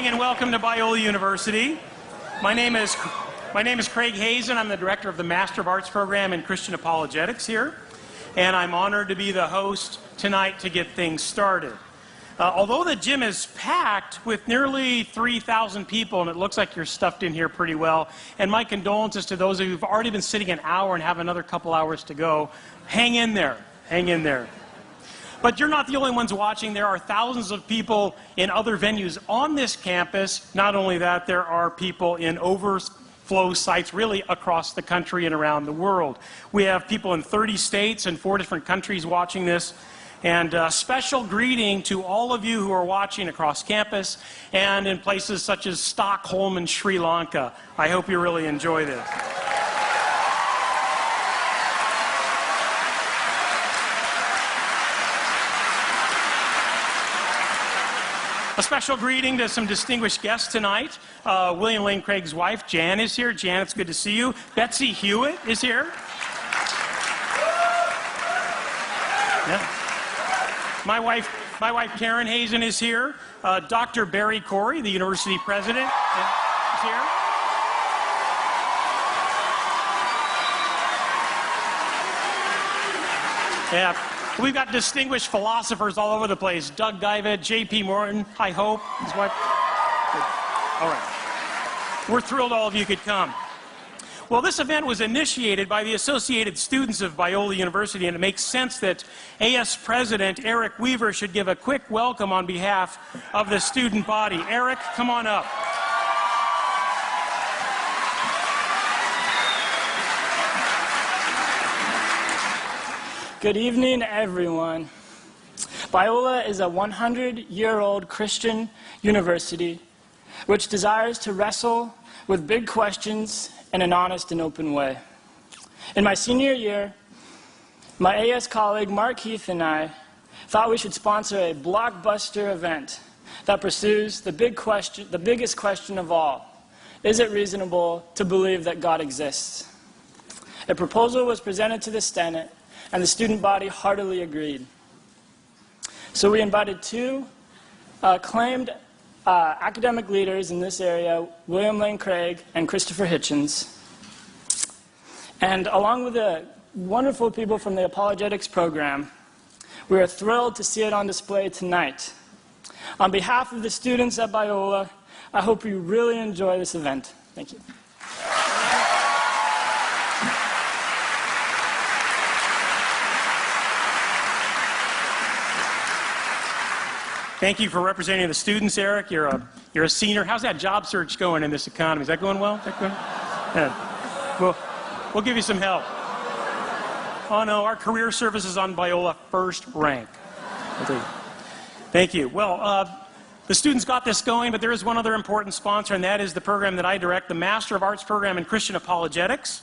morning and welcome to Biola University. My name is Craig Hazen. I'm the director of the Master of Arts program in Christian Apologetics here, and I'm honored to be the host tonight to get things started. Although the gym is packed with nearly 3,000 people, and it looks like you're stuffed in here pretty well, and my condolences to those of you who've already been sitting an hour and have another couple hours to go. Hang in there. Hang in there. But you're not the only ones watching. There are thousands of people in other venues on this campus. Not only that, there are people in overflow sites really across the country and around the world. We have people in 30 states and 4 different countries watching this. And a special greeting to all of you who are watching across campus and in places such as Stockholm and Sri Lanka. I hope you really enjoy this. A special greeting to some distinguished guests tonight. William Lane Craig's wife, Jan, is here. Jan, it's good to see you. Betsy Hewitt is here. Yeah. My wife Karen Hazen is here. Dr. Barry Corey, the university president, is here. Yeah. We've got distinguished philosophers all over the place. Doug Divet, J.P. Morton, I hope. His wife. All right. We're thrilled all of you could come. Well, this event was initiated by the Associated Students of Biola University, and it makes sense that AS President Eric Weaver should give a quick welcome on behalf of the student body. Eric, come on up. Good evening, everyone. Biola is a 100-year-old Christian university which desires to wrestle with big questions in an honest and open way. In my senior year, my AS colleague Mark Heath and I thought we should sponsor a blockbuster event that pursues the biggest question of all. Is it reasonable to believe that God exists? A proposal was presented to the Senate, and the student body heartily agreed. So we invited 2 acclaimed academic leaders in this area, William Lane Craig and Christopher Hitchens. And along with the wonderful people from the Apologetics program, we are thrilled to see it on display tonight. On behalf of the students at Biola, I hope you really enjoy this event. Thank you. Thank you for representing the students, Eric. You're a senior. How's that job search going in this economy? Is that going well? Is that going? Yeah. We'll give you some help. Oh no, our career service is on Biola first rank. Thank you. Well, the students got this going, but there is one other important sponsor, and that is the program that I direct, the Master of Arts program in Christian Apologetics.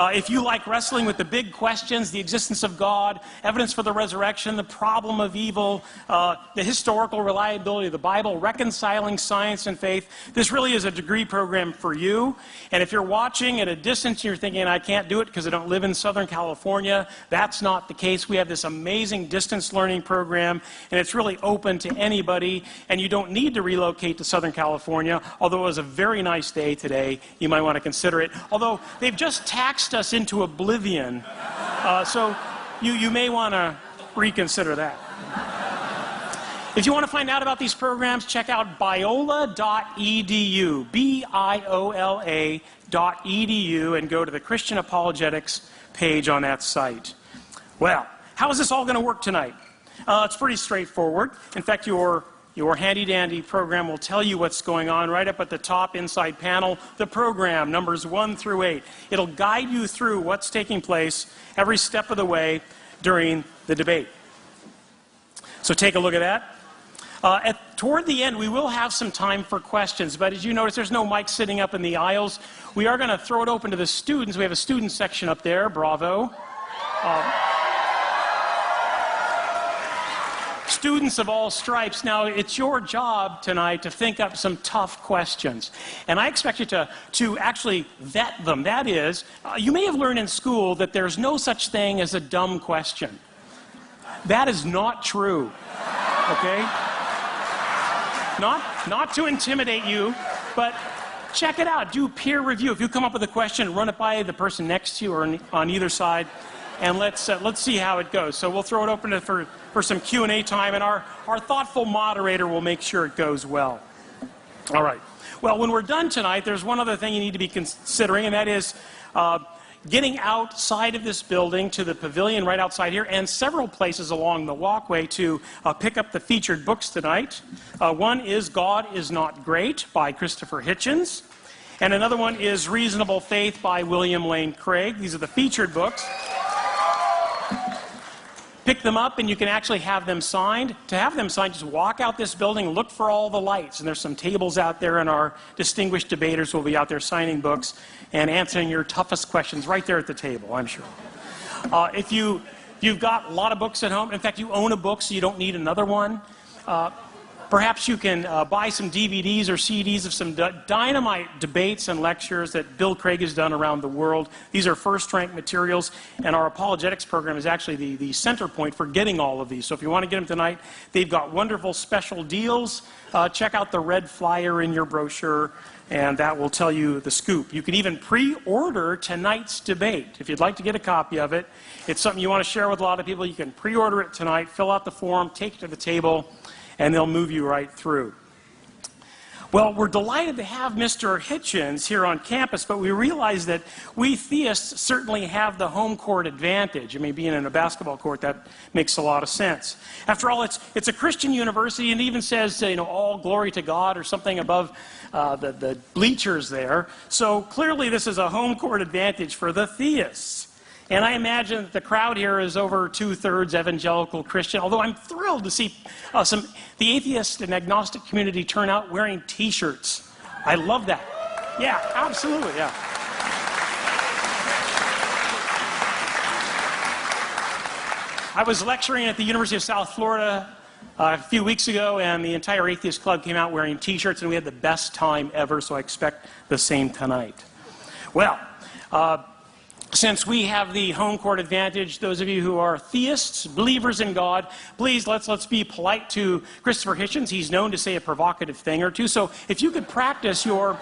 If you like wrestling with the big questions, the existence of God, evidence for the resurrection, the problem of evil, the historical reliability of the Bible, reconciling science and faith, this really is a degree program for you. And if you're watching at a distance and you're thinking, I can't do it because I don't live in Southern California, that's not the case. We have this amazing distance learning program, and it's really open to anybody, and you don't need to relocate to Southern California, although it was a very nice day today. You might want to consider it. Although they've just taxed us into oblivion, so you may want to reconsider that. If you want to find out about these programs, check out biola.edu, biola.edu, and go to the Christian Apologetics page on that site. Well, how is this all going to work tonight? It's pretty straightforward. In fact, your handy-dandy program will tell you what's going on right up at the top inside panel, the program, numbers 1 through 8. It'll guide you through what's taking place every step of the way during the debate. So take a look at that. Toward the end, we will have some time for questions, but as you notice, there's no mic sitting up in the aisles. We are going to throw it open to the students. We have a student section up there. Bravo. Students of all stripes. Now, it's your job tonight to think up some tough questions. And I expect you to actually vet them. That is, you may have learned in school that there's no such thing as a dumb question. That is not true. Okay? not to intimidate you, but check it out. Do peer review. If you come up with a question, run it by the person next to you or on either side, and let's see how it goes. So we'll throw it open for some Q&A time, and our thoughtful moderator will make sure it goes well. All right. Well, when we're done tonight, there's one other thing you need to be considering, and that is getting outside of this building to the pavilion right outside here and several places along the walkway to pick up the featured books tonight. One is God is Not Great by Christopher Hitchens, and another one is Reasonable Faith by William Lane Craig. These are the featured books. Pick them up and you can actually have them signed. To have them signed, just walk out this building, look for all the lights, and there's some tables out there, and our distinguished debaters will be out there signing books and answering your toughest questions right there at the table, I'm sure. If you've got a lot of books at home, in fact, you own a book so you don't need another one, perhaps you can buy some DVDs or CDs of some dynamite debates and lectures that Bill Craig has done around the world. These are first-rank materials, and our apologetics program is actually the center point for getting all of these. So if you want to get them tonight, they've got wonderful special deals. Check out the red flyer in your brochure, and that will tell you the scoop. You can even pre-order tonight's debate. If you'd like to get a copy of it, it's something you want to share with a lot of people. You can pre-order it tonight, fill out the form, take it to the table, and they'll move you right through. Well, we're delighted to have Mr. Hitchens here on campus, but we realize that we theists certainly have the home court advantage. I mean, being in a basketball court, that makes a lot of sense. After all, it's a Christian university, and it even says, all glory to God or something above the bleachers there. So clearly this is a home court advantage for the theists. And I imagine that the crowd here is over 2/3 evangelical Christian, although I'm thrilled to see the atheist and agnostic community turn out wearing T-shirts. I love that. Yeah, absolutely, yeah. I was lecturing at the University of South Florida a few weeks ago, and the entire atheist club came out wearing T-shirts, and we had the best time ever, so I expect the same tonight. Well, since we have the home court advantage, those of you who are theists, believers in God, please let's be polite to Christopher Hitchens. He's known to say a provocative thing or two. So if you could practice your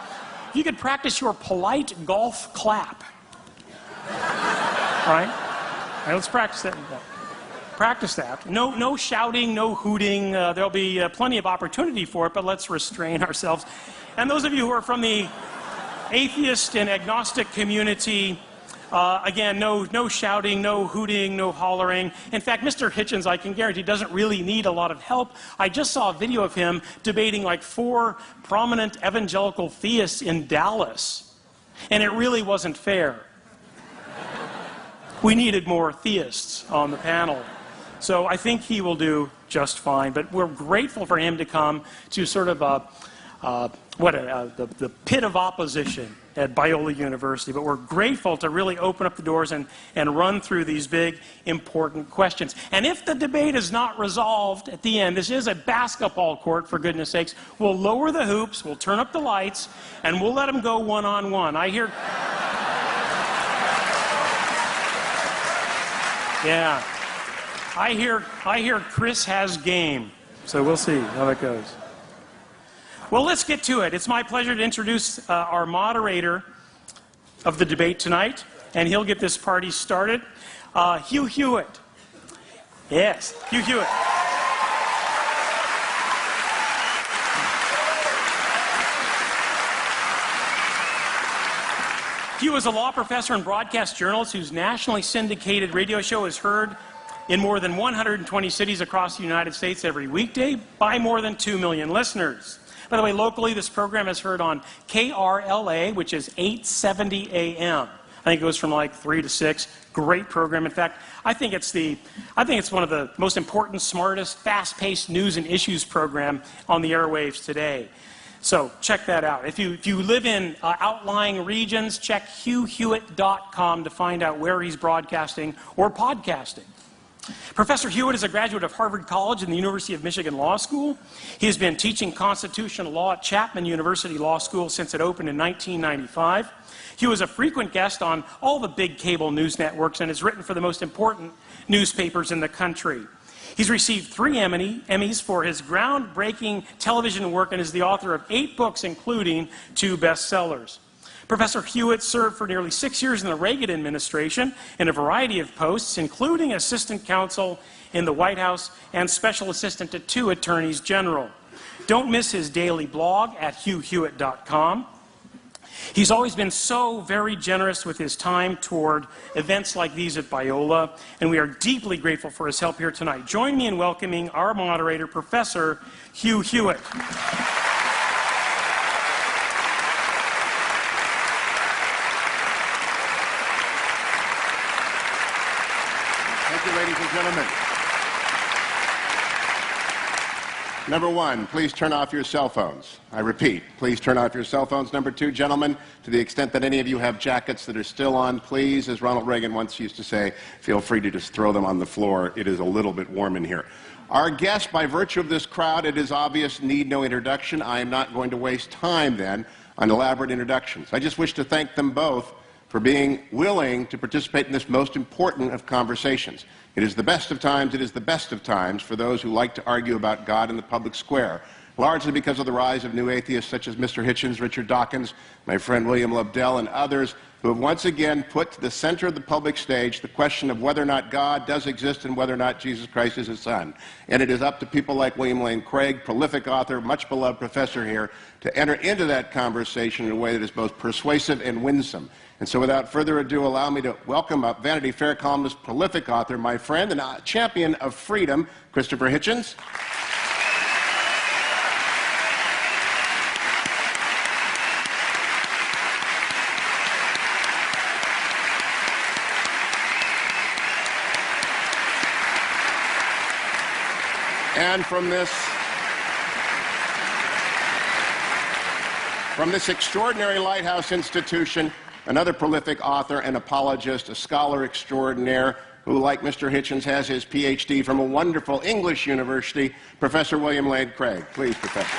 polite golf clap. All right, let's practice that. Practice that. No shouting, no hooting. There'll be plenty of opportunity for it, but let's restrain ourselves. And those of you who are from the atheist and agnostic community, again, no shouting, no hooting, no hollering. In fact, Mr. Hitchens, I can guarantee, doesn't really need a lot of help. I just saw a video of him debating like 4 prominent evangelical theists in Dallas, and it really wasn't fair. We needed more theists on the panel. So I think he will do just fine, but we're grateful for him to come to sort of the pit of opposition at Biola University, but we're grateful to really open up the doors and run through these big, important questions. And if the debate is not resolved at the end, this is a basketball court, for goodness sakes, we'll lower the hoops, we'll turn up the lights, and we'll let them go one-on-one. I hear... Yeah. I hear Chris has game, so we'll see how that goes. Well, let's get to it. It's my pleasure to introduce our moderator of the debate tonight, and he'll get this party started. Hugh Hewitt. Yes, Hugh Hewitt. Hugh is a law professor and broadcast journalist whose nationally syndicated radio show is heard in more than 120 cities across the United States every weekday by more than 2 million listeners. By the way, locally, this program is heard on KRLA, which is 870 AM. I think it goes from like 3 to 6. Great program. In fact, I think it's one of the most important, smartest, fast-paced news and issues program on the airwaves today. So check that out. If you live in outlying regions, check hughhewitt.com to find out where he's broadcasting or podcasting. Professor Hewitt is a graduate of Harvard College and the University of Michigan Law School. He has been teaching constitutional law at Chapman University Law School since it opened in 1995. Hewitt is a frequent guest on all the big cable news networks and has written for the most important newspapers in the country. He's received 3 Emmys for his groundbreaking television work and is the author of 8 books, including 2 bestsellers. Professor Hewitt served for nearly 6 years in the Reagan administration in a variety of posts, including assistant counsel in the White House and special assistant to 2 attorneys general. Don't miss his daily blog at hughhewitt.com. He's always been so very generous with his time toward events like these at Biola, and we are deeply grateful for his help here tonight. Join me in welcoming our moderator, Professor Hugh Hewitt. Thank you, ladies and gentlemen. Number 1, please turn off your cell phones. I repeat, please turn off your cell phones. Number 2, gentlemen, to the extent that any of you have jackets that are still on, please, as Ronald Reagan once used to say, feel free to just throw them on the floor. It is a little bit warm in here. Our guests, by virtue of this crowd, it is obvious, need no introduction. I am not going to waste time, then, on elaborate introductions. I just wish to thank them both for being willing to participate in this most important of conversations. It is the best of times, it is the best of times for those who like to argue about God in the public square, largely because of the rise of new atheists such as Mr. Hitchens, Richard Dawkins, my friend William Lobdell, and others who have once again put to the center of the public stage the question of whether or not God does exist and whether or not Jesus Christ is his son. And it is up to people like William Lane Craig, prolific author, much beloved professor here, to enter into that conversation in a way that is both persuasive and winsome. And so without further ado, allow me to welcome up Vanity Fair columnist, prolific author, my friend, and a champion of freedom, Christopher Hitchens. And from this extraordinary lighthouse institution, another prolific author and apologist, a scholar extraordinaire, who, like Mr. Hitchens, has his Ph.D. from a wonderful English university, Professor William Lane Craig. Please, Professor.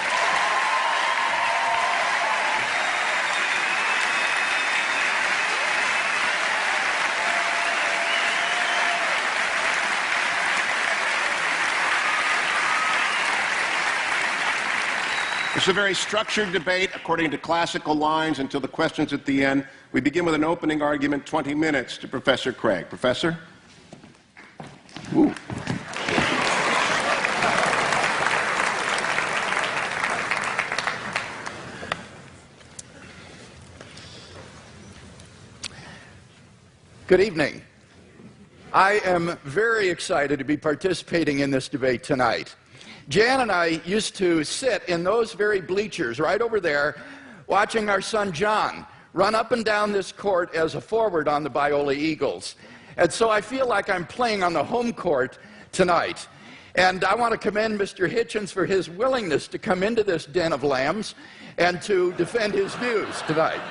It's a very structured debate according to classical lines until the questions at the end. We begin with an opening argument, 20 minutes, to Professor Craig. Professor? Ooh. Good evening. I am very excited to be participating in this debate tonight. Jan and I used to sit in those very bleachers right over there watching our son John run up and down this court as a forward on the Biola Eagles. And so I feel like I'm playing on the home court tonight. And I want to commend Mr. Hitchens for his willingness to come into this den of lambs and to defend his views tonight.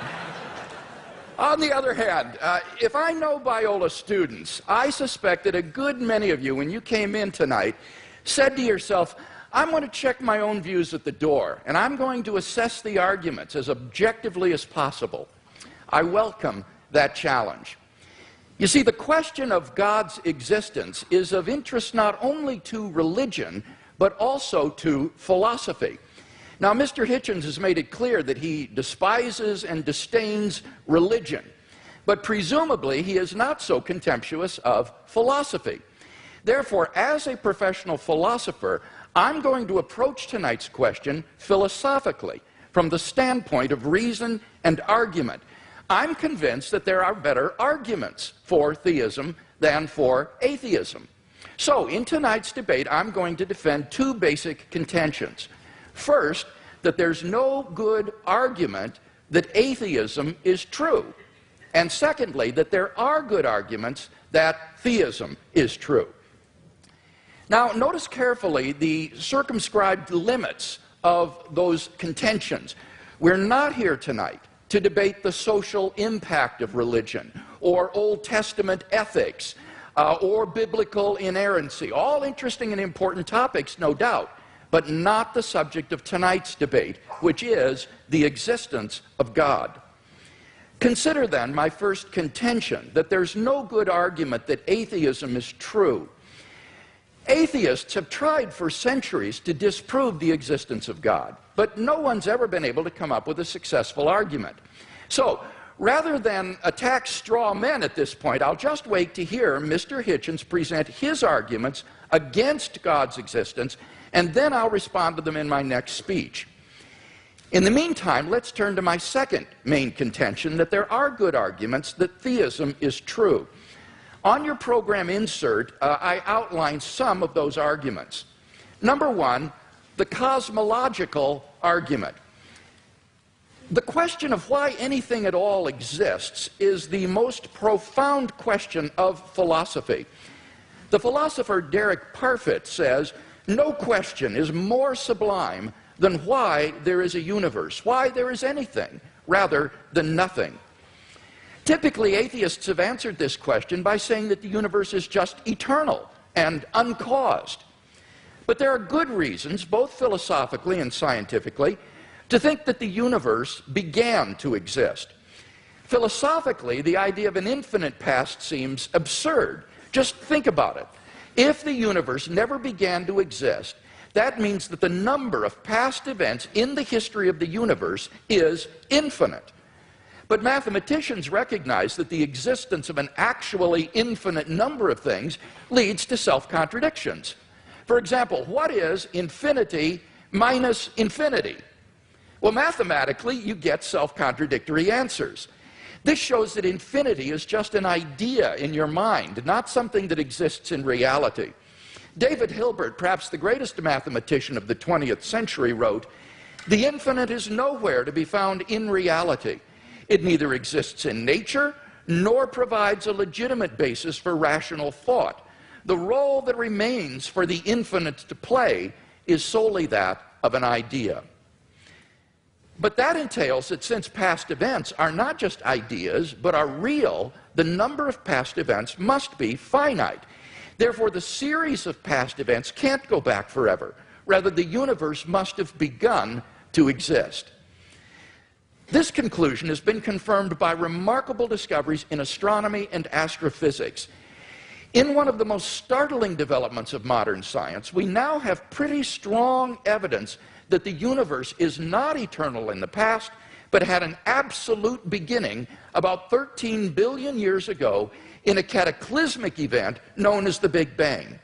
On the other hand, if I know Biola students, I suspect that a good many of you, when you came in tonight, said to yourself, I'm going to check my own views at the door, and I'm going to assess the arguments as objectively as possible. I welcome that challenge. You see, the question of God's existence is of interest not only to religion, but also to philosophy. Now, Mr. Hitchens has made it clear that he despises and disdains religion, but presumably he is not so contemptuous of philosophy. Therefore, as a professional philosopher, I'm going to approach tonight's question philosophically, from the standpoint of reason and argument. I'm convinced that there are better arguments for theism than for atheism. So, in tonight's debate, I'm going to defend 2 basic contentions. First, that there's no good argument that atheism is true. And secondly, that there are good arguments that theism is true. Now, notice carefully the circumscribed limits of those contentions. We're not here tonight to debate the social impact of religion, or Old Testament ethics, or biblical inerrancy. All interesting and important topics, no doubt, but not the subject of tonight's debate, which is the existence of God. Consider then my first contention, that there's no good argument that atheism is true. Atheists have tried for centuries to disprove the existence of God, but no one's ever been able to come up with a successful argument. So, rather than attack straw men at this point, I'll just wait to hear Mr. Hitchens present his arguments against God's existence, and then I'll respond to them in my next speech. In the meantime, let's turn to my second main contention, that there are good arguments that theism is true. On your program insert, I outline some of those arguments. Number one, the cosmological argument. The question of why anything at all exists is the most profound question of philosophy. The philosopher Derek Parfit says, no question is more sublime than why there is a universe, why there is anything, rather than nothing. Typically, atheists have answered this question by saying that the universe is just eternal and uncaused. But there are good reasons, both philosophically and scientifically, to think that the universe began to exist. Philosophically, the idea of an infinite past seems absurd. Just think about it. If the universe never began to exist, that means that the number of past events in the history of the universe is infinite. But mathematicians recognize that the existence of an actually infinite number of things leads to self-contradictions. For example, what is infinity minus infinity? Well, mathematically, you get self-contradictory answers. This shows that infinity is just an idea in your mind, not something that exists in reality. David Hilbert, perhaps the greatest mathematician of the 20th century, wrote, "The infinite is nowhere to be found in reality. It neither exists in nature nor provides a legitimate basis for rational thought. The role that remains for the infinite to play is solely that of an idea." But that entails that since past events are not just ideas, but are real, the number of past events must be finite. Therefore, the series of past events can't go back forever. Rather, the universe must have begun to exist. This conclusion has been confirmed by remarkable discoveries in astronomy and astrophysics. In one of the most startling developments of modern science, we now have pretty strong evidence that the universe is not eternal in the past, but had an absolute beginning about 13 billion years ago in a cataclysmic event known as the Big Bang.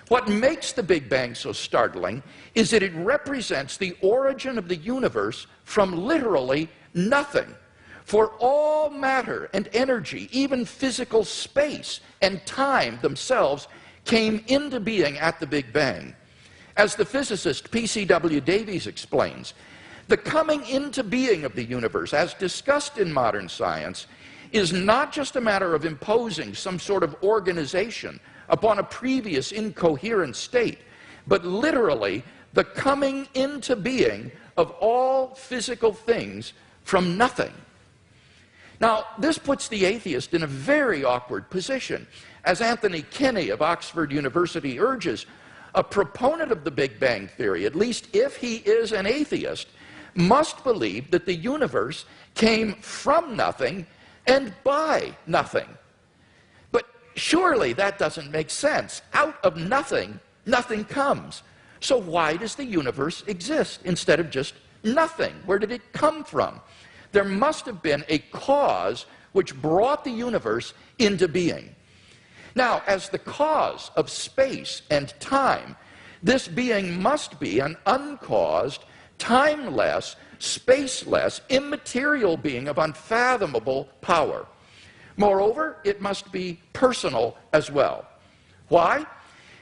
What makes the Big Bang so startling is that it represents the origin of the universe from literally nothing. For all matter and energy, even physical space and time themselves, came into being at the Big Bang. As the physicist P.C.W. Davies explains, the coming into being of the universe, as discussed in modern science, is not just a matter of imposing some sort of organization upon a previous incoherent state, but literally the coming into being of all physical things from nothing. Now, this puts the atheist in a very awkward position. As Anthony Kinney of Oxford University urges, a proponent of the Big Bang theory, at least if he is an atheist, must believe that the universe came from nothing and by nothing. But surely that doesn't make sense. Out of nothing, nothing comes. So why does the universe exist instead of just nothing? Where did it come from? There must have been a cause which brought the universe into being. Now, as the cause of space and time, this being must be an uncaused, timeless, spaceless, immaterial being of unfathomable power. Moreover, it must be personal as well. Why?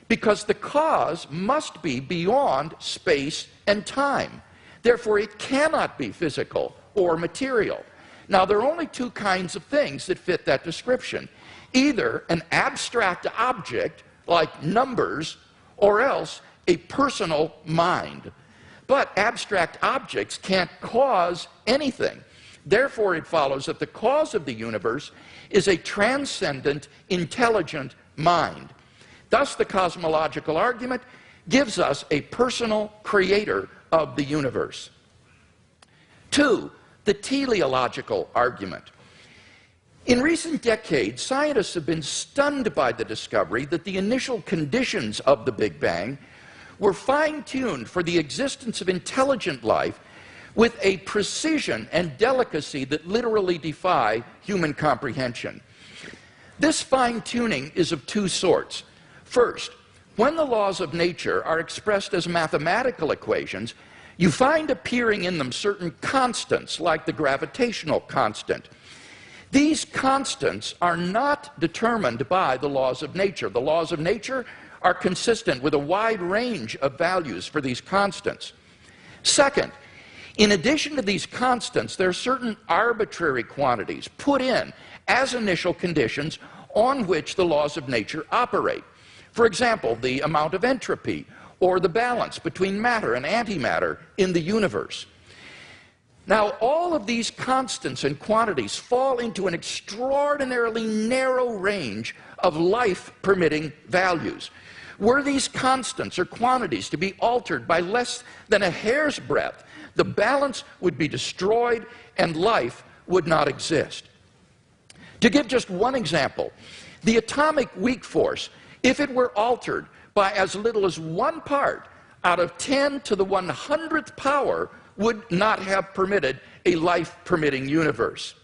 Because the cause must be beyond space and time. Therefore, it cannot be physical or material. Now, there are only two kinds of things that fit that description. Either an abstract object, like numbers, or else a personal mind. But abstract objects can't cause anything. Therefore, it follows that the cause of the universe is a transcendent, intelligent mind. Thus, the cosmological argument gives us a personal creator of the universe. 2, the teleological argument. In recent decades, scientists have been stunned by the discovery that the initial conditions of the Big Bang were fine-tuned for the existence of intelligent life with a precision and delicacy that literally defy human comprehension. This fine-tuning is of two sorts. First, when the laws of nature are expressed as mathematical equations, you find appearing in them certain constants, like the gravitational constant. These constants are not determined by the laws of nature. The laws of nature are consistent with a wide range of values for these constants. Second, in addition to these constants, there are certain arbitrary quantities put in as initial conditions on which the laws of nature operate. For example, the amount of entropy or the balance between matter and antimatter in the universe. Now, all of these constants and quantities fall into an extraordinarily narrow range of life-permitting values. Were these constants or quantities to be altered by less than a hair's breadth, the balance would be destroyed and life would not exist. To give just one example, the atomic weak force, if it were altered by as little as 1 part out of 10 to the 100th power, would not have permitted a life-permitting universe.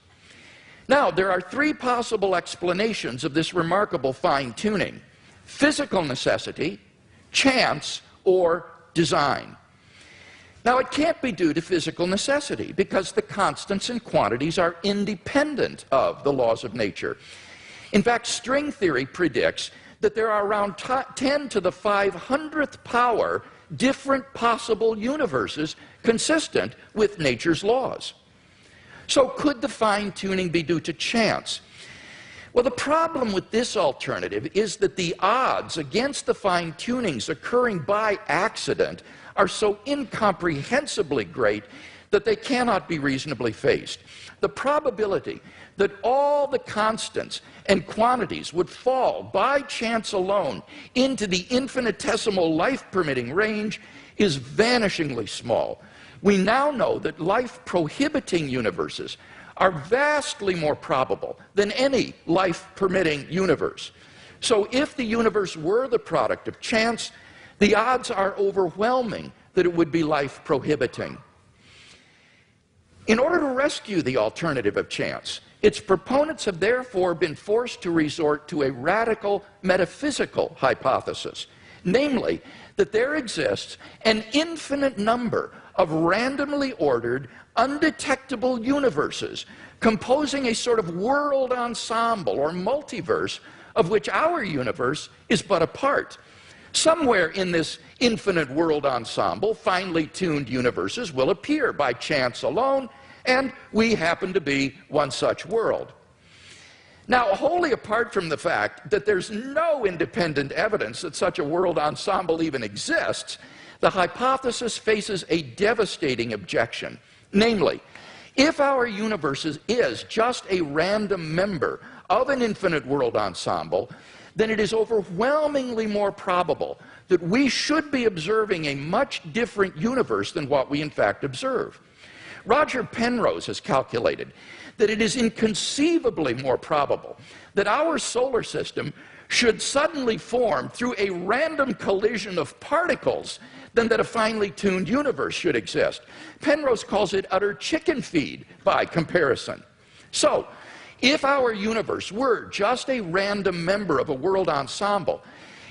Now, there are 3 possible explanations of this remarkable fine-tuning: physical necessity, chance, or design. Now, it can't be due to physical necessity because the constants and quantities are independent of the laws of nature. In fact, string theory predicts that there are around 10 to the 500th power different possible universes consistent with nature's laws. So could the fine-tuning be due to chance? Well, the problem with this alternative is that the odds against the fine-tunings occurring by accident are so incomprehensibly great that they cannot be reasonably faced. The probability that all the constants and quantities would fall by chance alone into the infinitesimal life-permitting range is vanishingly small. We now know that life-prohibiting universes are vastly more probable than any life-permitting universe. So if the universe were the product of chance, the odds are overwhelming that it would be life-prohibiting. In order to rescue the alternative of chance, its proponents have therefore been forced to resort to a radical metaphysical hypothesis, namely that there exists an infinite number of randomly ordered, undetectable universes composing a sort of world ensemble or multiverse of which our universe is but a part. Somewhere in this infinite world ensemble, finely tuned universes will appear by chance alone, and we happen to be one such world. Now, wholly apart from the fact that there's no independent evidence that such a world ensemble even exists, the hypothesis faces a devastating objection. Namely, if our universe is just a random member of an infinite world ensemble, then it is overwhelmingly more probable that we should be observing a much different universe than what we in fact observe. Roger Penrose has calculated that it is inconceivably more probable that our solar system should suddenly form through a random collision of particles than that a finely tuned universe should exist. Penrose calls it utter chicken feed by comparison. So, if our universe were just a random member of a world ensemble,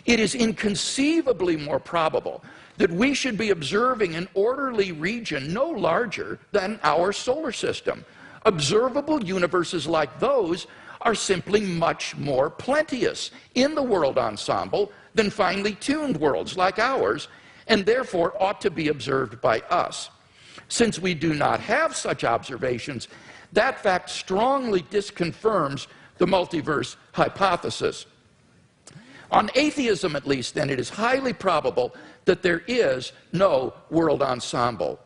it is inconceivably more probable that we should be observing an orderly region no larger than our solar system. Observable universes like those are simply much more plenteous in the world ensemble than finely tuned worlds like ours, and therefore ought to be observed by us. Since we do not have such observations, that fact strongly disconfirms the multiverse hypothesis. On atheism, at least, then, it is highly probable that there is no world ensemble.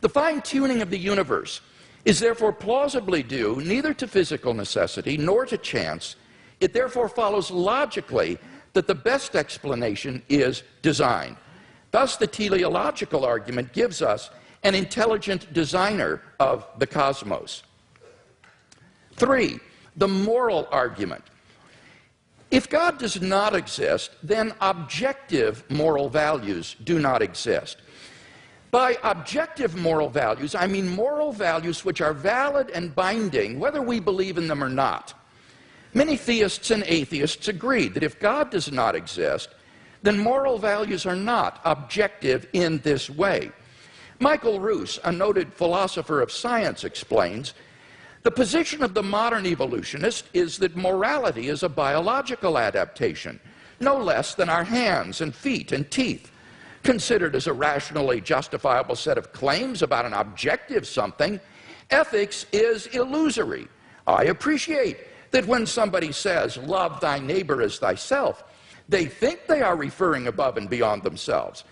The fine-tuning of the universe is therefore plausibly due neither to physical necessity nor to chance. It therefore follows logically that the best explanation is design. Thus, the teleological argument gives us an intelligent designer of the cosmos. 3. the moral argument. If God does not exist, then objective moral values do not exist. By objective moral values, I mean moral values which are valid and binding, whether we believe in them or not. Many theists and atheists agree that if God does not exist, then moral values are not objective in this way. Michael Roos, a noted philosopher of science, explains, the position of the modern evolutionist is that morality is a biological adaptation, no less than our hands and feet and teeth. Considered as a rationally justifiable set of claims about an objective something, ethics is illusory. I appreciate that when somebody says, love thy neighbor as thyself, they think they are referring above and beyond themselves.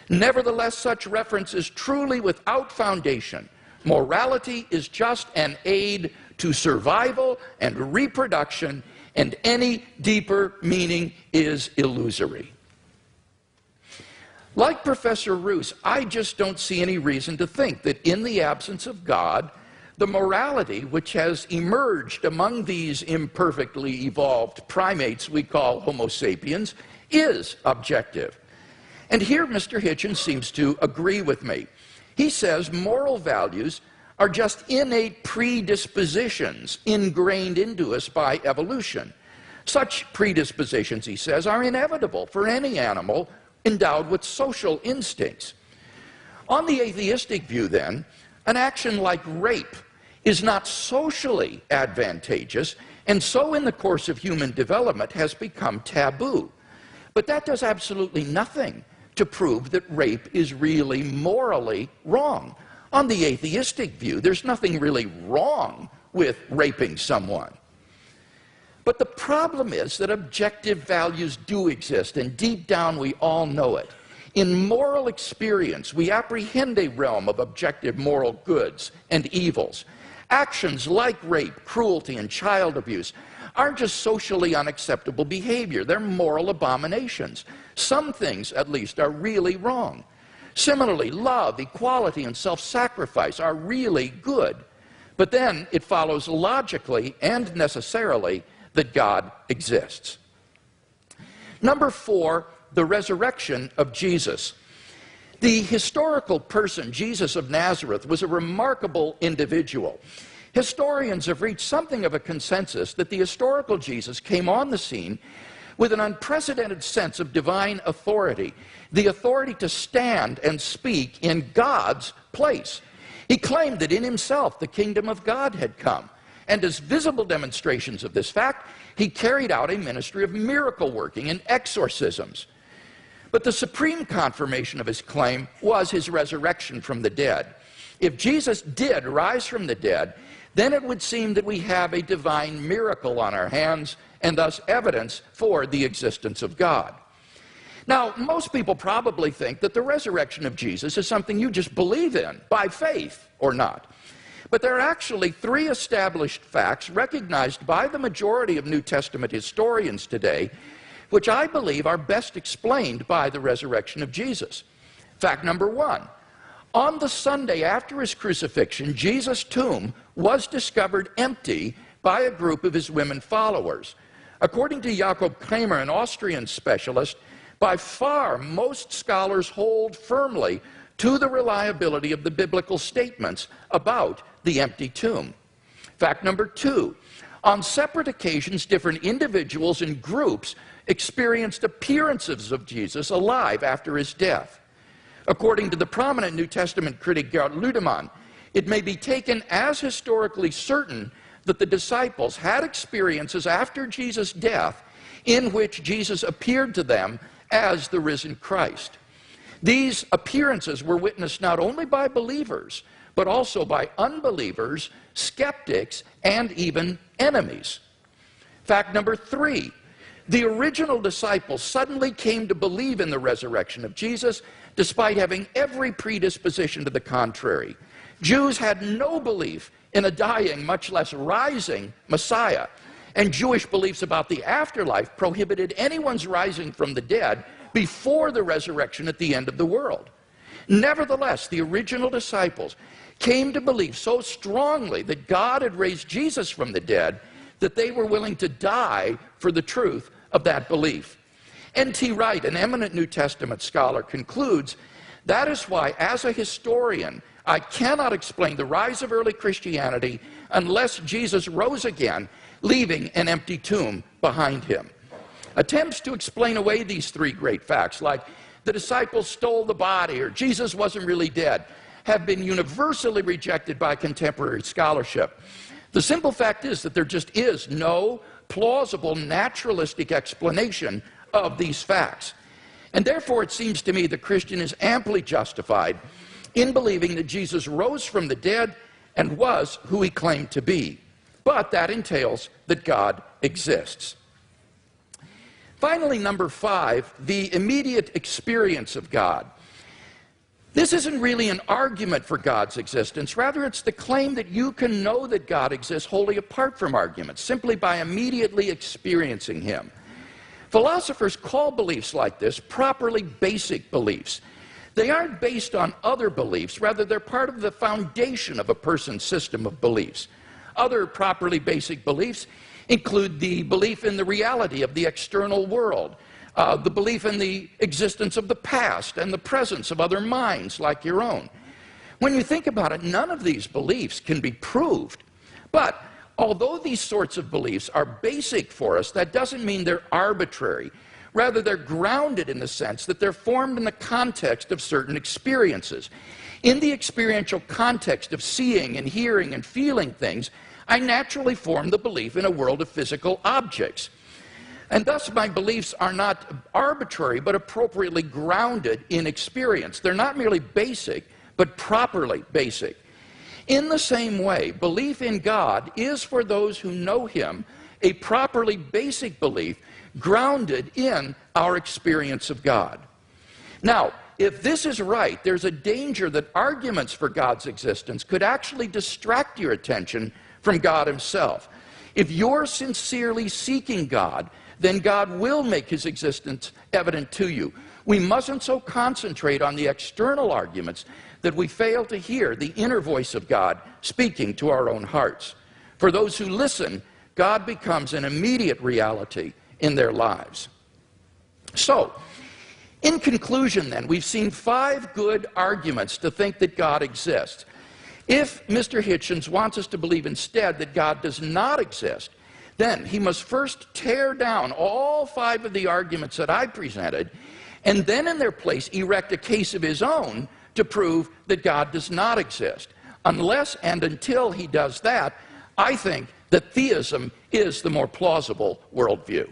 Nevertheless, such reference is truly without foundation. Morality is just an aid to survival and reproduction, and any deeper meaning is illusory. Like Professor Roos, I just don't see any reason to think that in the absence of God, the morality which has emerged among these imperfectly evolved primates we call Homo sapiens is objective. And here Mr. Hitchens seems to agree with me. He says moral values are just innate predispositions ingrained into us by evolution. Such predispositions, he says, are inevitable for any animal endowed with social instincts. On the atheistic view, then, an action like rape is not socially advantageous, and so in the course of human development has become taboo. But that does absolutely nothing to prove that rape is really morally wrong. On the atheistic view, there's nothing really wrong with raping someone. But the problem is that objective values do exist, and deep down we all know it. In moral experience, we apprehend a realm of objective moral goods and evils. Actions like rape, cruelty, and child abuse aren't just socially unacceptable behavior, they're moral abominations. Some things, at least, are really wrong. Similarly, love, equality, and self-sacrifice are really good. But then it follows logically and necessarily that God exists. Number 4, the resurrection of Jesus. The historical person, Jesus of Nazareth, was a remarkable individual. Historians have reached something of a consensus that the historical Jesus came on the scene with an unprecedented sense of divine authority, the authority to stand and speak in God's place. He claimed that in himself the kingdom of God had come. And as visible demonstrations of this fact, he carried out a ministry of miracle working and exorcisms. But the supreme confirmation of his claim was his resurrection from the dead. If Jesus did rise from the dead, then it would seem that we have a divine miracle on our hands, and thus evidence for the existence of God. Now, most people probably think that the resurrection of Jesus is something you just believe in, by faith or not. But there are actually 3 established facts recognized by the majority of New Testament historians today, which I believe are best explained by the resurrection of Jesus. Fact number 1, on the Sunday after his crucifixion, Jesus' tomb was discovered empty by a group of his women followers. According to Jakob Kramer, an Austrian specialist, by far most scholars hold firmly to the reliability of the biblical statements about the empty tomb. Fact number 2, on separate occasions, different individuals and groups experienced appearances of Jesus alive after his death. According to the prominent New Testament critic Gerd Ludemann, it may be taken as historically certain that the disciples had experiences after Jesus' death in which Jesus appeared to them as the risen Christ. These appearances were witnessed not only by believers, but also by unbelievers, skeptics, and even enemies. Fact number 3, the original disciples suddenly came to believe in the resurrection of Jesus, despite having every predisposition to the contrary. Jews had no belief in a dying, much less rising Messiah, and Jewish beliefs about the afterlife prohibited anyone's rising from the dead before the resurrection at the end of the world. Nevertheless, the original disciples came to believe so strongly that God had raised Jesus from the dead that they were willing to die for the truth of that belief. N.T. Wright, an eminent New Testament scholar, concludes, "That is why, as a historian, I cannot explain the rise of early Christianity unless Jesus rose again, leaving an empty tomb behind him." Attempts to explain away these three great facts, like the disciples stole the body or Jesus wasn't really dead, have been universally rejected by contemporary scholarship. The simple fact is that there just is no plausible naturalistic explanation of these facts. And therefore, it seems to me the Christian is amply justified in believing that Jesus rose from the dead and was who he claimed to be. But that entails that God exists. Finally, number 5, the immediate experience of God. This isn't really an argument for God's existence. Rather, it's the claim that you can know that God exists wholly apart from arguments, simply by immediately experiencing him. Philosophers call beliefs like this properly basic beliefs. They aren't based on other beliefs. Rather, they're part of the foundation of a person's system of beliefs. Other properly basic beliefs include the belief in the reality of the external world, the belief in the existence of the past and the presence of other minds like your own. When you think about it, none of these beliefs can be proved. But although these sorts of beliefs are basic for us, that doesn't mean they're arbitrary. Rather, they're grounded in the sense that they're formed in the context of certain experiences. In the experiential context of seeing and hearing and feeling things, I naturally form the belief in a world of physical objects. And thus my beliefs are not arbitrary, but appropriately grounded in experience. They're not merely basic, but properly basic. In the same way, belief in God is, for those who know him, a properly basic belief grounded in our experience of God. Now, if this is right, there's a danger that arguments for God's existence could actually distract your attention from God himself. If you're sincerely seeking God, then God will make his existence evident to you. We mustn't so concentrate on the external arguments that we fail to hear the inner voice of God speaking to our own hearts. For those who listen, God becomes an immediate reality in their lives. So, in conclusion then, we've seen 5 good arguments to think that God exists. If Mr. Hitchens wants us to believe instead that God does not exist, then he must first tear down all 5 of the arguments that I presented, and then in their place erect a case of his own to prove that God does not exist. Unless and until he does that, I think that theism is the more plausible worldview.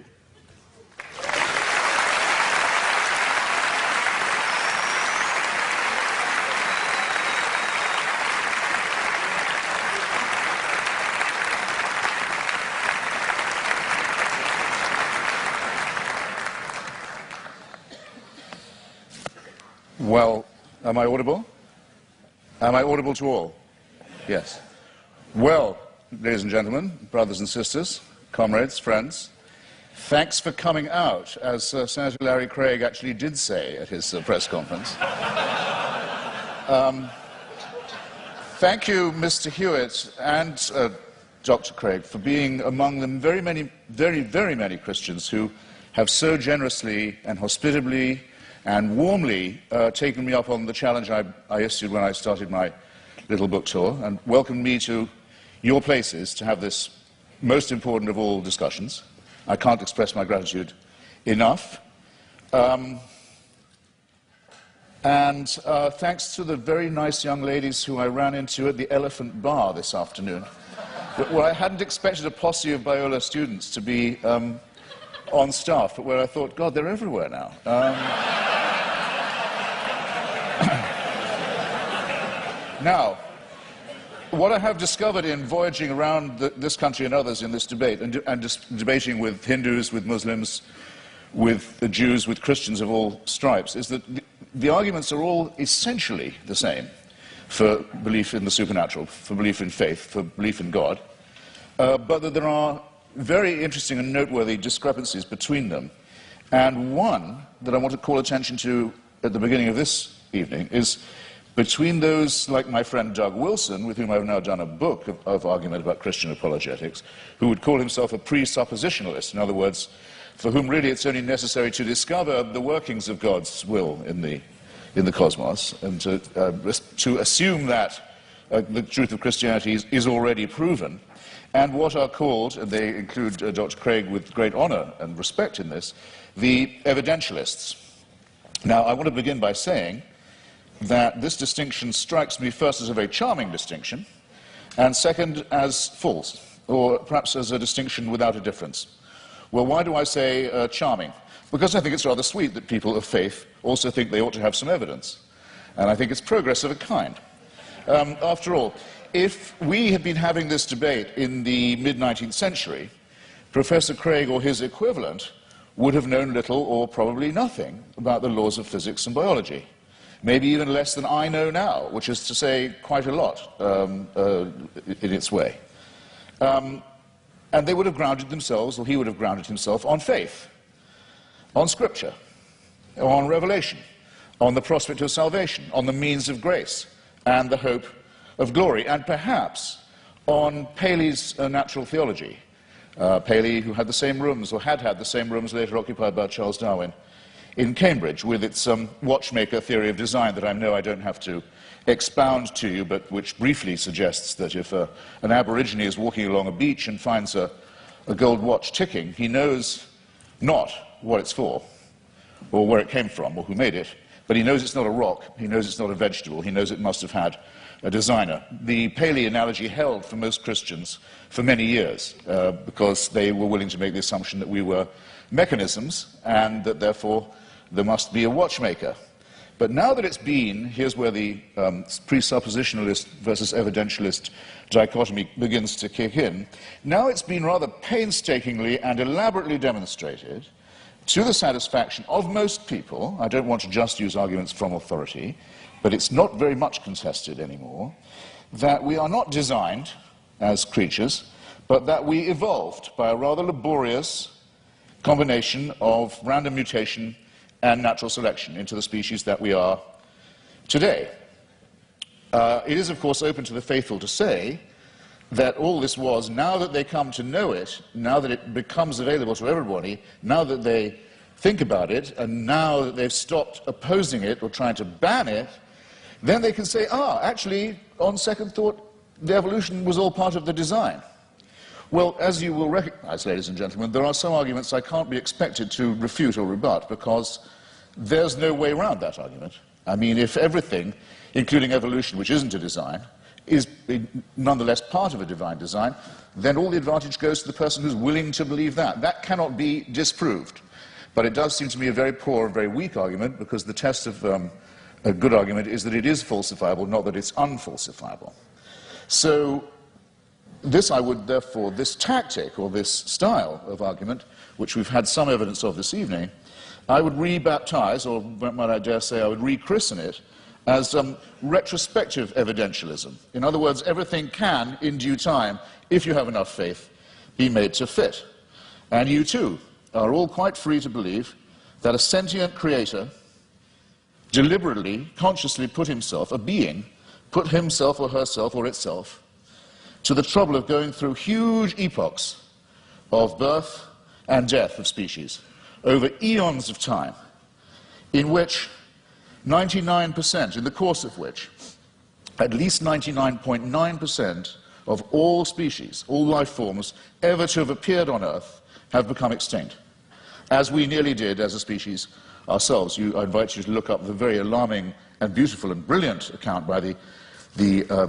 Well, am I audible? Am I audible to all? Yes. Well, ladies and gentlemen, brothers and sisters, comrades, friends, thanks for coming out, as Senator Larry Craig actually did say at his press conference. Thank you, Mr. Hewitt and Dr. Craig, for being among the very many Christians who have so generously and hospitably and warmly taken me up on the challenge I issued when I started my little book tour, and welcomed me to your places to have this most important of all discussions. I can't express my gratitude enough. Thanks to the very nice young ladies who I ran into at the Elephant Bar this afternoon. Well, I hadn't expected a posse of Biola students to be on staff, but where I thought, God, they're everywhere now. Now, what I have discovered in voyaging around this country and others in this debate, and just debating with Hindus, with Muslims, with the Jews, with Christians of all stripes, is that the arguments are all essentially the same for belief in the supernatural, for belief in faith, for belief in God, but that there are very interesting and noteworthy discrepancies between them. And one that I want to call attention to at the beginning of this evening is between those like my friend Doug Wilson, with whom I've now done a book of argument about Christian apologetics, who would call himself a presuppositionalist, in other words, for whom really it's only necessary to discover the workings of God's will in the cosmos, and to assume that the truth of Christianity is already proven, and what are called, and they include Dr. Craig with great honor and respect in this, the evidentialists. Now, I want to begin by saying that this distinction strikes me first as a very charming distinction, and second as false, or perhaps as a distinction without a difference. Well, why do I say charming? Because I think it's rather sweet that people of faith also think they ought to have some evidence. And I think it's progress of a kind. After all, if we had been having this debate in the mid-19th century, Professor Craig or his equivalent would have known little or probably nothing about the laws of physics and biology. Maybe even less than I know now, which is to say quite a lot in its way. And they would have grounded themselves, or he would have grounded himself, on faith, on Scripture, on revelation, on the prospect of salvation, on the means of grace, and the hope of glory, and perhaps on Paley's natural theology. Paley, who had the same rooms, or had the same rooms later occupied by Charles Darwin in Cambridge, with its watchmaker theory of design that I know I don't have to expound to you, but which briefly suggests that if an Aborigine is walking along a beach and finds a gold watch ticking, he knows not what it's for, or where it came from, or who made it, but he knows it's not a rock, he knows it's not a vegetable, he knows it must have had a designer. The Paley analogy held for most Christians for many years, because they were willing to make the assumption that we were mechanisms, and that therefore there must be a watchmaker. But now that it's been, here's where the presuppositionalist versus evidentialist dichotomy begins to kick in. Now it's been rather painstakingly and elaborately demonstrated, to the satisfaction of most people, I don't want to just use arguments from authority, but it's not very much contested anymore, that we are not designed as creatures, but that we evolved by a rather laborious combination of random mutation and natural selection into the species that we are today. It is, of course, open to the faithful to say that all this was, now that they come to know it, now that it becomes available to everybody, now that they think about it, and now that they've stopped opposing it or trying to ban it, then they can say, actually, on second thought, the evolution was all part of the design. Well, as you will recognize, ladies and gentlemen, there are some arguments I can't be expected to refute or rebut, because there's no way around that argument. I mean, if everything, including evolution, which isn't a design, is nonetheless part of a divine design, then all the advantage goes to the person who's willing to believe that. That cannot be disproved. But it does seem to me a very poor and very weak argument, because the test of a good argument is that it is falsifiable, not that it's unfalsifiable. So this I would therefore, this tactic or this style of argument, which we've had some evidence of this evening, I would rebaptize, or might I dare say I would rechristen it, as retrospective evidentialism. In other words, everything can, in due time, if you have enough faith, be made to fit. And you too are all quite free to believe that a sentient creator deliberately, consciously put himself, a being, put himself or herself or itself to the trouble of going through huge epochs of birth and death of species over eons of time, in which 99%, in the course of which at least 99.9% of all species, all life forms ever to have appeared on Earth have become extinct, as we nearly did as a species ourselves. I invite you to look up the very alarming and beautiful and brilliant account by the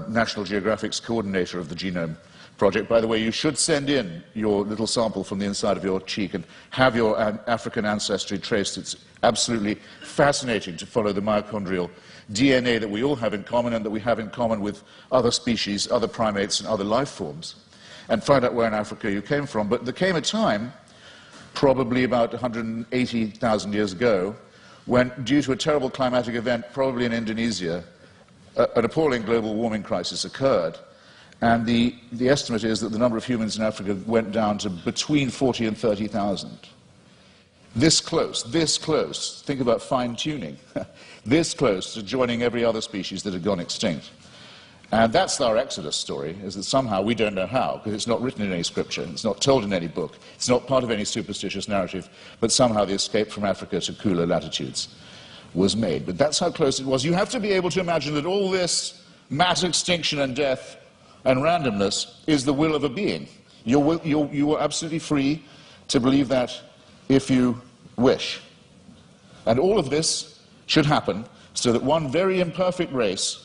National Geographic's coordinator of the Genome Project. By the way, you should send in your little sample from the inside of your cheek and have your African ancestry traced. It's absolutely fascinating to follow the mitochondrial DNA that we all have in common, and that we have in common with other species, other primates, and other life forms, and find out where in Africa you came from. But there came a time, probably about 180,000 years ago, when, due to a terrible climatic event, probably in Indonesia, an appalling global warming crisis occurred. And the estimate is that the number of humans in Africa went down to between 40 and 30,000. this close, think about fine-tuning, this close to joining every other species that had gone extinct. And that's our Exodus story, is that somehow we don't know how, because it's not written in any scripture, it's not told in any book, it's not part of any superstitious narrative, but somehow the escape from Africa to cooler latitudes was made. But that's how close it was. You have to be able to imagine that all this mass extinction and death and randomness is the will of a being. You are absolutely free to believe that if you wish. And all of this should happen so that one very imperfect race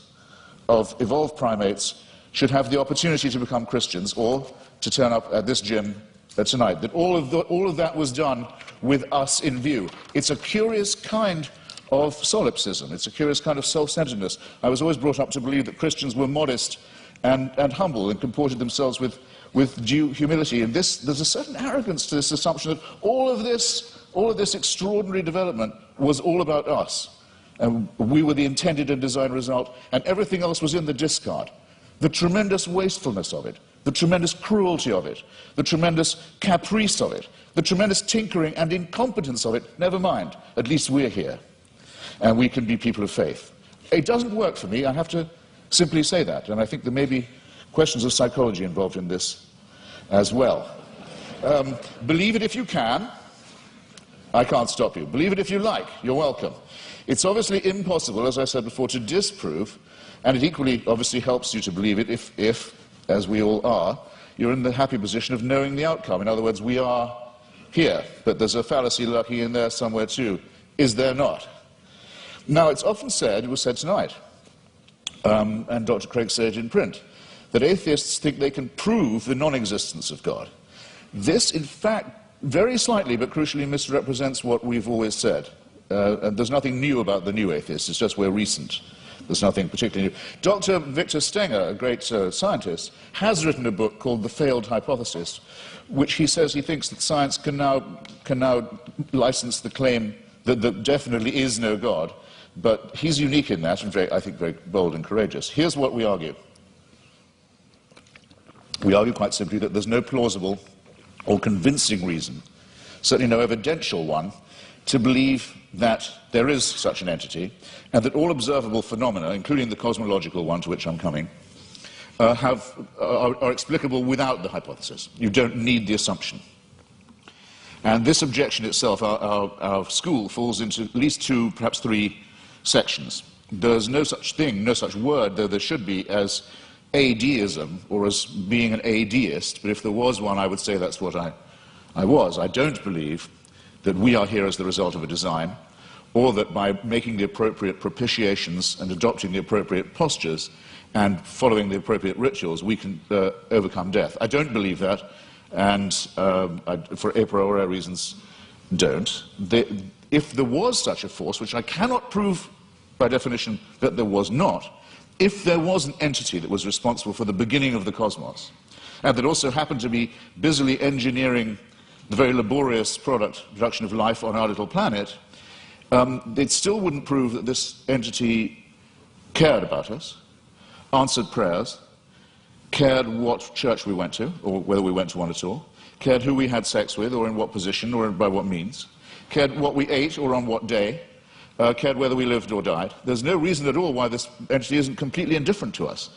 of evolved primates should have the opportunity to become Christians or to turn up at this gym tonight. That all of that was done with us in view. It's a curious kind of solipsism. It's a curious kind of self-centeredness. I was always brought up to believe that Christians were modest and humble and comported themselves with due humility. And there's a certain arrogance to this assumption that all of this extraordinary development was all about us. And we were the intended and designed result, and everything else was in the discard. The tremendous wastefulness of it, the tremendous cruelty of it, the tremendous caprice of it, the tremendous tinkering and incompetence of it, never mind. At least we're here, and we can be people of faith. It doesn't work for me, I have to simply say that, and I think there may be questions of psychology involved in this as well. Believe it if you can. I can't stop you. Believe it if you like. You're welcome. It's obviously impossible, as I said before, to disprove, and it equally obviously helps you to believe it if, as we all are, you're in the happy position of knowing the outcome. In other words, we are here, but there's a fallacy lurking in there somewhere too. Is there not? Now, it's often said, it was said tonight, and Dr. Craig said it in print, that atheists think they can prove the non-existence of God. This, in fact, very slightly but crucially misrepresents what we've always said. And there's nothing new about the new atheists, it's just we're recent. There's nothing particularly new. Dr. Victor Stenger, a great scientist, has written a book called The Failed Hypothesis, which he says he thinks that science can now license the claim that there definitely is no God, but he's unique in that and I think very bold and courageous. Here's what we argue. We argue quite simply that there's no plausible or convincing reason, certainly no evidential one, to believe that there is such an entity, and that all observable phenomena, including the cosmological one to which I'm coming, are explicable without the hypothesis. You don't need the assumption. And this objection itself, our school falls into at least two, perhaps three sections. There's no such thing, no such word, though there should be, as adeism, or as being an adeist, but if there was one, I would say that's what I was. I don't believe that we are here as the result of a design, or that by making the appropriate propitiations and adopting the appropriate postures and following the appropriate rituals, we can overcome death. I don't believe that, and for a priori reasons, don't. If there was such a force, which I cannot prove by definition that there was not, if there was an entity that was responsible for the beginning of the cosmos, and that also happened to be busily engineering the very laborious production of life on our little planet, it still wouldn't prove that this entity cared about us, answered prayers, cared what church we went to, or whether we went to one at all, cared who we had sex with, or in what position, or by what means, cared what we ate, or on what day, cared whether we lived or died. There's no reason at all why this entity isn't completely indifferent to us.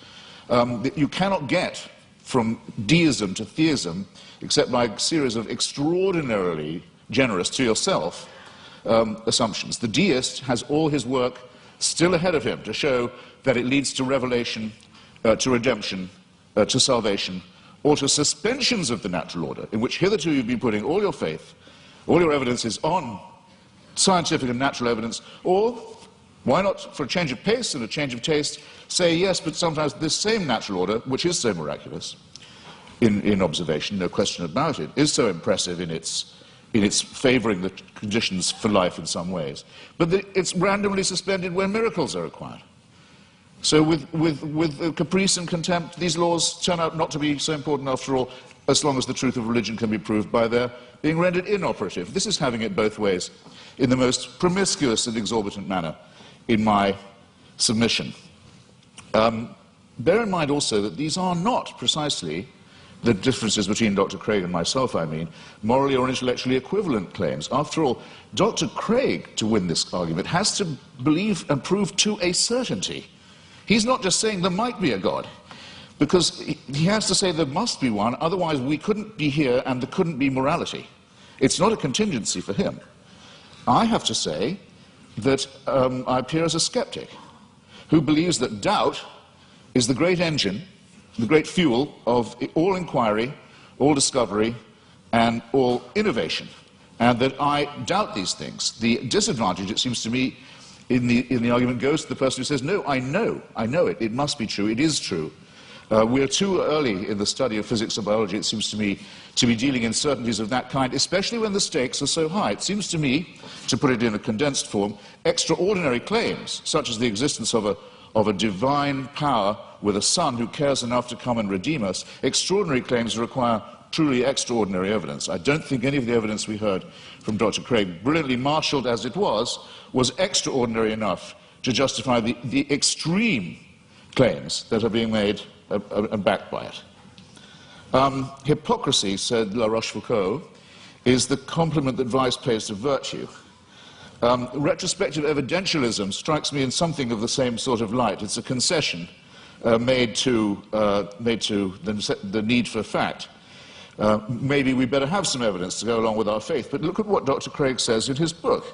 You cannot get from deism to theism except by a series of extraordinarily generous to yourself assumptions. The deist has all his work still ahead of him to show that it leads to revelation, to redemption, to salvation, or to suspensions of the natural order, in which hitherto you've been putting all your faith, all your evidence is on scientific and natural evidence, or why not, for a change of pace and a change of taste, say yes, but sometimes this same natural order, which is so miraculous in observation, no question about it, is so impressive in its favoring the conditions for life in some ways, but it's randomly suspended when miracles are required. So with caprice and contempt, these laws turn out not to be so important after all, as long as the truth of religion can be proved by their being rendered inoperative. This is having it both ways in the most promiscuous and exorbitant manner in my submission. Bear in mind also that these are not precisely the differences between Dr. Craig and myself, I mean, morally or intellectually equivalent claims. After all, Dr. Craig, to win this argument, has to believe and prove to a certainty. He's not just saying there might be a God, because he has to say there must be one, otherwise we couldn't be here and there couldn't be morality. It's not a contingency for him. I have to say that I appear as a skeptic who believes that doubt is the great engine, the great fuel of all inquiry, all discovery, and all innovation, and that I doubt these things. The disadvantage, it seems to me, in the argument goes to the person who says, no, I know it, it must be true, it is true. We're too early in the study of physics and biology, it seems to me, to be dealing in certainties of that kind, especially when the stakes are so high. It seems to me, to put it in a condensed form, extraordinary claims, such as the existence of a divine power with a son who cares enough to come and redeem us, extraordinary claims require truly extraordinary evidence. I don't think any of the evidence we heard from Dr. Craig, brilliantly marshalled as it was extraordinary enough to justify the extreme claims that are being made and backed by it. Hypocrisy, said La Rochefoucauld, is the compliment that vice pays to virtue. Retrospective evidentialism strikes me in something of the same sort of light. It's a concession made to the need for fact. Maybe we better have some evidence to go along with our faith, but look at what Dr. Craig says in his book.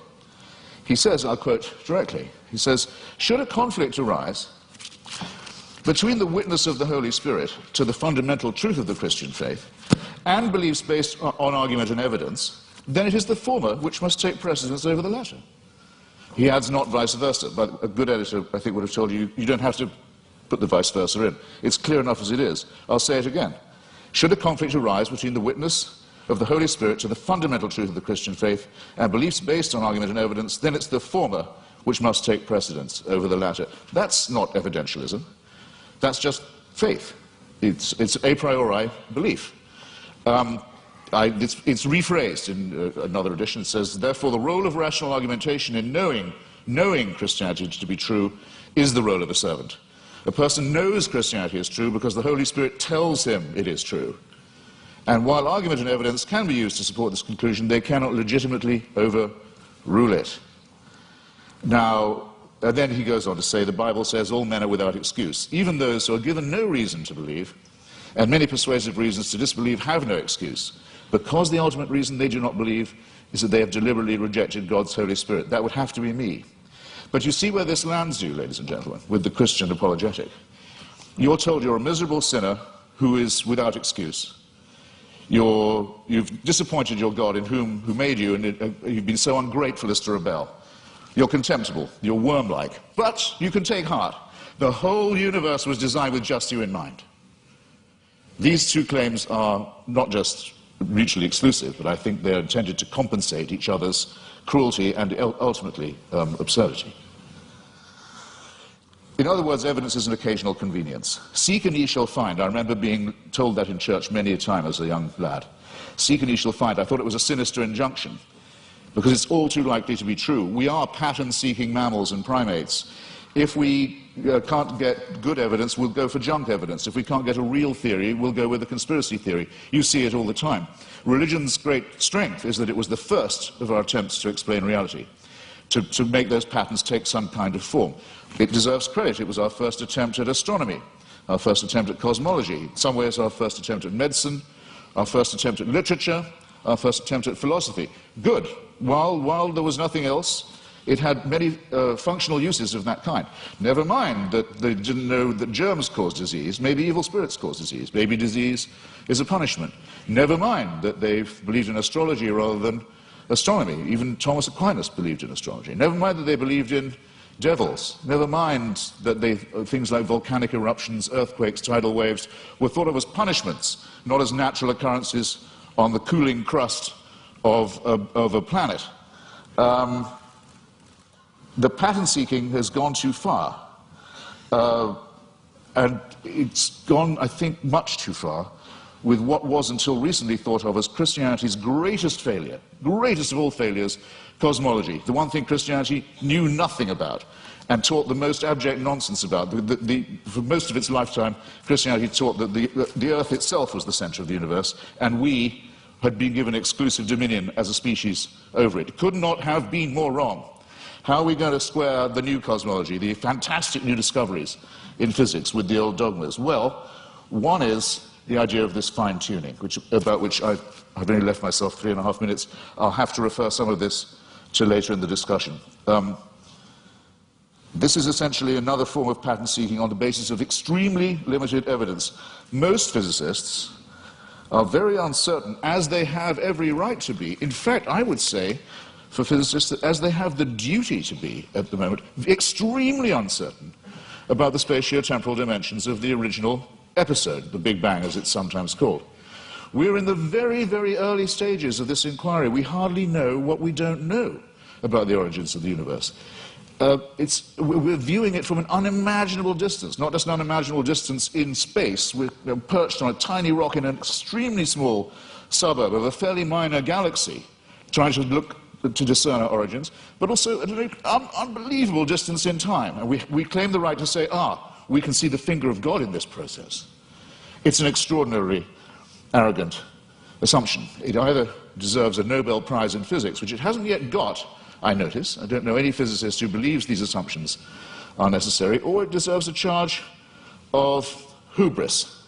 He says, I'll quote directly, he says, should a conflict arise between the witness of the Holy Spirit to the fundamental truth of the Christian faith and beliefs based on argument and evidence, then it is the former which must take precedence over the latter. He adds not vice versa, but a good editor, I think, would have told you, you don't have to put the vice versa in. It's clear enough as it is. I'll say it again. Should a conflict arise between the witness of the Holy Spirit to the fundamental truth of the Christian faith and beliefs based on argument and evidence, then it's the former which must take precedence over the latter. That's not evidentialism. That's just faith. It's a priori belief. It's rephrased in another edition. It says, therefore, the role of rational argumentation in knowing Christianity to be true is the role of a servant. A person knows Christianity is true because the Holy Spirit tells him it is true. And while argument and evidence can be used to support this conclusion, they cannot legitimately overrule it. Now, then he goes on to say, the Bible says all men are without excuse. Even those who are given no reason to believe, and many persuasive reasons to disbelieve, have no excuse, because the ultimate reason they do not believe is that they have deliberately rejected God's Holy Spirit. That would have to be me. But you see where this lands you, ladies and gentlemen, with the Christian apologetic. You're told you're a miserable sinner who is without excuse. You've disappointed your God in who made you, and you've been so ungrateful as to rebel. You're contemptible, you're worm-like, but you can take heart. The whole universe was designed with just you in mind. These two claims are not just mutually exclusive, but I think they're intended to compensate each other's cruelty and ultimately absurdity. In other words, evidence is an occasional convenience. Seek and ye shall find. I remember being told that in church many a time as a young lad. Seek and ye shall find. I thought it was a sinister injunction, because it's all too likely to be true. We are pattern-seeking mammals and primates. If we can't get good evidence, we'll go for junk evidence. If we can't get a real theory, we'll go with a conspiracy theory. You see it all the time. Religion's great strength is that it was the first of our attempts to explain reality, to make those patterns take some kind of form. It deserves credit. It was our first attempt at astronomy, our first attempt at cosmology, in some ways our first attempt at medicine, our first attempt at literature, our first attempt at philosophy. Good. While there was nothing else, it had many functional uses of that kind. Never mind that they didn't know that germs cause disease. Maybe evil spirits cause disease. Maybe disease is a punishment. Never mind that they believed in astrology rather than astronomy. Even Thomas Aquinas believed in astrology. Never mind that they believed in devils. Never mind that things like volcanic eruptions, earthquakes, tidal waves were thought of as punishments, not as natural occurrences on the cooling crust of a planet. The pattern seeking has gone too far, and it's gone, I think, much too far with what was until recently thought of as Christianity's greatest failure, greatest of all failures, cosmology, the one thing Christianity knew nothing about and taught the most abject nonsense about. For most of its lifetime, Christianity taught that the earth itself was the center of the universe, and we had been given exclusive dominion as a species over it. It could not have been more wrong. How are we going to square the new cosmology, the fantastic new discoveries in physics, with the old dogmas? Well, one is the idea of this fine-tuning, about which I've only left myself 3.5 minutes. I'll have to refer some of this to later in the discussion. This is essentially another form of pattern seeking on the basis of extremely limited evidence. Most physicists are very uncertain, as they have every right to be. In fact, I would say, for physicists, that as they have the duty to be at the moment, extremely uncertain about the spatio-temporal dimensions of the original episode, the Big Bang, as it's sometimes called. We're in the very, very early stages of this inquiry. We hardly know what we don't know about the origins of the universe. We're viewing it from an unimaginable distance, not just an unimaginable distance in space. We're perched on a tiny rock in an extremely small suburb of a fairly minor galaxy, trying to look to discern our origins, but also at an unbelievable distance in time. And we claim the right to say, we can see the finger of God in this process. It's an extraordinarily arrogant assumption. It either deserves a Nobel Prize in physics, which it hasn't yet got, I notice. I don't know any physicist who believes these assumptions are necessary, or it deserves a charge of hubris.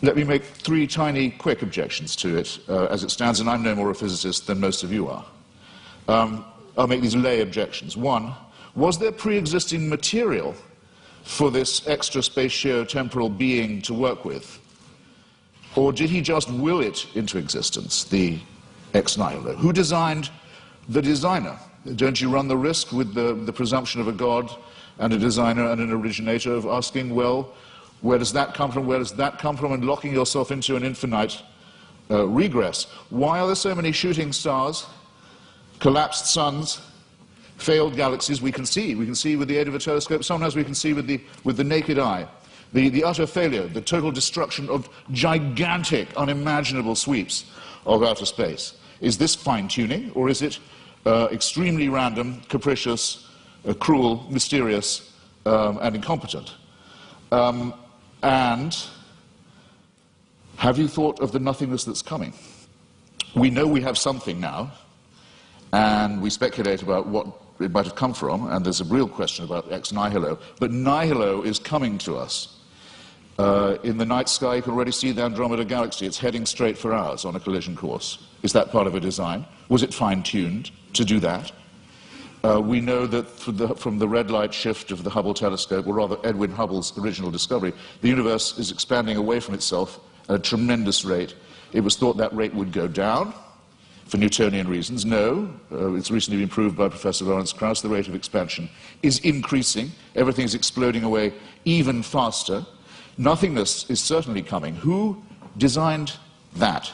Let me make 3 tiny, quick objections to it as it stands, and I'm no more a physicist than most of you are. I'll make these lay objections. 1, was there pre-existing material for this extra spatio-temporal being to work with? Or did he just will it into existence, the ex nihilo? Who designed the designer? Don't you run the risk with the presumption of a God and a designer and an originator of asking, well, where does that come from, where does that come from, and locking yourself into an infinite regress? Why are there so many shooting stars, collapsed suns, failed galaxies? We can see with the aid of a telescope, sometimes we can see with the naked eye. The utter failure, the total destruction of gigantic, unimaginable sweeps of outer space. Is this fine-tuning, or is it extremely random, capricious, cruel, mysterious, and incompetent? And have you thought of the nothingness that's coming? We know we have something now, and we speculate about what it might have come from, and there's a real question about ex nihilo, but nihilo is coming to us. In the night sky, you can already see the Andromeda Galaxy. It's heading straight for ours on a collision course. Is that part of a design? Was it fine-tuned to do that? We know that from the red light shift of the Hubble telescope, or rather Edwin Hubble's original discovery, the universe is expanding away from itself at a tremendous rate. It was thought that rate would go down for Newtonian reasons. No, it's recently been proved by Professor Lawrence Krauss, the rate of expansion is increasing. Everything is exploding away even faster. Nothingness is certainly coming. Who designed that?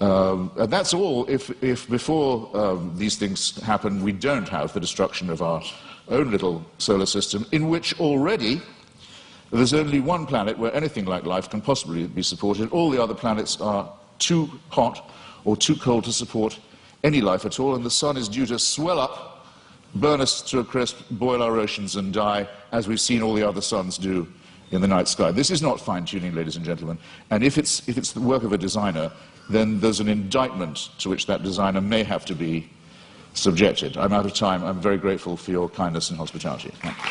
And that's all if before these things happen, we don't have the destruction of our own little solar system, in which already there's only one planet where anything like life can possibly be supported. All the other planets are too hot or too cold to support any life at all, and the sun is due to swell up, burn us to a crisp, boil our oceans and die, as we've seen all the other suns do in the night sky. This is not fine-tuning, ladies and gentlemen, and if it's the work of a designer, then there's an indictment to which that designer may have to be subjected. I'm out of time. I'm very grateful for your kindness and hospitality. Thank you.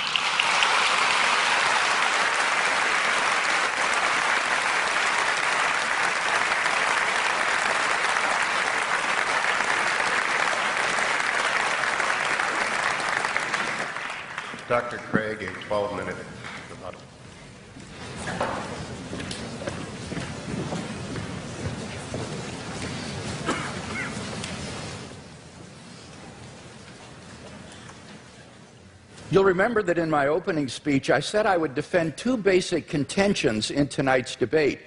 Dr. Craig, a 12-minute rebuttal. You'll remember that in my opening speech, I said I would defend 2 basic contentions in tonight's debate.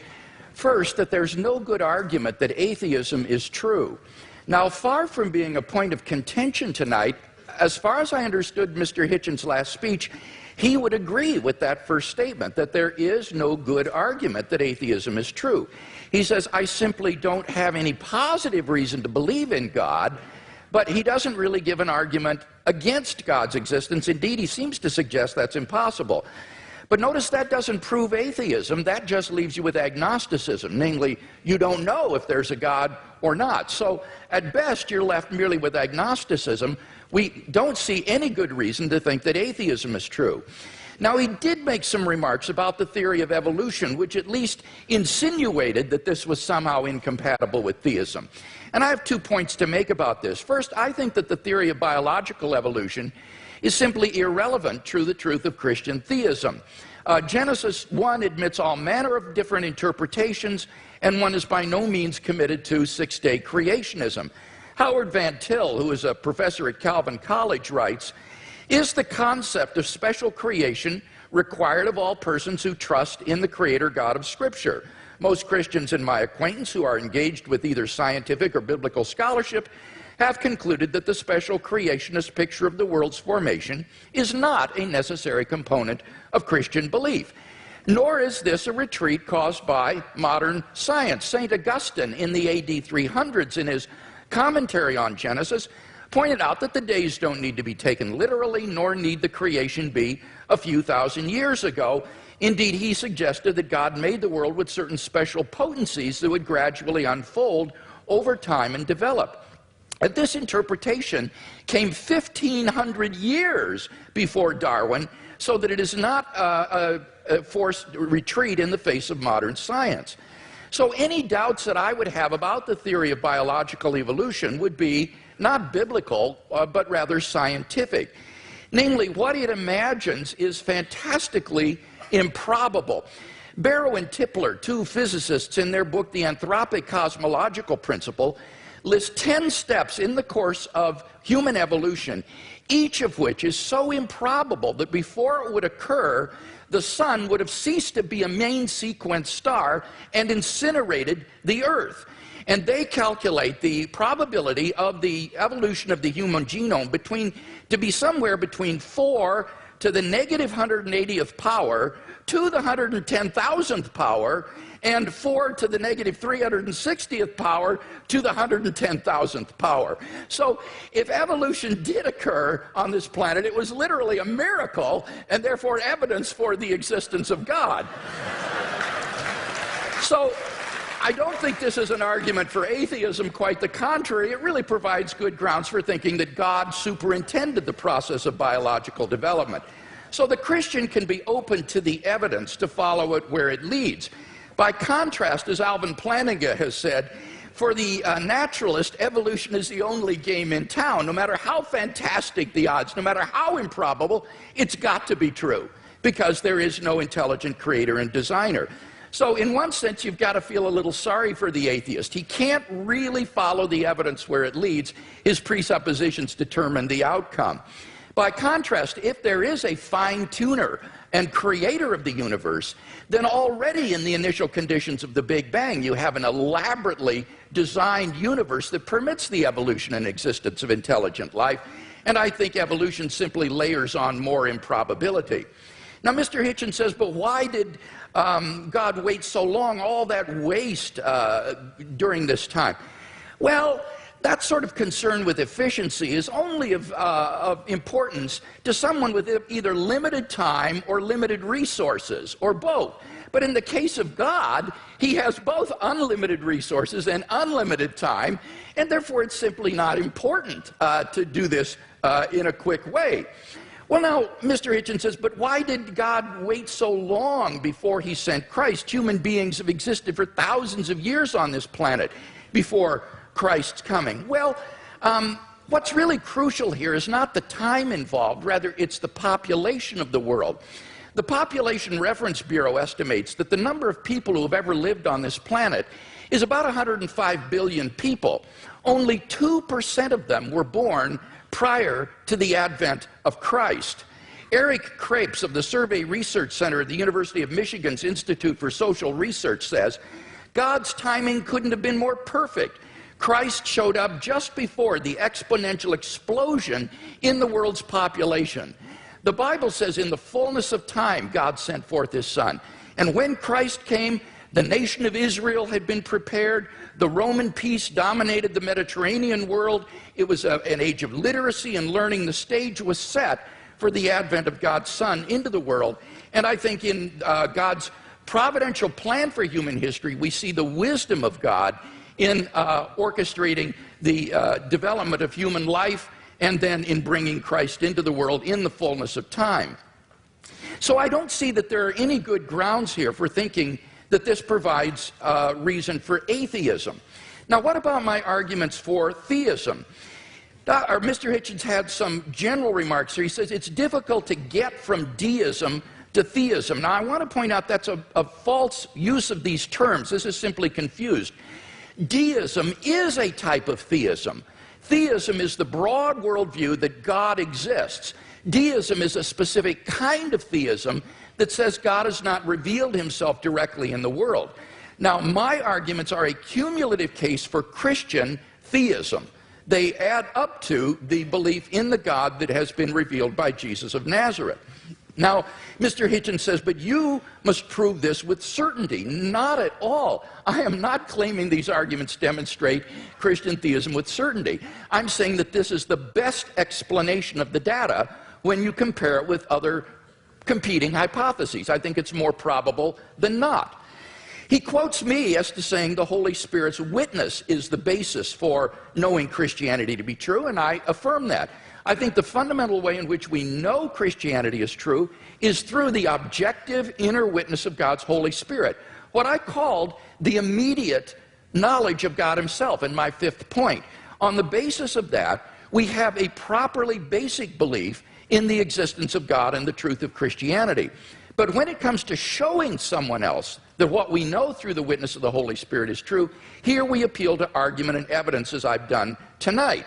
First, that there's no good argument that atheism is true. Now, far from being a point of contention tonight, as far as I understood Mr. Hitchens' last speech, he would agree with that first statement, that there is no good argument that atheism is true. He says, I simply don't have any positive reason to believe in God, but he doesn't really give an argument against God's existence. Indeed, he seems to suggest that's impossible. But notice that doesn't prove atheism. That just leaves you with agnosticism, namely, you don't know if there's a God or not. So at best, you're left merely with agnosticism. We don't see any good reason to think that atheism is true. Now, he did make some remarks about the theory of evolution, which at least insinuated that this was somehow incompatible with theism. And I have 2 points to make about this. First, I think that the theory of biological evolution is simply irrelevant to the truth of Christian theism. Genesis 1 admits all manner of different interpretations, and one is by no means committed to six-day creationism. Howard Van Til, who is a professor at Calvin College, writes, is the concept of special creation required of all persons who trust in the Creator God of Scripture? Most Christians in my acquaintance who are engaged with either scientific or biblical scholarship have concluded that the special creationist picture of the world's formation is not a necessary component of Christian belief. Nor is this a retreat caused by modern science. St. Augustine in the AD 300s, in his commentary on Genesis, pointed out that the days don't need to be taken literally, nor need the creation be a few thousand years ago. Indeed, he suggested that God made the world with certain special potencies that would gradually unfold over time and develop. And this interpretation came 1,500 years before Darwin, so that it is not a forced retreat in the face of modern science. So any doubts that I would have about the theory of biological evolution would be not biblical, but rather scientific. Namely, what it imagines is fantastically improbable. Barrow and Tipler, 2 physicists, in their book The Anthropic Cosmological Principle, list 10 steps in the course of human evolution, each of which is so improbable that before it would occur, the sun would have ceased to be a main sequence star and incinerated the Earth. And they calculate the probability of the evolution of the human genome to be somewhere between 4 to the negative 180th power to the 110,000th power, and 4 to the negative 360th power to the 110,000th power. So if evolution did occur on this planet, it was literally a miracle, and therefore evidence for the existence of God. So I don't think this is an argument for atheism. Quite the contrary, it really provides good grounds for thinking that God superintended the process of biological development. So the Christian can be open to the evidence to follow it where it leads. By contrast, as Alvin Plantinga has said, for the naturalist, evolution is the only game in town. No matter how fantastic the odds, no matter how improbable, it's got to be true, because there is no intelligent creator and designer. So in one sense, you've got to feel a little sorry for the atheist. He can't really follow the evidence where it leads. His presuppositions determine the outcome. By contrast, if there is a fine-tuner and creator of the universe, then already in the initial conditions of the Big Bang, you have an elaborately designed universe that permits the evolution and existence of intelligent life. And I think evolution simply layers on more improbability. Now, Mr. Hitchens says, but why did God wait so long, all that waste during this time? Well, that sort of concern with efficiency is only of importance to someone with either limited time or limited resources, or both. But in the case of God, he has both unlimited resources and unlimited time, and therefore it's simply not important to do this in a quick way. Well, now, Mr. Hitchens says, but why did God wait so long before he sent Christ? Human beings have existed for thousands of years on this planet before Christ's coming. Well, what's really crucial here is not the time involved, rather it's the population of the world. The Population Reference Bureau estimates that the number of people who have ever lived on this planet is about 105 billion people. Only 2% of them were born prior to the advent of Christ. Eric Krapes of the Survey Research Center at the University of Michigan's Institute for Social Research says, God's timing couldn't have been more perfect. Christ showed up just before the exponential explosion in the world's population. The Bible says in the fullness of time, God sent forth his Son. And when Christ came, the nation of Israel had been prepared. The Roman peace dominated the Mediterranean world. It was an age of literacy and learning. The stage was set for the advent of God's Son into the world. And I think in God's providential plan for human history, we see the wisdom of God in orchestrating the development of human life and then in bringing Christ into the world in the fullness of time. So I don't see that there are any good grounds here for thinking that this provides reason for atheism. Now, what about my arguments for theism? Mr. Hitchens had some general remarks here. He says it's difficult to get from deism to theism. Now, I want to point out that's a false use of these terms. This is simply confused. Deism is a type of theism. Theism is the broad worldview that God exists. Deism is a specific kind of theism that says God has not revealed himself directly in the world. Now, my arguments are a cumulative case for Christian theism. They add up to the belief in the God that has been revealed by Jesus of Nazareth. Now, Mr. Hitchens says, but you must prove this with certainty. Not at all. I am not claiming these arguments demonstrate Christian theism with certainty. I'm saying that this is the best explanation of the data when you compare it with other competing hypotheses. I think it's more probable than not. He quotes me as to saying the Holy Spirit's witness is the basis for knowing Christianity to be true, and I affirm that. I think the fundamental way in which we know Christianity is true is through the objective inner witness of God's Holy Spirit, what I called the immediate knowledge of God himself in my fifth point. On the basis of that, we have a properly basic belief in the existence of God and the truth of Christianity. But when it comes to showing someone else that what we know through the witness of the Holy Spirit is true, here we appeal to argument and evidence as I've done tonight.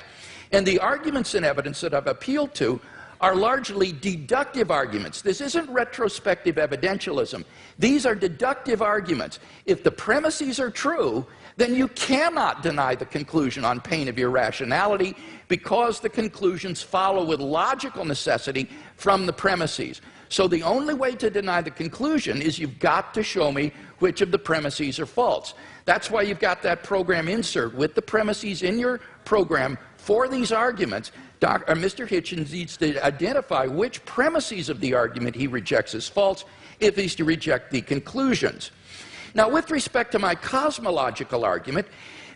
And the arguments and evidence that I've appealed to are largely deductive arguments. This isn't retrospective evidentialism. These are deductive arguments. If the premises are true, then you cannot deny the conclusion on pain of irrationality because the conclusions follow with logical necessity from the premises. So the only way to deny the conclusion is you've got to show me which of the premises are false. That's why you've got that program insert with the premises in your program for these arguments. Mr. Hitchens needs to identify which premises of the argument he rejects as false if he's to reject the conclusions. Now, with respect to my cosmological argument,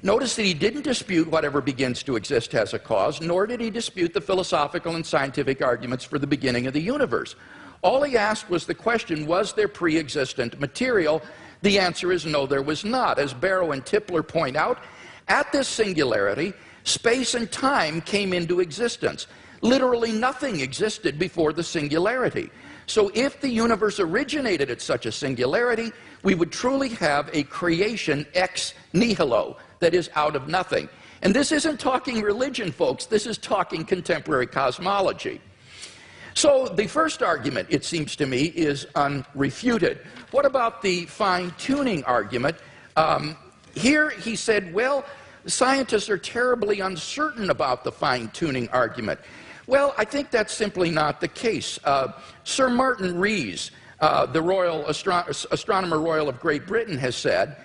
notice that he didn't dispute whatever begins to exist has a cause, nor did he dispute the philosophical and scientific arguments for the beginning of the universe. All he asked was the question, was there pre-existent material? The answer is no, there was not. As Barrow and Tipler point out, at this singularity, space and time came into existence. Literally nothing existed before the singularity. So if the universe originated at such a singularity, we would truly have a creation ex nihilo, that is, out of nothing. And this isn't talking religion, folks. This is talking contemporary cosmology. So the first argument, it seems to me, is unrefuted. What about the fine-tuning argument? Here he said, well, scientists are terribly uncertain about the fine-tuning argument. Well, I think that's simply not the case. Sir Martin Rees, the Royal Astronomer Royal of Great Britain, has said,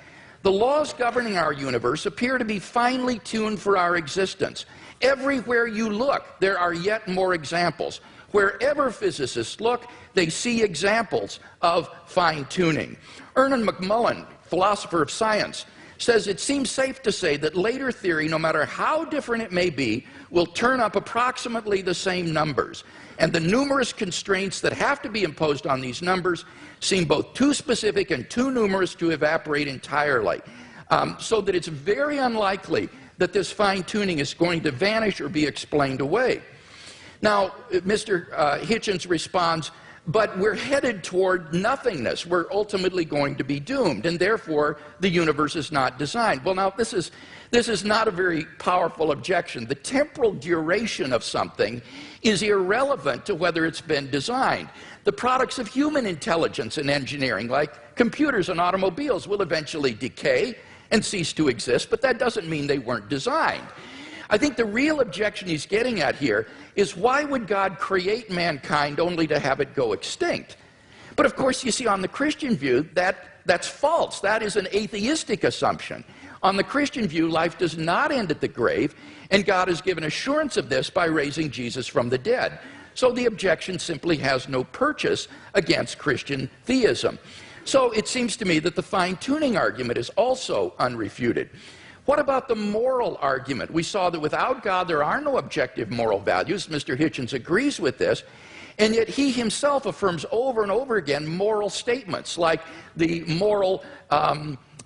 the laws governing our universe appear to be finely tuned for our existence. Everywhere you look, there are yet more examples. Wherever physicists look, they see examples of fine-tuning. Ernest McMullen, philosopher of science, says it seems safe to say that later theory, no matter how different it may be, will turn up approximately the same numbers. And the numerous constraints that have to be imposed on these numbers seem both too specific and too numerous to evaporate entirely. So that it's very unlikely that this fine-tuning is going to vanish or be explained away. Now, Mr. Hitchens responds, but we're headed toward nothingness. We're ultimately going to be doomed, and therefore the universe is not designed. Well, now, this is not a very powerful objection. The temporal duration of something is irrelevant to whether it's been designed. The products of human intelligence and engineering, like computers and automobiles, will eventually decay, and cease to exist, but that doesn't mean they weren't designed. I think the real objection he's getting at here is, why would God create mankind only to have it go extinct? But of course, you see, on the Christian view, that's false. That is an atheistic assumption. On the Christian view, life does not end at the grave, and God has given assurance of this by raising Jesus from the dead. So the objection simply has no purchase against Christian theism. So it seems to me that the fine-tuning argument is also unrefuted. What about the moral argument? We saw that without God there are no objective moral values. Mr. Hitchens agrees with this. And yet he himself affirms over and over again moral statements, like the moral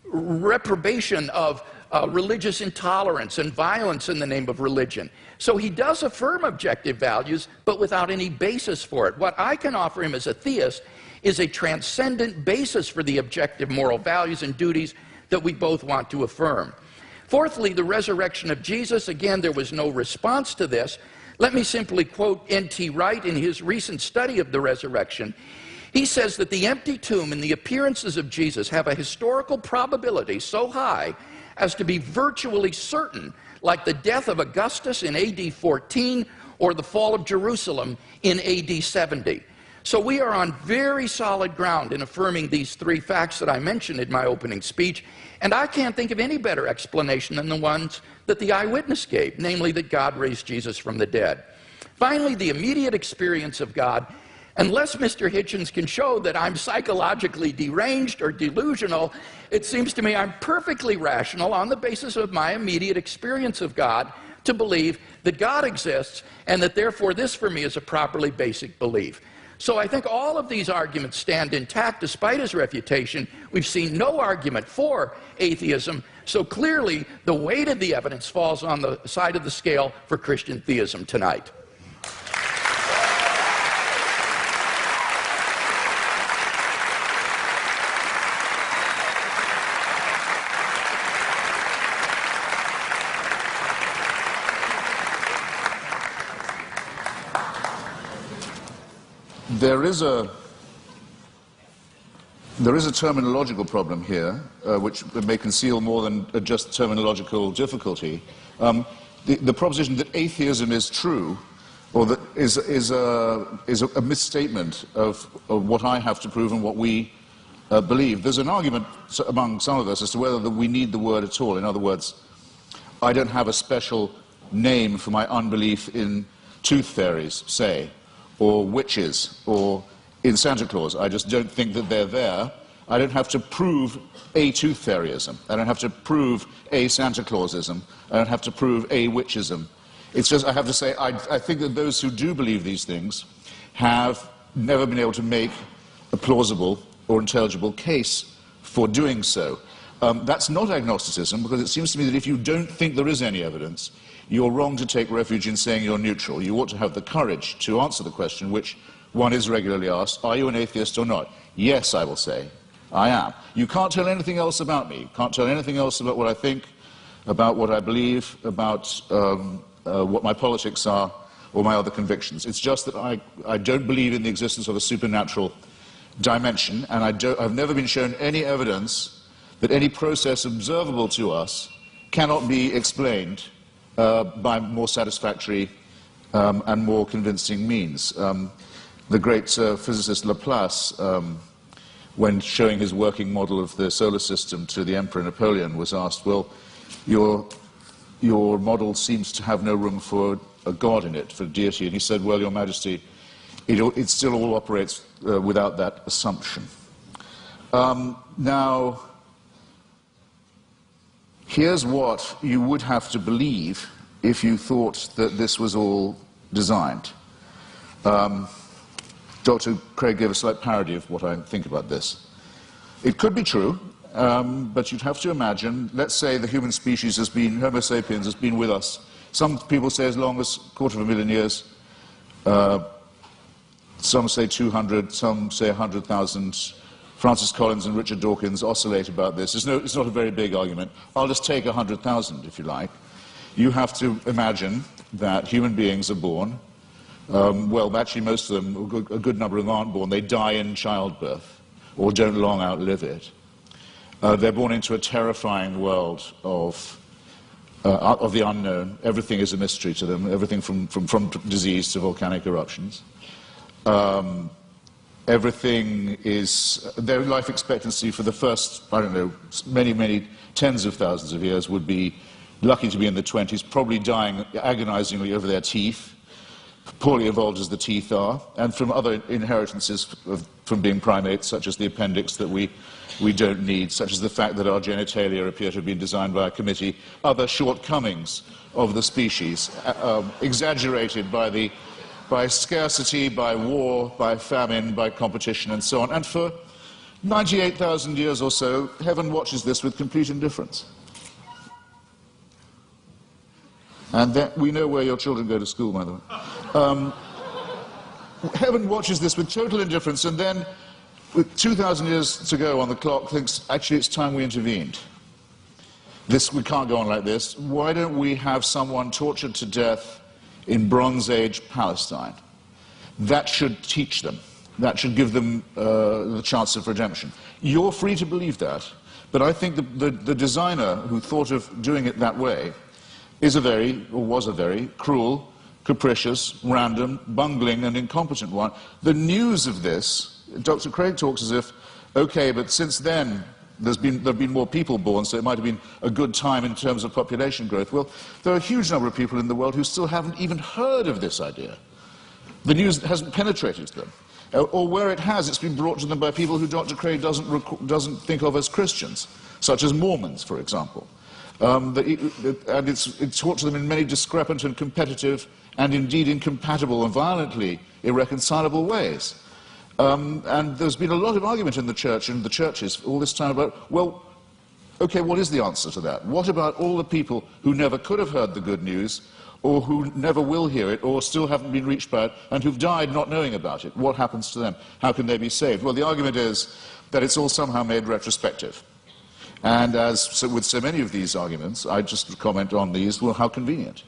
reprobation of religious intolerance and violence in the name of religion. So he does affirm objective values, but without any basis for it. What I can offer him as a theist is a transcendent basis for the objective moral values and duties that we both want to affirm. Fourthly, the resurrection of Jesus. Again, there was no response to this. Let me simply quote N.T. Wright in his recent study of the resurrection. He says that the empty tomb and the appearances of Jesus have a historical probability so high as to be virtually certain, like the death of Augustus in AD 14 or the fall of Jerusalem in AD 70. So we are on very solid ground in affirming these three facts that I mentioned in my opening speech, and I can't think of any better explanation than the ones that the eyewitness gave, namely that God raised Jesus from the dead. Finally, the immediate experience of God. Unless Mr. Hitchens can show that I'm psychologically deranged or delusional, it seems to me I'm perfectly rational on the basis of my immediate experience of God to believe that God exists, and that therefore this for me is a properly basic belief. So I think all of these arguments stand intact despite his refutation. We've seen no argument for atheism, so clearly the weight of the evidence falls on the side of the scale for Christian theism tonight. There is a terminological problem here, which may conceal more than just terminological difficulty. The proposition that atheism is true, or that is a misstatement of what I have to prove and what we believe. There's an argument among some of us as to whether we need the word at all. In other words, I don't have a special name for my unbelief in tooth fairies, say, or witches, or in Santa Claus. I just don't think that they're there. I don't have to prove a tooth fairyism. I don't have to prove a Santa Clausism. I don't have to prove a witchism. It's just, I have to say, I think that those who do believe these things have never been able to make a plausible or intelligible case for doing so. That's not agnosticism, because it seems to me that if you don't think there is any evidence, you're wrong to take refuge in saying you're neutral. You ought to have the courage to answer the question, which one is regularly asked: are you an atheist or not? Yes, I will say, I am. You can't tell anything else about me. You can't tell anything else about what I think, about what I believe, about what my politics are, or my other convictions. It's just that I don't believe in the existence of a supernatural dimension, and I've never been shown any evidence that any process observable to us cannot be explained by more satisfactory and more convincing means. The great physicist Laplace, when showing his working model of the solar system to the Emperor Napoleon, was asked, well, your model seems to have no room for a god in it, for deity. And he said, well, Your Majesty, it still all operates without that assumption. Now, here's what you would have to believe if you thought that this was all designed. Dr. Craig gave a slight parody of what I think about this. It could be true, but you'd have to imagine, let's say the human species has been, Homo sapiens has been with us, some people say as long as 250,000 years, some say 200, some say 100,000. Francis Collins and Richard Dawkins oscillate about this. It's not a very big argument. I'll just take 100,000, if you like. You have to imagine that human beings are born. Well, actually, most of them, a good number of them aren't born. They die in childbirth or don't long outlive it. They're born into a terrifying world of the unknown. Everything is a mystery to them, everything from disease to volcanic eruptions. Everything is, their life expectancy for the first, I don't know, many tens of thousands of years would be lucky to be in the 20s, probably dying agonizingly over their teeth, poorly evolved as the teeth are, and from other inheritances from being primates, such as the appendix that we don't need, such as the fact that our genitalia appear to have been designed by a committee, other shortcomings of the species, exaggerated by scarcity, by war, by famine, by competition, and so on. And for 98,000 years or so, heaven watches this with complete indifference. And that, we know where your children go to school, by the way. Heaven watches this with total indifference, and then, with 2,000 years to go on the clock, thinks, actually, it's time we intervened. We can't go on like this. Why don't we have someone tortured to death in Bronze Age Palestine? That should teach them. That should give them the chance of redemption. You're free to believe that, but I think the designer who thought of doing it that way was a very cruel, capricious, random, bungling, and incompetent one. The news of this, Dr. Craig talks as if, okay, but since then there have been more people born, so it might have been a good time in terms of population growth. Well, there are a huge number of people in the world who still haven't even heard of this idea. The news hasn't penetrated to them. Or where it has, it's been brought to them by people who Dr. Craig doesn't think of as Christians, such as Mormons, for example. And it's taught to them in many discrepant and competitive and indeed incompatible and violently irreconcilable ways. And there's been a lot of argument in the church and the churches all this time about, well, okay, what is the answer to that? What about all the people who never could have heard the good news, or who never will hear it, or still haven't been reached by it, and who've died not knowing about it? What happens to them? How can they be saved? Well, the argument is that it's all somehow made retrospective. And with so many of these arguments, I just comment on these, well, how convenient.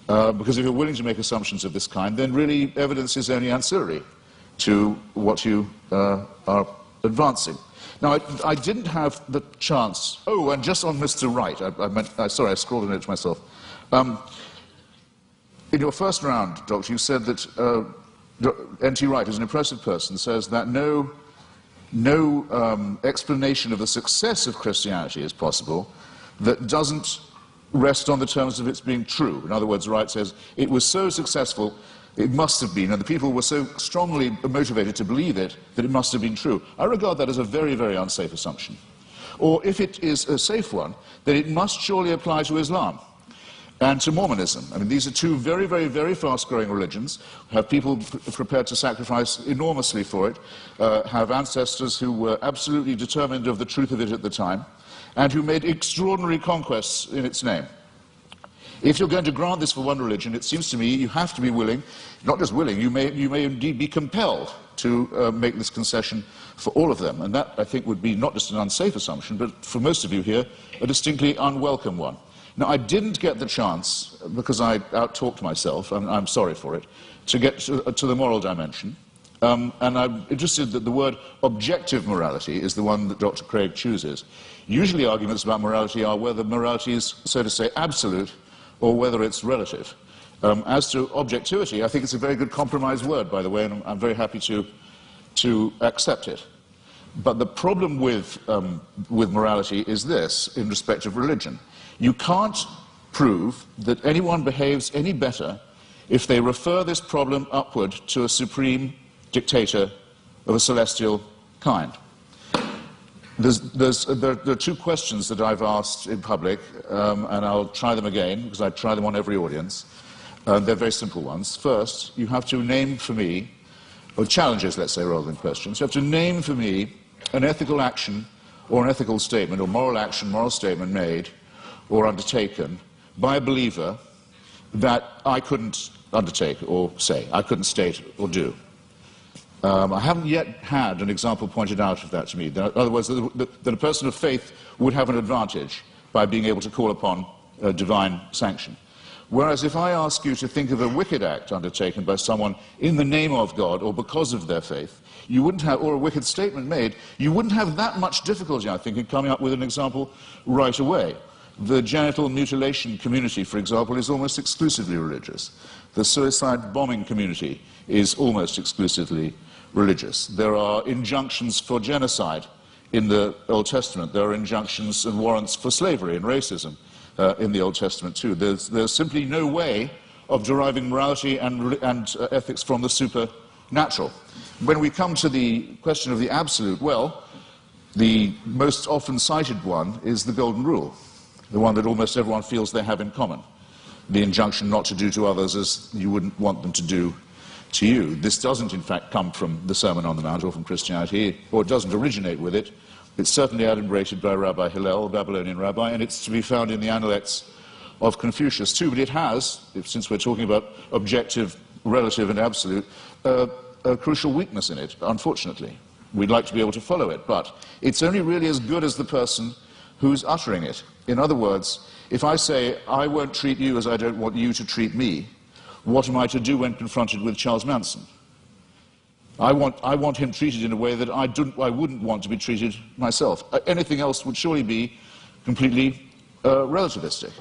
Because if you're willing to make assumptions of this kind, then really evidence is only ancillary to what you are advancing. Now, I didn't have the chance. Oh, and just on Mr. Wright, sorry, I scrawled a note to myself. In your first round, Doctor, you said that N.T. Wright, who's an impressive person, says that no explanation of the success of Christianity is possible that doesn't rest on the terms of its being true. In other words, Wright says it was so successful, it must have been, and the people were so strongly motivated to believe it, that it must have been true. I regard that as a very, very unsafe assumption. Or if it is a safe one, then it must surely apply to Islam and to Mormonism. I mean, these are two very, very, very fast-growing religions, have people prepared to sacrifice enormously for it, have ancestors who were absolutely determined of the truth of it at the time, and who made extraordinary conquests in its name. If you're going to grant this for one religion, it seems to me you have to be willing, not just willing, you may indeed be compelled to make this concession for all of them. And that, I think, would be not just an unsafe assumption, but for most of you here, a distinctly unwelcome one. Now, I didn't get the chance, because I out-talked myself, and I'm sorry for it, to get to the moral dimension. And I'm interested that the word objective morality is the one that Dr. Craig chooses. Usually arguments about morality are whether morality is, so to say, absolute, or whether it's relative. As to objectivity, I think it's a very good compromise word, by the way, and I'm very happy to accept it. But the problem with morality is this, in respect of religion. You can't prove that anyone behaves any better if they refer this problem upward to a supreme dictator of a celestial kind. There are two questions that I've asked in public, and I'll try them again, because I try them on every audience. They're very simple ones. First, you have to name for me, or challenges, let's say, rather than questions. You have to name for me an ethical action or an ethical statement, or moral action, moral statement made or undertaken by a believer that I couldn't undertake or say, I couldn't state or do. I haven't yet had an example pointed out of that to me. In other words, that a person of faith would have an advantage by being able to call upon divine sanction. Whereas if I ask you to think of a wicked act undertaken by someone in the name of God or because of their faith, you wouldn't have, or a wicked statement made, you wouldn't have that much difficulty, I think, in coming up with an example right away. The genital mutilation community, for example, is almost exclusively religious. The suicide bombing community is almost exclusively religious. There are injunctions for genocide in the Old Testament. There are injunctions and warrants for slavery and racism in the Old Testament too. There's simply no way of deriving morality and ethics from the supernatural. When we come to the question of the absolute, well, the most often cited one is the Golden Rule, the one that almost everyone feels they have in common. The injunction not to do to others as you wouldn't want them to do to you. This doesn't, in fact, come from the Sermon on the Mount or from Christianity, or it doesn't originate with it. It's certainly adumbrated by Rabbi Hillel, a Babylonian rabbi, and it's to be found in the Analects of Confucius too. But it has, since we're talking about objective, relative, and absolute, a crucial weakness in it, unfortunately. We'd like to be able to follow it, but it's only really as good as the person who's uttering it. In other words, if I say, I won't treat you as I don't want you to treat me, what am I to do when confronted with Charles Manson? I want him treated in a way that I wouldn't want to be treated myself. Anything else would surely be completely relativistic.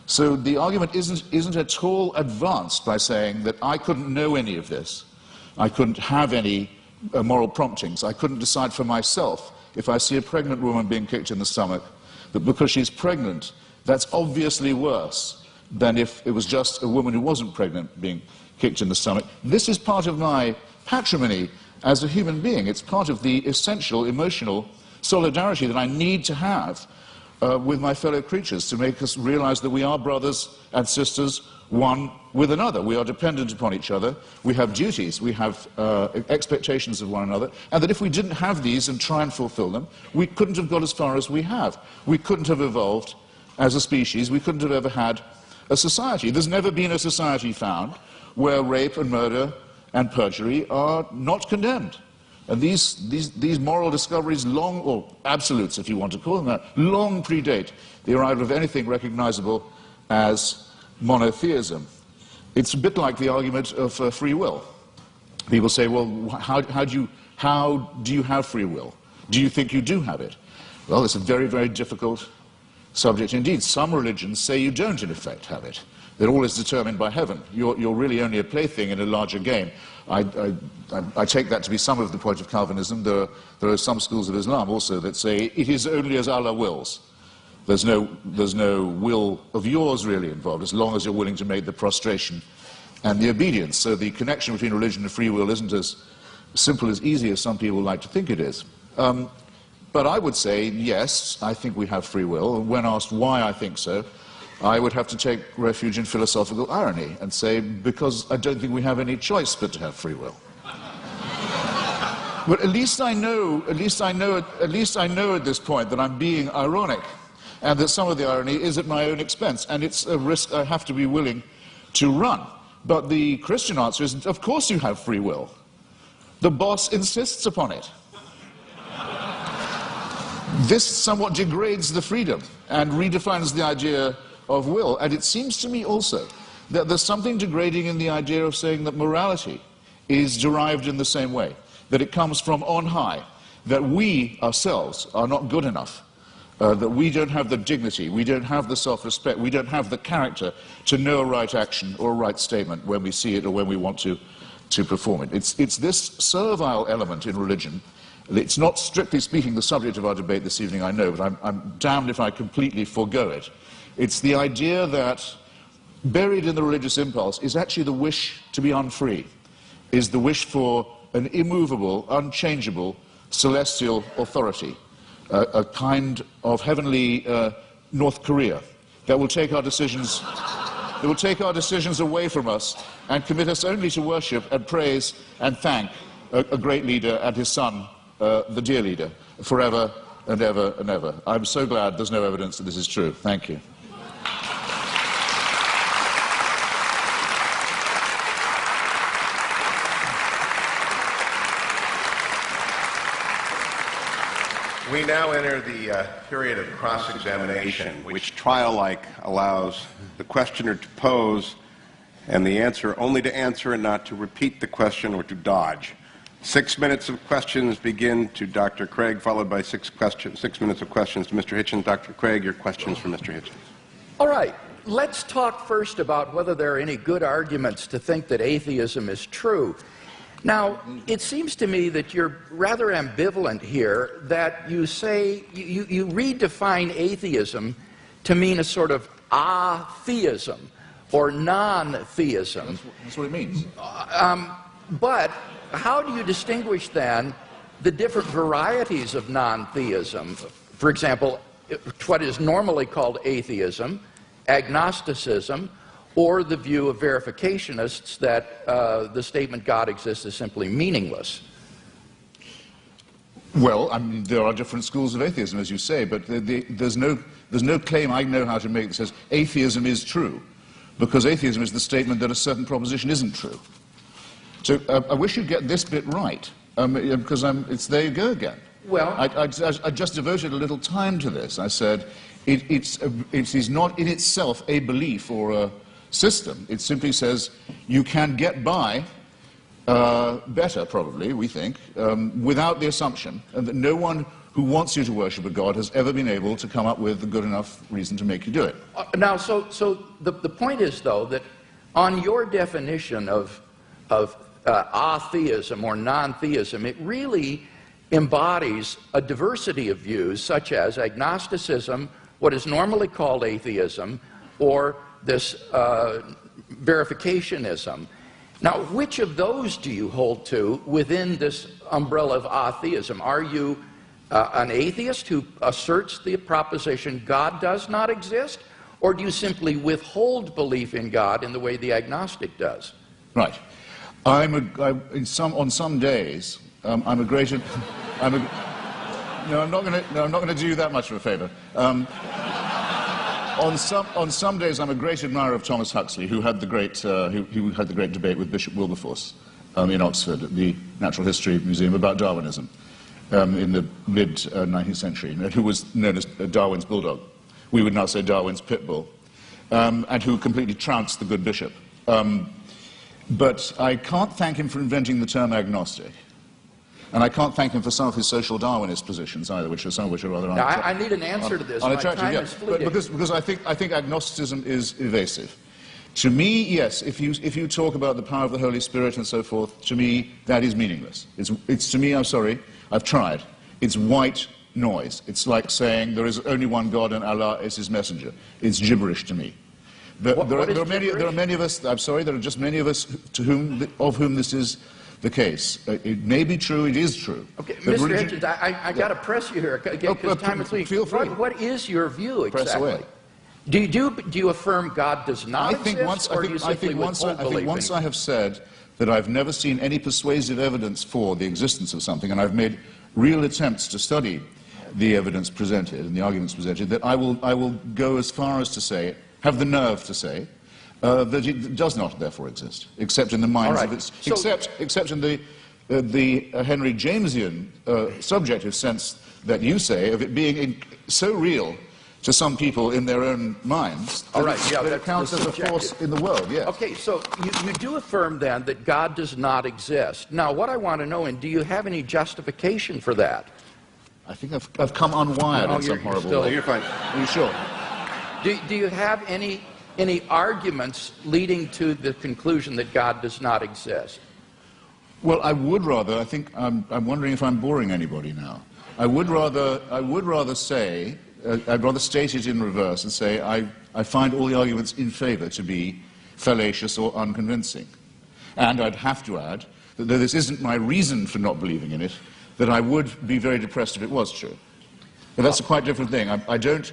So the argument isn't at all advanced by saying that I couldn't know any of this. I couldn't have any moral promptings. I couldn't decide for myself if I see a pregnant woman being kicked in the stomach, that because she's pregnant, that's obviously worse than if it was just a woman who wasn't pregnant being kicked in the stomach. This is part of my patrimony as a human being. It's part of the essential emotional solidarity that I need to have with my fellow creatures to make us realize that we are brothers and sisters, one with another. We are dependent upon each other. We have duties. We have expectations of one another. And that if we didn't have these and try and fulfill them, we couldn't have got as far as we have. We couldn't have evolved as a species. We couldn't have ever had a society. There's never been a society found where rape and murder and perjury are not condemned. And these moral discoveries long, or absolutes if you want to call them that, long predate the arrival of anything recognizable as monotheism. It's a bit like the argument of free will. People say, well, how do you have free will? Do you think you do have it? Well, it's a very, very difficult subject indeed. Some religions say you don't, in effect, have it. That all is determined by heaven. You're really only a plaything in a larger game. I take that to be some of the point of Calvinism. There are some schools of Islam also that say it is only as Allah wills. There's no will of yours really involved, as long as you're willing to make the prostration and the obedience. So the connection between religion and free will isn't as simple, as easy as some people like to think it is. But I would say, yes, I think we have free will. When asked why I think so, I would have to take refuge in philosophical irony and say, because I don't think we have any choice but to have free will. But at least I know at this point that I'm being ironic, and that some of the irony is at my own expense, and it's a risk I have to be willing to run. But the Christian answer is, of course you have free will. The boss insists upon it. This somewhat degrades the freedom and redefines the idea of will. And it seems to me also that there's something degrading in the idea of saying that morality is derived in the same way, that it comes from on high, that we ourselves are not good enough, that we don't have the dignity, we don't have the self-respect, we don't have the character to know a right action or a right statement when we see it or when we want to perform it. It's this servile element in religion. It's not, strictly speaking, the subject of our debate this evening, I know, but I'm damned if I completely forego it. It's the idea that buried in the religious impulse is actually the wish to be unfree, is the wish for an immovable, unchangeable, celestial authority, a kind of heavenly North Korea that will take our decisions away from us and commit us only to worship and praise and thank a great leader and his son, the dear leader, forever and ever and ever. I'm so glad there's no evidence that this is true. Thank you. We now enter the period of cross-examination, which trial-like allows the questioner to pose and the answer only to answer and not to repeat the question or to dodge. 6 minutes of questions begin to Dr. Craig, followed by 6 minutes of questions to Mr. Hitchens. Dr. Craig, your questions for Mr. Hitchens. All right, let's talk first about whether there are any good arguments to think that atheism is true. Now, it seems to me that you're rather ambivalent here, that you say, you redefine atheism to mean a sort of atheism or non-theism. That's what it means. But how do you distinguish then the different varieties of non-theism? For example, what is normally called atheism, agnosticism, or the view of verificationists that the statement God exists is simply meaningless? Well, I mean, there are different schools of atheism, as you say, but there's no claim I know how to make that says atheism is true, because atheism is the statement that a certain proposition isn't true. So I wish you'd get this bit right, because it's there you go again. Well, I just devoted a little time to this. I said it is not in itself a belief or a system. It simply says you can get by better, probably, we think, without the assumption that no one who wants you to worship a God has ever been able to come up with a good enough reason to make you do it. Now, so the point is, though, that on your definition of atheism or non-theism, it really embodies a diversity of views, such as agnosticism, what is normally called atheism, or this verificationism. Now, which of those do you hold to within this umbrella of atheism? Are you an atheist who asserts the proposition God does not exist, or do you simply withhold belief in God in the way the agnostic does? Right. On some days, I'm a greater. No, I'm not going to do you that much of a favor. On some days, I'm a great admirer of Thomas Huxley, who had the great debate with Bishop Wilberforce in Oxford at the Natural History Museum about Darwinism in the mid-19th century, and who was known as Darwin's bulldog. We would now say Darwin's pit bull, and who completely trounced the good bishop. But I can't thank him for inventing the term agnostic. And I can't thank him for some of his social Darwinist positions either, some of which are rather now, I need an answer to this. My time is fleeting. But because I think agnosticism is evasive. To me, yes, if you talk about the power of the Holy Spirit and so forth, to me, that is meaningless. It's to me, I'm sorry, I've tried. It's white noise. It's like saying there is only one God and Allah is his messenger. It's gibberish to me. There are many of us, I'm sorry, there are just many of us of whom this is the case. It may be true, it is true. Okay, Mr. Hitchens, I got to press you here, because time is fleeting. Feel free. What is your view exactly? Press away. Do you affirm God does not exist, or do you simply withhold belief? I think once I have said that I've never seen any persuasive evidence for the existence of something, and I've made real attempts to study the evidence presented and the arguments presented, that I will go as far as to say, have the nerve to say, that it does not therefore exist, except in the minds of its, except in the Henry Jamesian subjective sense that you say of it being so real to some people in their own minds that it counts as a force in the world. Yes. Okay, so you do affirm then that God does not exist. Now, what I want to know, and do you have any justification for that? I think I've come unwired in some horrible way. You're fine. Are you sure? Do you have any arguments leading to the conclusion that God does not exist? Well, I would rather. I think I'm wondering if I'm boring anybody now. I would rather say. I'd rather state it in reverse and say I find all the arguments in favor to be fallacious or unconvincing. And I'd have to add that though this isn't my reason for not believing in it, that I would be very depressed if it was true. But that's a quite different thing. I don't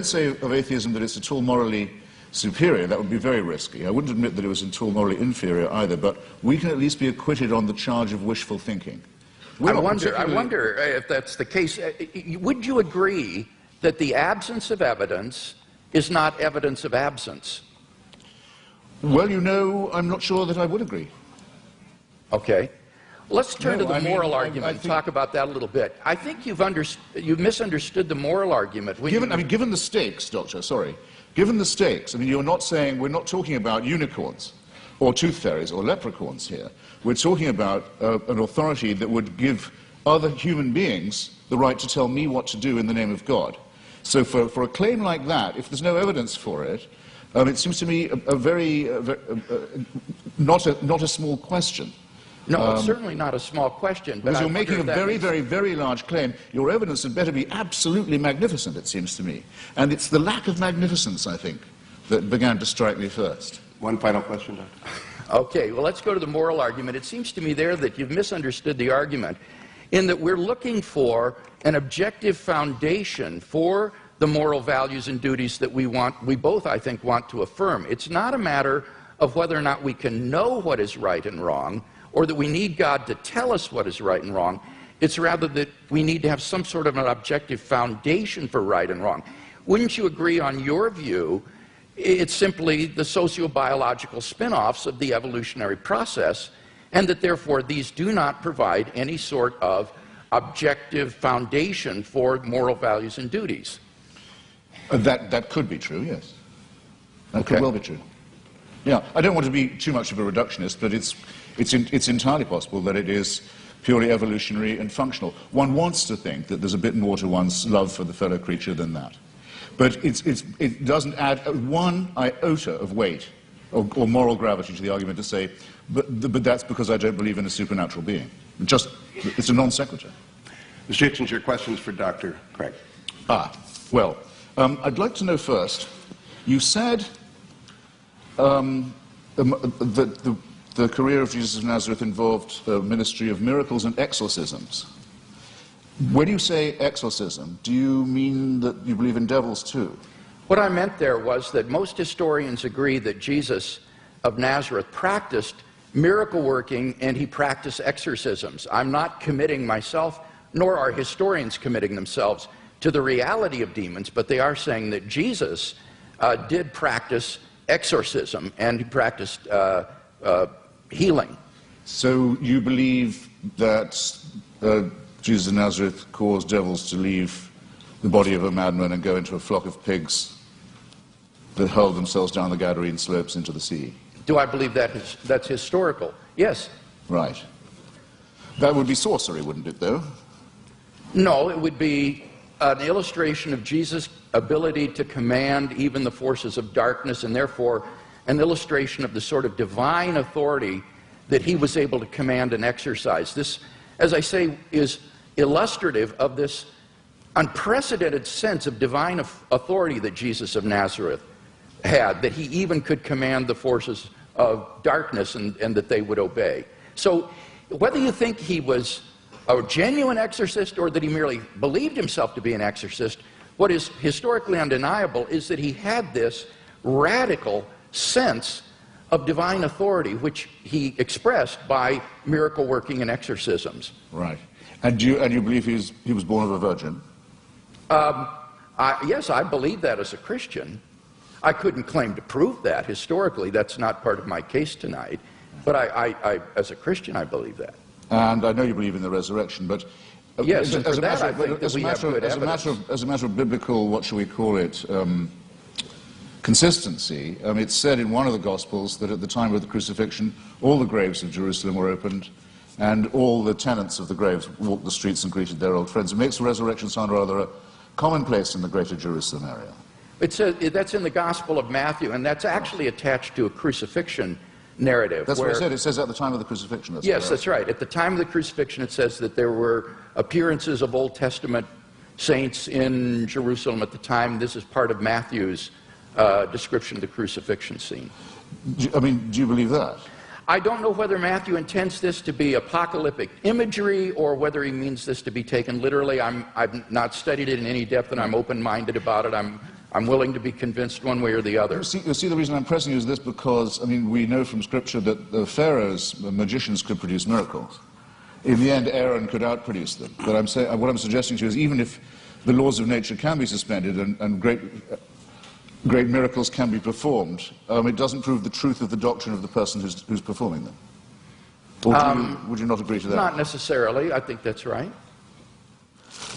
say of atheism that it's at all morally superior. That would be very risky. I wouldn't admit that it was at all morally inferior either, but we can at least be acquitted on the charge of wishful thinking. I wonder if that's the case. Would you agree that the absence of evidence is not evidence of absence? Well, you know, I'm not sure that I would agree. Okay. Let's turn to the moral argument and think, talk about that a little bit. I think you've misunderstood the moral argument. Given the stakes, Doctor, sorry, given the stakes, I mean, you're not saying, we're not talking about unicorns or tooth fairies or leprechauns here. We're talking about an authority that would give other human beings the right to tell me what to do in the name of God. So for a claim like that, if there's no evidence for it, it seems to me not a small question. No, it's certainly not a small question. Because you're making a very, very, very large claim. Your evidence had better be absolutely magnificent, it seems to me. And it's the lack of magnificence, I think, that began to strike me first. One final question, Doctor. Okay, well, let's go to the moral argument. It seems to me there that you've misunderstood the argument in that we're looking for an objective foundation for the moral values and duties that we both, I think, want to affirm. It's not a matter of whether or not we can know what is right and wrong, or that we need God to tell us what is right and wrong. It's rather that we need to have some sort of an objective foundation for right and wrong. Wouldn't you agree on your view? It's simply the sociobiological spin-offs of the evolutionary process, and that therefore these do not provide any sort of objective foundation for moral values and duties. That could be true, yes. That could well be true. Yeah, I don't want to be too much of a reductionist, but it's entirely possible that it is purely evolutionary and functional. One wants to think that there's a bit more to one's love for the fellow creature than that. But it doesn't add one iota of weight or moral gravity to the argument to say, but that's because I don't believe in a supernatural being. It's a non sequitur. Mr. Hitchens, your questions for Dr. Craig. Well, I'd like to know first, you said that the career of Jesus of Nazareth involved a ministry of miracles and exorcisms. When you say exorcism, do you mean that you believe in devils too? What I meant there was that most historians agree that Jesus of Nazareth practiced miracle working and he practiced exorcisms. I'm not committing myself, nor are historians committing themselves to the reality of demons, but they are saying that Jesus did practice exorcism and he practiced healing. So you believe that Jesus of Nazareth caused devils to leave the body of a madman and go into a flock of pigs that hurled themselves down the Gadarene slopes into the sea? Do I believe that's historical? Yes. Right. That would be sorcery, wouldn't it, though? No, it would be an illustration of Jesus' ability to command even the forces of darkness, and therefore an illustration of the sort of divine authority that he was able to command and exercise. This, as I say, is illustrative of this unprecedented sense of divine authority that Jesus of Nazareth had, that he even could command the forces of darkness and that they would obey. So whether you think he was a genuine exorcist or that he merely believed himself to be an exorcist, what is historically undeniable is that he had this radical sense of divine authority, which he expressed by miracle working and exorcisms. Right. And you believe he was born of a virgin? Yes, I believe that as a Christian. I couldn't claim to prove that historically. That's not part of my case tonight. But as a Christian, I believe that. And I know you believe in the resurrection, but yes, as a matter of biblical, what shall we call it, consistency, it's said in one of the Gospels that at the time of the crucifixion, all the graves of Jerusalem were opened, and all the tenants of the graves walked the streets and greeted their old friends. It makes the resurrection sound rather commonplace in the greater Jerusalem area. It says, that's in the Gospel of Matthew, and that's actually attached to a crucifixion narrative. That's what I said. It says at the time of the crucifixion. Yes, that's right. At the time of the crucifixion, it says that there were appearances of Old Testament saints in Jerusalem at the time. This is part of Matthew's description of the crucifixion scene. Do you believe that? I don't know whether Matthew intends this to be apocalyptic imagery or whether he means this to be taken literally. I've not studied it in any depth, and I'm open-minded about it. I'm willing to be convinced one way or the other. You see, the reason I'm pressing you is this because, we know from Scripture that the pharaohs, the magicians, could produce miracles. In the end, Aaron could outproduce them. But what I'm suggesting to you is even if the laws of nature can be suspended and great miracles can be performed, it doesn't prove the truth of the doctrine of the person who's performing them. Or would you not agree to that? Not necessarily. I think that's right.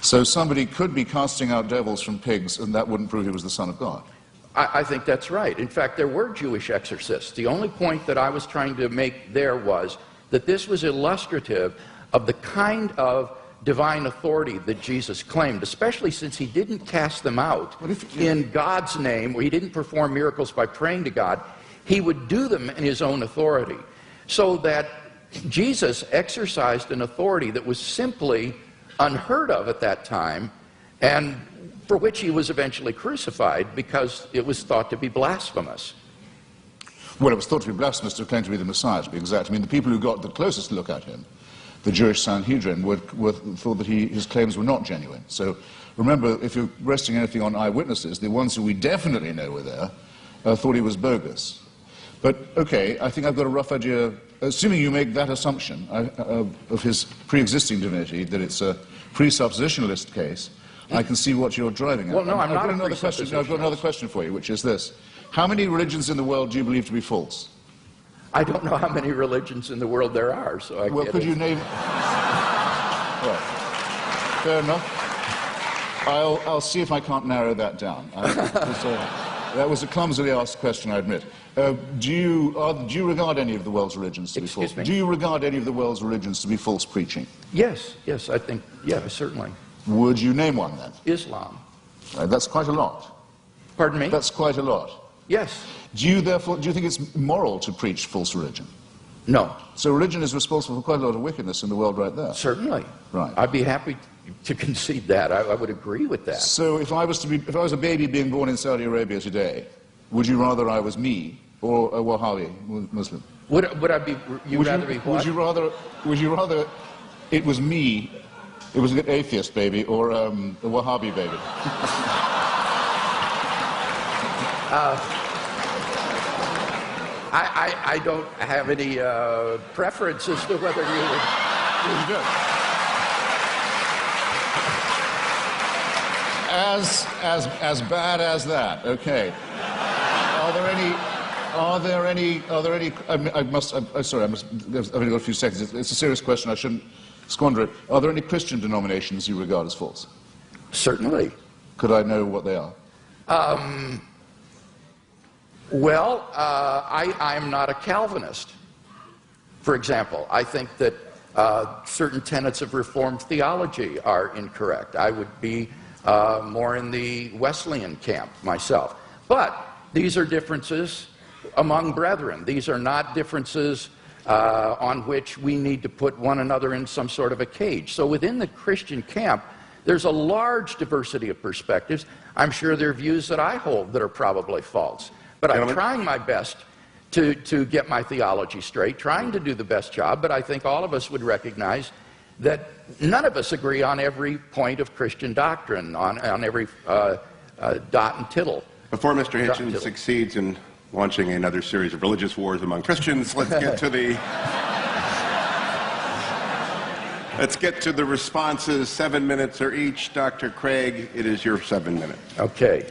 So somebody could be casting out devils from pigs, and that wouldn't prove he was the Son of God? I think that's right. In fact, there were Jewish exorcists. The only point that I was trying to make there was that this was illustrative of the kind of divine authority that Jesus claimed, especially since he didn't cast them out in God's name, or he didn't perform miracles by praying to God. He would do them in his own authority. So that Jesus exercised an authority that was simply unheard of at that time, and for which he was eventually crucified because it was thought to be blasphemous. Well, it was thought to be blasphemous to claim to be the Messiah, to be exact. I mean, the people who got the closest look at him, the Jewish Sanhedrin, thought that his claims were not genuine. So remember, if you're resting anything on eyewitnesses, the ones who we definitely know were there thought he was bogus. But, okay, I think I've got a rough idea, assuming you make that assumption of his pre-existing divinity, that it's a presuppositionalist case, I can see what you're driving at. Well, no, I'm not. I've got another question for you, which is this. How many religions in the world do you believe to be false? I don't know how many religions in the world there are, so I Well, get could it. you name... Right. Fair enough. I'll see if I can't narrow that down. That was a clumsily asked question, I admit. Do you regard any of the world's religions to be false? Excuse me? Do you regard any of the world's religions to be false preaching? Yes, I think, yeah, certainly. Would you name one, then? Islam. That's quite a lot. Pardon me? That's quite a lot. Yes. Do you think it's moral to preach false religion? No. So religion is responsible for quite a lot of wickedness in the world right there. Certainly. Right. I'd be happy to concede that. I would agree with that. So if I was a baby being born in Saudi Arabia today, would you rather I was me or a Wahhabi Muslim? Would I be? You'd rather be what? Would you rather it was me, it was an atheist baby, or a Wahhabi baby? I don't have any preference as to whether you would. Very good. As bad as that. Okay. Sorry, I've only got a few seconds. It's a serious question. I shouldn't squander it. Are there any Christian denominations you regard as false? Certainly. Could I know what they are? Well, I'm not a Calvinist, for example. I think that certain tenets of Reformed theology are incorrect. I would be more in the Wesleyan camp myself. But these are differences among brethren. These are not differences on which we need to put one another in some sort of a cage. So within the Christian camp, there's a large diversity of perspectives. I'm sure there are views that I hold that are probably false. But I'm trying my best to get my theology straight, trying to do the best job, but I think all of us would recognize that none of us agree on every point of Christian doctrine, on every dot and tittle. Before Mr. Hitchens succeeds in launching another series of religious wars among Christians, let's get to the... Let's get to the responses. 7 minutes are each. Dr. Craig, it is your 7 minutes. Okay.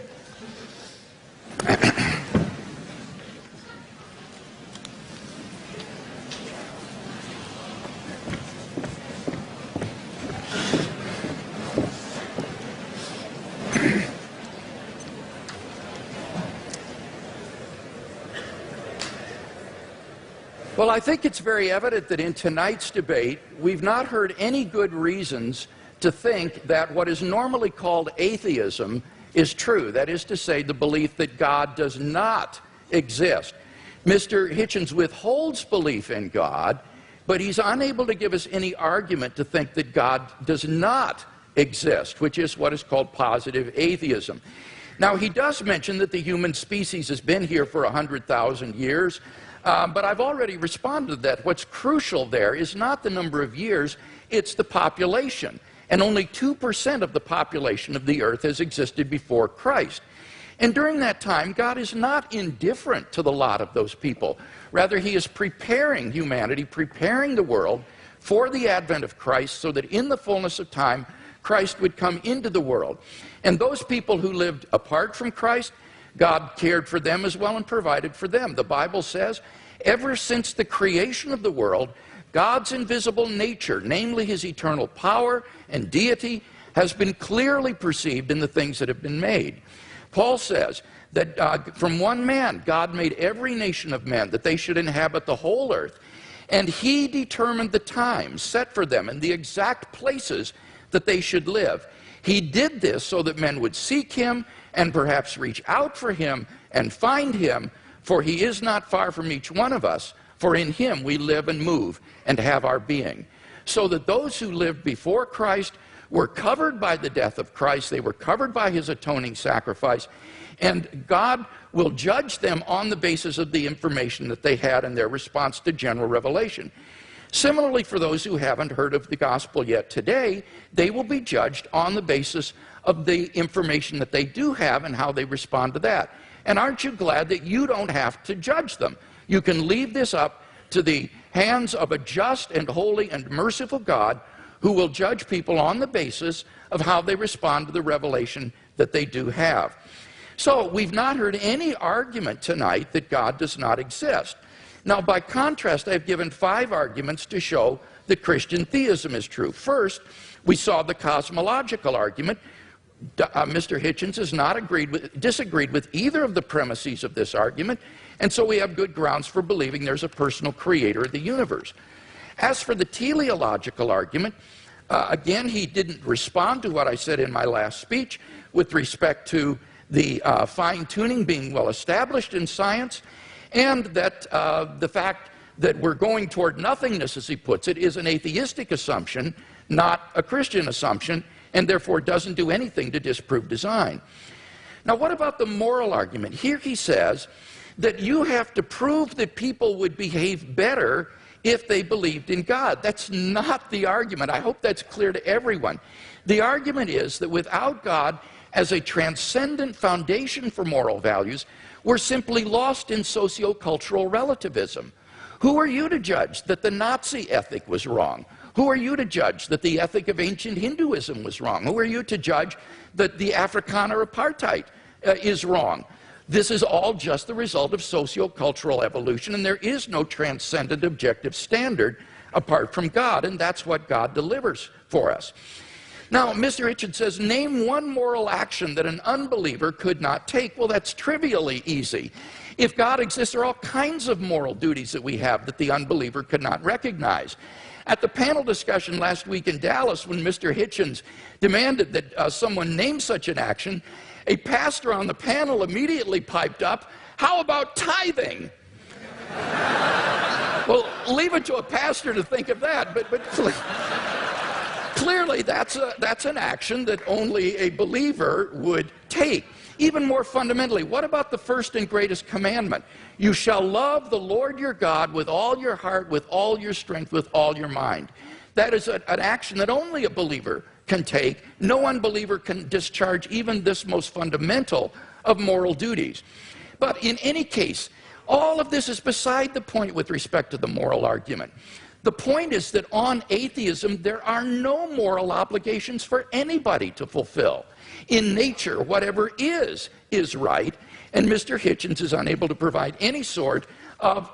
Well, I think it's very evident that in tonight's debate, we've not heard any good reasons to think that what is normally called atheism is true. That is to say, the belief that God does not exist. Mr. Hitchens withholds belief in God, but he's unable to give us any argument to think that God does not exist, which is what is called positive atheism. Now, he does mention that the human species has been here for 100,000 years, but I've already responded to that. What's crucial there is not the number of years, it's the population. And only 2% of the population of the earth has existed before Christ. And during that time, God is not indifferent to the lot of those people. Rather, he is preparing humanity, preparing the world for the advent of Christ so that in the fullness of time, Christ would come into the world. And those people who lived apart from Christ, God cared for them as well and provided for them. The Bible says, ever since the creation of the world, God's invisible nature, namely his eternal power and deity, has been clearly perceived in the things that have been made. Paul says that from one man, God made every nation of men, that they should inhabit the whole earth. And he determined the times set for them and the exact places that they should live. He did this so that men would seek him and perhaps reach out for him and find him, for he is not far from each one of us, for in him we live and move and have our being. So that those who lived before Christ were covered by the death of Christ, they were covered by his atoning sacrifice, and God will judge them on the basis of the information that they had in their response to general revelation. Similarly, for those who haven't heard of the gospel yet today, they will be judged on the basis of the information that they do have and how they respond to that. And aren't you glad that you don't have to judge them? You can leave this up to the hands of a just and holy and merciful God who will judge people on the basis of how they respond to the revelation that they do have. So we've not heard any argument tonight that God does not exist. Now, by contrast, I've given 5 arguments to show that Christian theism is true. First, we saw the cosmological argument. Mr. Hitchens has not disagreed with either of the premises of this argument, and so we have good grounds for believing there's a personal creator of the universe. As for the teleological argument, again, he didn't respond to what I said in my last speech with respect to the fine-tuning being well established in science, and that the fact that we're going toward nothingness, as he puts it, is an atheistic assumption, not a Christian assumption, and therefore doesn't do anything to disprove design. Now, what about the moral argument? Here he says that you have to prove that people would behave better if they believed in God. That's not the argument. I hope that's clear to everyone. The argument is that without God as a transcendent foundation for moral values, we're simply lost in socio-cultural relativism. Who are you to judge that the Nazi ethic was wrong? Who are you to judge that the ethic of ancient Hinduism was wrong? Who are you to judge that the Afrikaner apartheid is wrong? This is all just the result of socio-cultural evolution, and there is no transcendent objective standard apart from God, and that's what God delivers for us. Now, Mr. Hitchens says, name one moral action that an unbeliever could not take. Well, that's trivially easy. If God exists, there are all kinds of moral duties that we have that the unbeliever could not recognize. At the panel discussion last week in Dallas, when Mr. Hitchens demanded that someone name such an action, a pastor on the panel immediately piped up, how about tithing? Well, leave it to a pastor to think of that, but clearly that's an action that only a believer would take. Even more fundamentally, what about the first and greatest commandment? You shall love the Lord your God with all your heart, with all your strength, with all your mind. That is an action that only a believer can take. No unbeliever can discharge even this most fundamental of moral duties. But in any case, all of this is beside the point with respect to the moral argument. The point is that on atheism, there are no moral obligations for anybody to fulfill. In nature, whatever is right, and Mr. Hitchens is unable to provide any sort of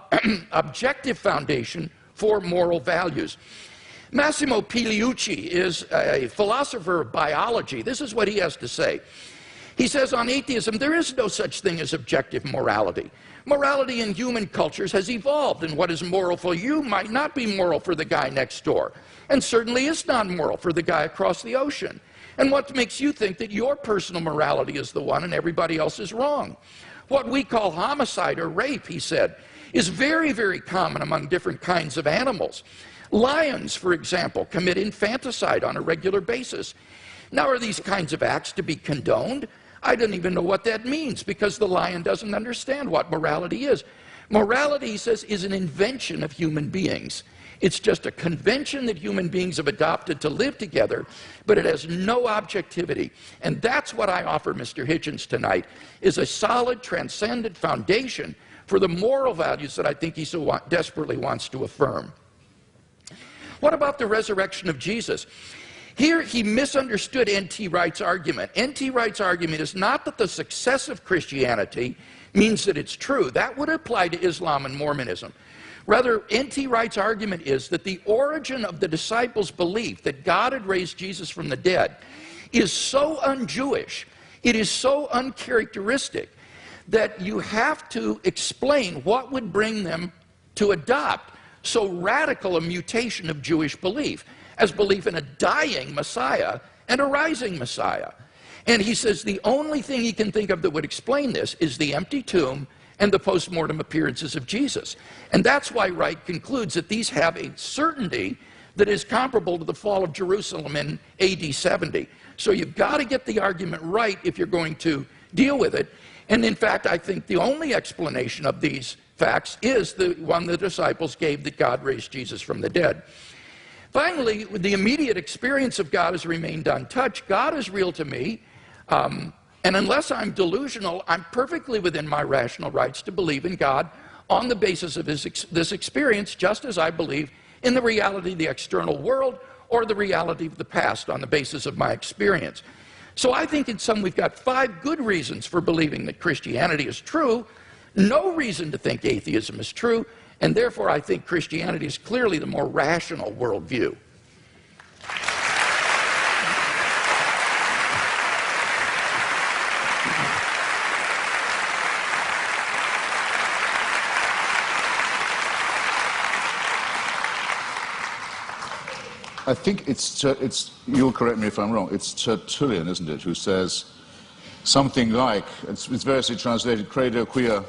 objective foundation for moral values. Massimo Pigliucci is a philosopher of biology. This is what he has to say. He says on atheism, there is no such thing as objective morality. Morality in human cultures has evolved, and what is moral for you might not be moral for the guy next door, and certainly is not moral for the guy across the ocean. And what makes you think that your personal morality is the one and everybody else is wrong? What we call homicide or rape, he said, is very, very common among different kinds of animals. Lions, for example, commit infanticide on a regular basis. Now, are these kinds of acts to be condoned? I don't even know what that means, because the lion doesn't understand what morality is. Morality, he says, is an invention of human beings. It's just a convention that human beings have adopted to live together, but it has no objectivity. And that's what I offer Mr. Hitchens tonight, is a solid, transcendent foundation for the moral values that I think he so desperately wants to affirm. What about the resurrection of Jesus? Here he misunderstood N.T. Wright's argument. N.T. Wright's argument is not that the success of Christianity means that it's true. That would apply to Islam and Mormonism. Rather, N.T. Wright's argument is that the origin of the disciples' belief that God had raised Jesus from the dead is so un-Jewish, it is so uncharacteristic, that you have to explain what would bring them to adopt so radical a mutation of Jewish belief as belief in a dying Messiah and a rising Messiah. And he says the only thing he can think of that would explain this is the empty tomb and the post-mortem appearances of Jesus. And that's why Wright concludes that these have a certainty that is comparable to the fall of Jerusalem in AD 70. So you've got to get the argument right if you're going to deal with it. And in fact, I think the only explanation of these facts is the one the disciples gave, that God raised Jesus from the dead. Finally, the immediate experience of God has remained untouched. God is real to me, and unless I'm delusional, I'm perfectly within my rational rights to believe in God on the basis of this experience, just as I believe in the reality of the external world or the reality of the past on the basis of my experience. So I think in sum we've got 5 good reasons for believing that Christianity is true, no reason to think atheism is true, and therefore I think Christianity is clearly the more rational worldview. I think you'll correct me if I'm wrong, it's Tertullian, isn't it, who says something like, it's variously translated, credo quia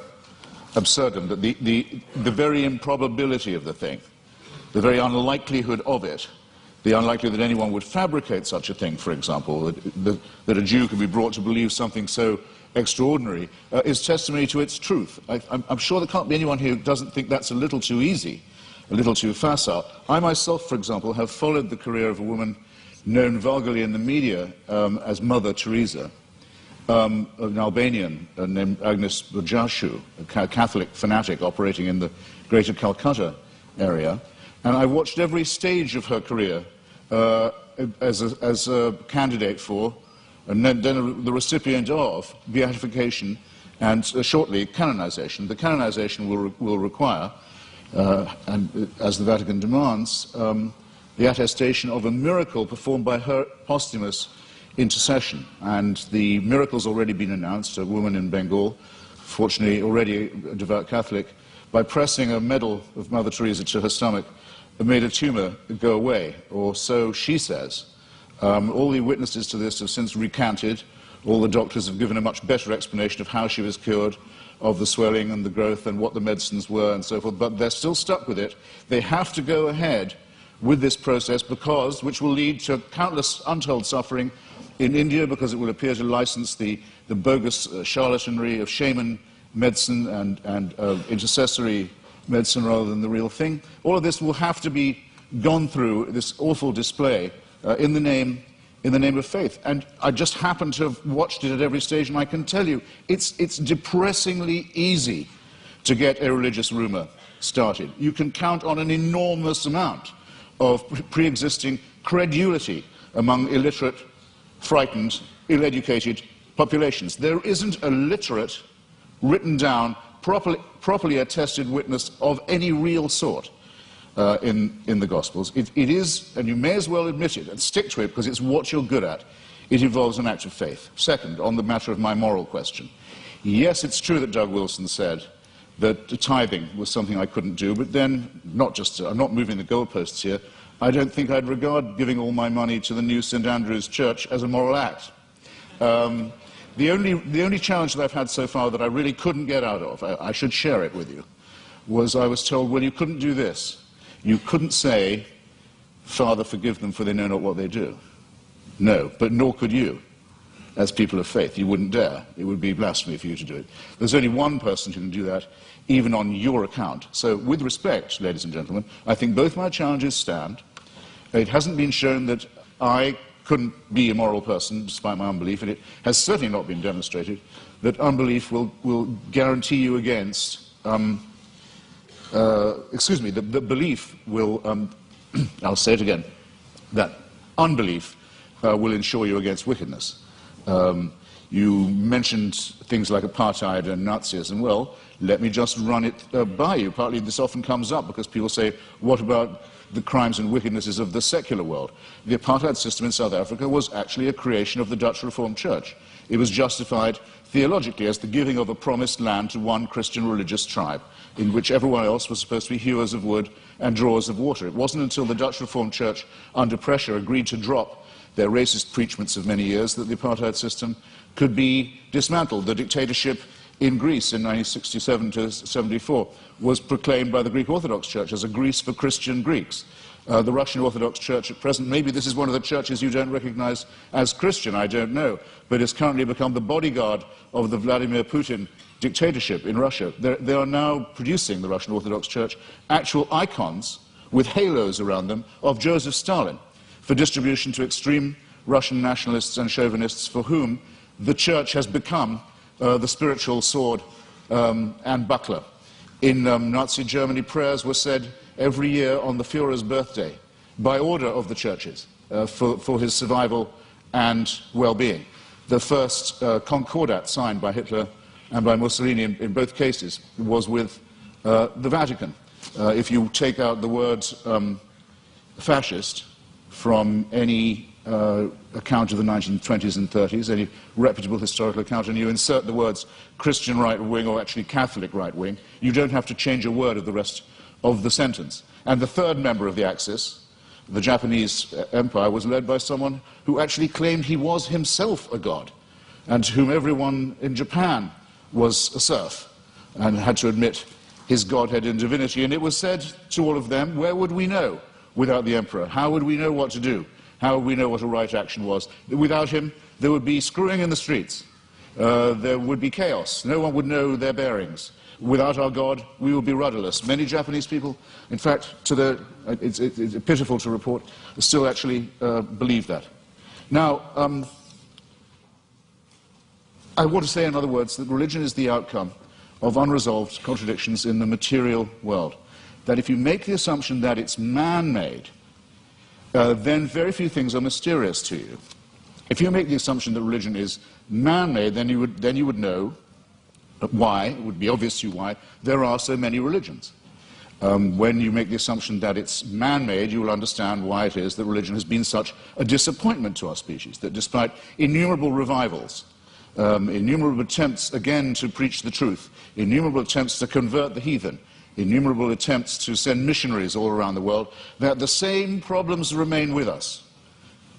absurdum, that the very improbability of the thing, the very unlikelihood of it, the unlikelihood that anyone would fabricate such a thing, for example, that a Jew could be brought to believe something so extraordinary, is testimony to its truth. I'm sure there can't be anyone here who doesn't think that's a little too easy, a little too facile. I myself, for example, have followed the career of a woman known vulgarly in the media as Mother Teresa, an Albanian named Agnes Bajashu, a Catholic fanatic operating in the greater Calcutta area. And I watched every stage of her career as a candidate for, and then the recipient of, beatification and shortly canonization. The canonization will require, and as the Vatican demands, the attestation of a miracle performed by her posthumous intercession. And the miracle's already been announced. A woman in Bengal, fortunately already a devout Catholic, by pressing a medal of Mother Teresa to her stomach, made a tumor go away, or so she says. All the witnesses to this have since recanted. All the doctors have given a much better explanation of how she was cured, of the swelling and the growth and what the medicines were and so forth, but they're still stuck with it. They have to go ahead with this process which will lead to countless untold suffering in India, because it will appear to license the bogus charlatanry of shaman medicine and intercessory medicine rather than the real thing. All of this will have to be gone through, this awful display, in the name of faith. And I just happen to have watched it at every stage, and I can tell you, it's depressingly easy to get a religious rumor started. You can count on an enormous amount of pre-existing credulity among illiterate, frightened, ill-educated populations. There isn't a literate, written down, properly attested witness of any real sort in the Gospels. It is, and you may as well admit it and stick to it because it's what you're good at, it involves an act of faith. Second, on the matter of my moral question, yes, it's true that Doug Wilson said that tithing was something I couldn't do, but then, I'm not moving the goalposts here, I don't think I'd regard giving all my money to the new St. Andrew's Church as a moral act. The only challenge that I've had so far that I really couldn't get out of, I should share it with you, was I was told, well, you couldn't do this. You couldn't say, Father, forgive them, for they know not what they do. No, but nor could you, as people of faith. You wouldn't dare. It would be blasphemy for you to do it. There's only one person who can do that, even on your account. So, with respect, ladies and gentlemen, I think both my challenges stand. It hasn't been shown that I couldn't be a moral person despite my unbelief, and it has certainly not been demonstrated that unbelief will guarantee you against, the belief will, I'll say it again, that unbelief will ensure you against wickedness. You mentioned things like apartheid and Nazism. Well, let me just run it by you. Partly this often comes up because people say, what about the crimes and wickednesses of the secular world? The apartheid system in South Africa was actually a creation of the Dutch Reformed Church. It was justified theologically as the giving of a promised land to one Christian religious tribe, in which everyone else was supposed to be hewers of wood and drawers of water. It wasn't until the Dutch Reformed Church, under pressure, agreed to drop their racist preachments of many years that the apartheid system could be dismantled. The dictatorship in Greece in 1967 to 74 was proclaimed by the Greek Orthodox Church as a Greece for Christian Greeks. The Russian Orthodox Church at present, maybe this is one of the churches you don't recognize as Christian, I don't know, but it's currently become the bodyguard of the Vladimir Putin dictatorship in Russia. They are now producing, the Russian Orthodox Church, actual icons with halos around them of Joseph Stalin for distribution to extreme Russian nationalists and chauvinists for whom the church has become the spiritual sword and buckler. In Nazi Germany, prayers were said every year on the Führer's birthday by order of the churches for his survival and well-being. The first concordat signed by Hitler and by Mussolini in both cases was with the Vatican. If you take out the word fascist from any account of the 1920s and 30s, any reputable historical account, and you insert the words Christian right wing or actually Catholic right wing, you don't have to change a word of the rest of the sentence. And the third member of the Axis, the Japanese Empire, was led by someone who actually claimed he was himself a god, and to whom everyone in Japan was a serf, and had to admit his godhead and divinity. And it was said to all of them, where would we know without the emperor? How would we know what to do? How would we know what a right action was? Without him, there would be screwing in the streets. There would be chaos. No one would know their bearings. Without our God, we would be rudderless. Many Japanese people, in fact, it's pitiful to report, still actually believe that. Now, I want to say, in other words, that religion is the outcome of unresolved contradictions in the material world. That if you make the assumption that it's man-made, then very few things are mysterious to you. If you make the assumption that religion is man-made, then you would know why, it would be obvious to you why, there are so many religions. When you make the assumption that it's man-made, you will understand why it is that religion has been such a disappointment to our species, that despite innumerable revivals, innumerable attempts again to preach the truth, innumerable attempts to convert the heathen, innumerable attempts to send missionaries all around the world, that the same problems remain with us,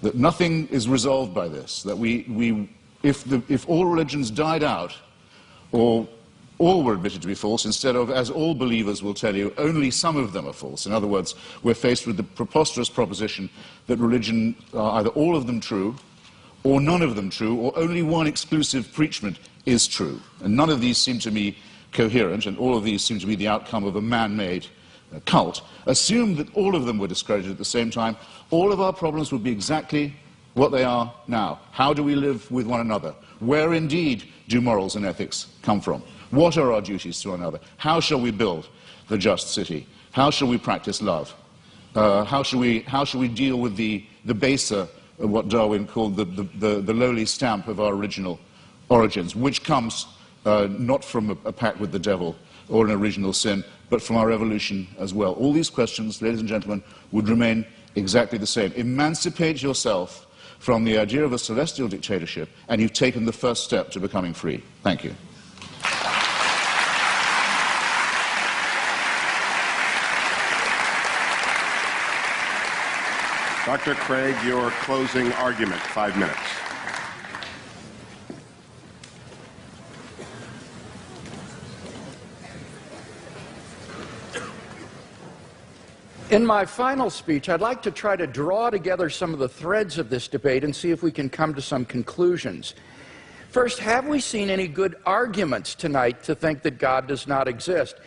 that nothing is resolved by this, that if all religions died out, or all were admitted to be false, instead of, as all believers will tell you, only some of them are false. In other words, we're faced with the preposterous proposition that religion are either all of them true, or none of them true, or only one exclusive preachment is true. And none of these seem to me coherent, and all of these seem to be the outcome of a man-made cult. Assume that all of them were discredited at the same time, all of our problems would be exactly what they are now. How do we live with one another? Where indeed do morals and ethics come from? What are our duties to one another? How shall we build the just city? How shall we practice love? How shall we deal with the baser, what Darwin called the lowly stamp of our original origins, which comes not from a pact with the devil or an original sin, but from our evolution as well. All these questions, ladies and gentlemen, would remain exactly the same. Emancipate yourself from the idea of a celestial dictatorship, and you've taken the first step to becoming free. Thank you. Dr. Craig, your closing argument, 5 minutes. In my final speech, I'd like to try to draw together some of the threads of this debate and see if we can come to some conclusions. First, have we seen any good arguments tonight to think that God does not exist?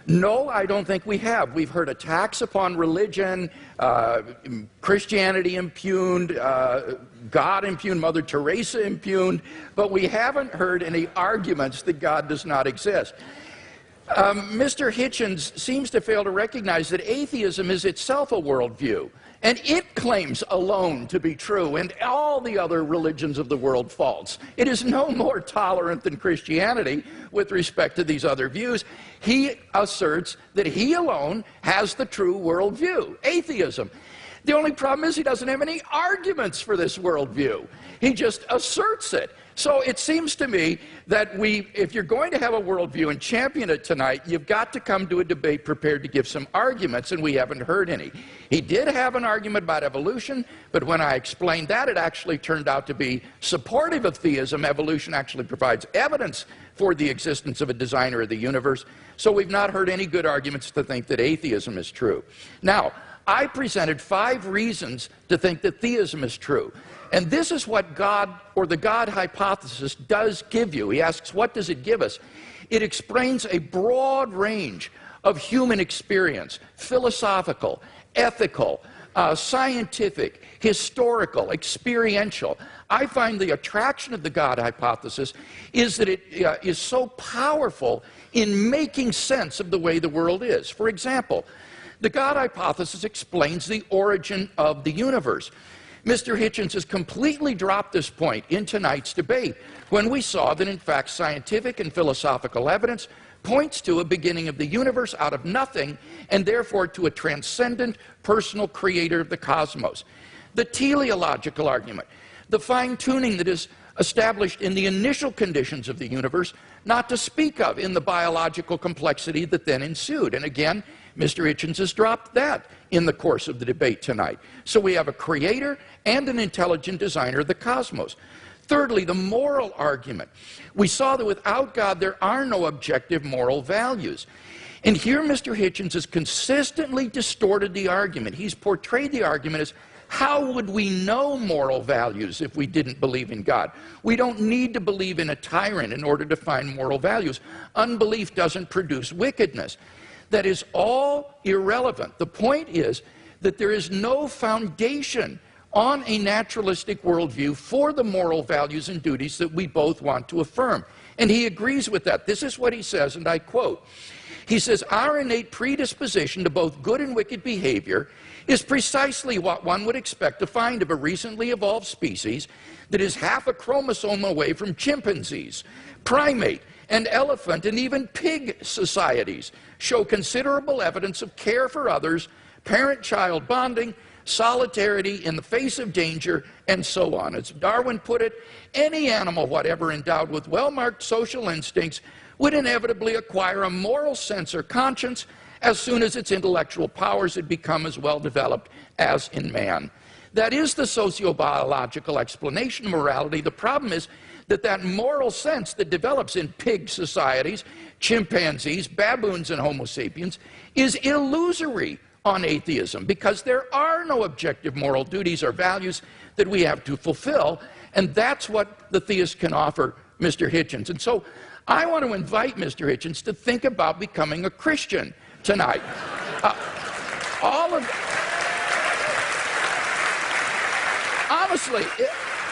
No, I don't think we have. We've heard attacks upon religion, Christianity impugned, God impugned, Mother Teresa impugned, but we haven't heard any arguments that God does not exist. Mr. Hitchens seems to fail to recognize that atheism is itself a worldview, and it claims alone to be true, and all the other religions of the world false. It is no more tolerant than Christianity with respect to these other views. He asserts that he alone has the true worldview, atheism. The only problem is he doesn't have any arguments for this worldview. He just asserts it. So it seems to me that if you're going to have a worldview and champion it tonight, you've got to come to a debate prepared to give some arguments, and we haven't heard any. He did have an argument about evolution, but when I explained that, it actually turned out to be supportive of theism. Evolution actually provides evidence for the existence of a designer of the universe. So we've not heard any good arguments to think that atheism is true. Now, I presented 5 reasons to think that theism is true. And this is what God, or the God hypothesis, does give you. He asks, what does it give us? It explains a broad range of human experience, philosophical, ethical, scientific, historical, experiential. I find the attraction of the God hypothesis is that it is so powerful in making sense of the way the world is. For example, the God hypothesis explains the origin of the universe. Mr. Hitchens has completely dropped this point in tonight's debate when we saw that, in fact, scientific and philosophical evidence points to a beginning of the universe out of nothing, and therefore to a transcendent personal creator of the cosmos. The teleological argument, the fine-tuning that is established in the initial conditions of the universe, not to speak of in the biological complexity that then ensued. And again, Mr. Hitchens has dropped that in the course of the debate tonight. So we have a creator and an intelligent designer of the cosmos. Thirdly, the moral argument. We saw that without God, there are no objective moral values. And here Mr. Hitchens has consistently distorted the argument. He's portrayed the argument as, how would we know moral values if we didn't believe in God? We don't need to believe in a tyrant in order to find moral values. Unbelief doesn't produce wickedness. That is all irrelevant. The point is that there is no foundation on a naturalistic worldview for the moral values and duties that we both want to affirm. And he agrees with that. This is what he says, and I quote. He says, our innate predisposition to both good and wicked behavior is precisely what one would expect to find of a recently evolved species that is half a chromosome away from chimpanzees, primate, and elephant, and even pig societies show considerable evidence of care for others, parent-child bonding, solidarity in the face of danger, and so on. As Darwin put it, any animal whatever endowed with well-marked social instincts would inevitably acquire a moral sense or conscience as soon as its intellectual powers had become as well developed as in man. That is the sociobiological explanation of morality. The problem is that moral sense that develops in pig societies, chimpanzees, baboons, and Homo sapiens is illusory on atheism, because there are no objective moral duties or values that we have to fulfill, and that's what the theist can offer Mr. Hitchens. And so I want to invite Mr. Hitchens to think about becoming a Christian tonight.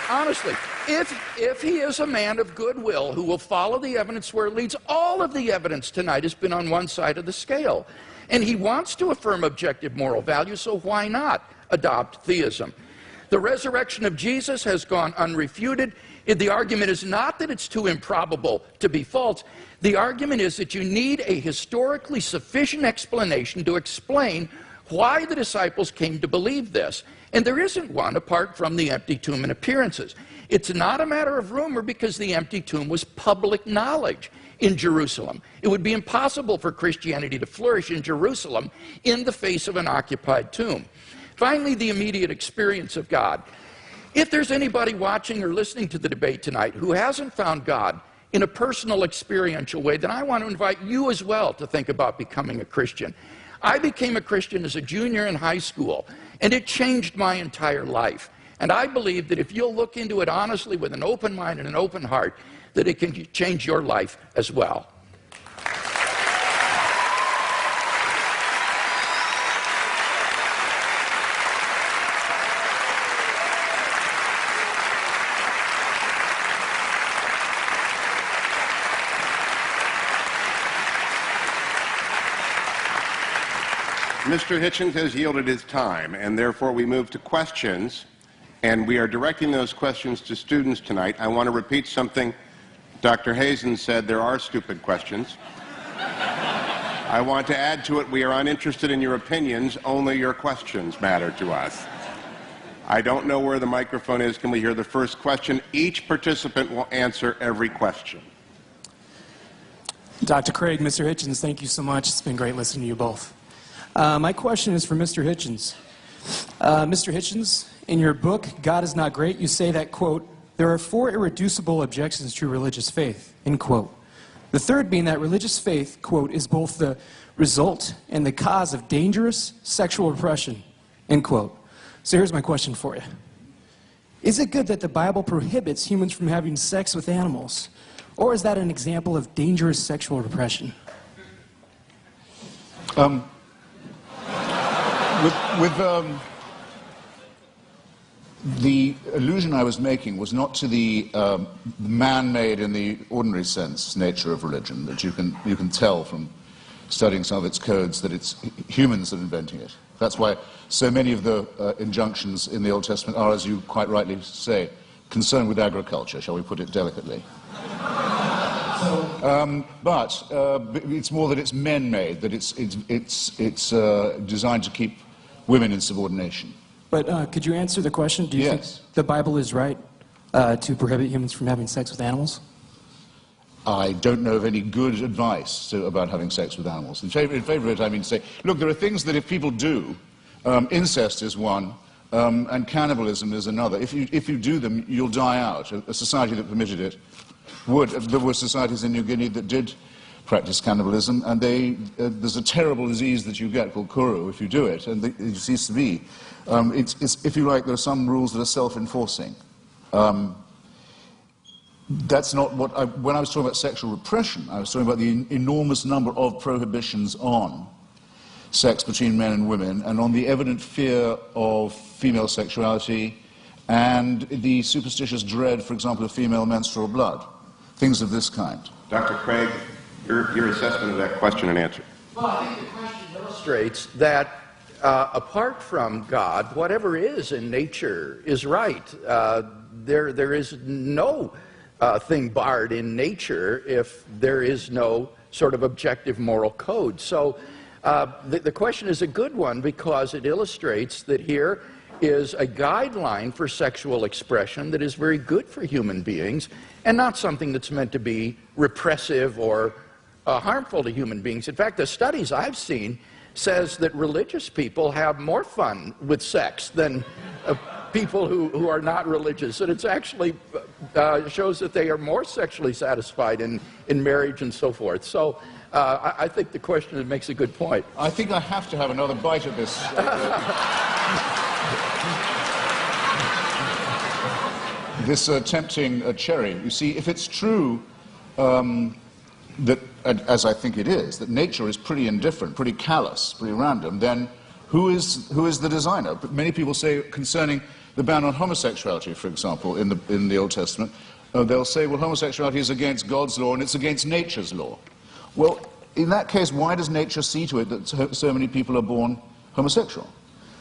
Honestly, if he is a man of goodwill who will follow the evidence where it leads, all of the evidence tonight has been on one side of the scale. And he wants to affirm objective moral values, so why not adopt theism? The resurrection of Jesus has gone unrefuted. The argument is not that it's too improbable to be false. The argument is that you need a historically sufficient explanation to explain why the disciples came to believe this. And there isn't one apart from the empty tomb and appearances. It's not a matter of rumor because the empty tomb was public knowledge in Jerusalem. It would be impossible for Christianity to flourish in Jerusalem in the face of an occupied tomb. Finally, the immediate experience of God. If there's anybody watching or listening to the debate tonight who hasn't found God in a personal, experiential way, then I want to invite you as well to think about becoming a Christian. I became a Christian as a junior in high school, and it changed my entire life. And I believe that if you'll look into it honestly with an open mind and an open heart, that it can change your life as well. Mr. Hitchens has yielded his time, and therefore we move to questions, and we are directing those questions to students tonight. I want to repeat something Dr. Hazen said: there are stupid questions. I want to add to it, we are uninterested in your opinions, only your questions matter to us. I don't know where the microphone is. Can we hear the first question? Each participant will answer every question. Dr. Craig, Mr. Hitchens, thank you so much. It's been great listening to you both. My question is for Mr. Hitchens. Mr. Hitchens, in your book, God is Not Great, you say that, quote, there are 4 irreducible objections to religious faith, end quote. The third being that religious faith, quote, is both the result and the cause of dangerous sexual repression, end quote. So here's my question for you. Is it good that the Bible prohibits humans from having sex with animals? Or is that an example of dangerous sexual repression? The allusion I was making was not to the man-made in the ordinary sense nature of religion, that you can tell from studying some of its codes that it's humans that are inventing it. That's why so many of the injunctions in the Old Testament are, as you quite rightly say, concerned with agriculture, shall we put it delicately. But it's more that it's men-made, that it's designed to keep women in subordination. But could you answer the question? Do you think the Bible is right to prohibit humans from having sex with animals? I don't know of any good advice about having sex with animals. In favor of it, I mean to say, look, there are things that if people do, incest is one, and cannibalism is another. If you do them, you'll die out. A society that permitted it would. There were societies in New Guinea that did practice cannibalism, and there's a terrible disease that you get called kuru if you do it, and it ceases to be. If you like, there are some rules that are self-enforcing. That's not what when I was talking about sexual repression, I was talking about the enormous number of prohibitions on sex between men and women, and on the evident fear of female sexuality, and the superstitious dread, for example, of female menstrual blood. Things of this kind. Dr. Craig, your assessment of that question and answer. Well, I think the question illustrates that apart from God, whatever is in nature is right. There is no thing barred in nature if there is no sort of objective moral code. So the question is a good one because it illustrates that here is a guideline for sexual expression that is very good for human beings and not something that's meant to be repressive or harmful to human beings. In fact, the studies I've seen says that religious people have more fun with sex than people who are not religious. And it's actually shows that they are more sexually satisfied in marriage and so forth. So I think the question makes a good point. I think I have to have another bite of this. This tempting cherry. You see, if it's true that, as I think it is, that nature is pretty indifferent, pretty callous, pretty random, then who is the designer? But many people say concerning the ban on homosexuality, for example, in the Old Testament, they'll say, well, homosexuality is against God's law and it's against nature's law. Well, in that case, why does nature see to it that so many people are born homosexual?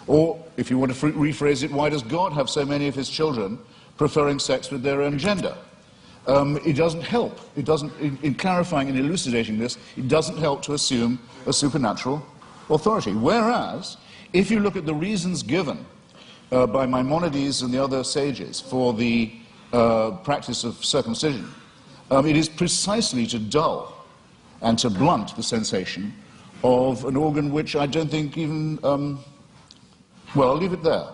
Or, if you want to rephrase it, why does God have so many of his children preferring sex with their own gender? It doesn't help. It doesn't, in clarifying and elucidating this, it doesn't help to assume a supernatural authority. Whereas, if you look at the reasons given by Maimonides and the other sages for the practice of circumcision, it is precisely to dull and to blunt the sensation of an organ which I don't think even... well, I'll leave it there.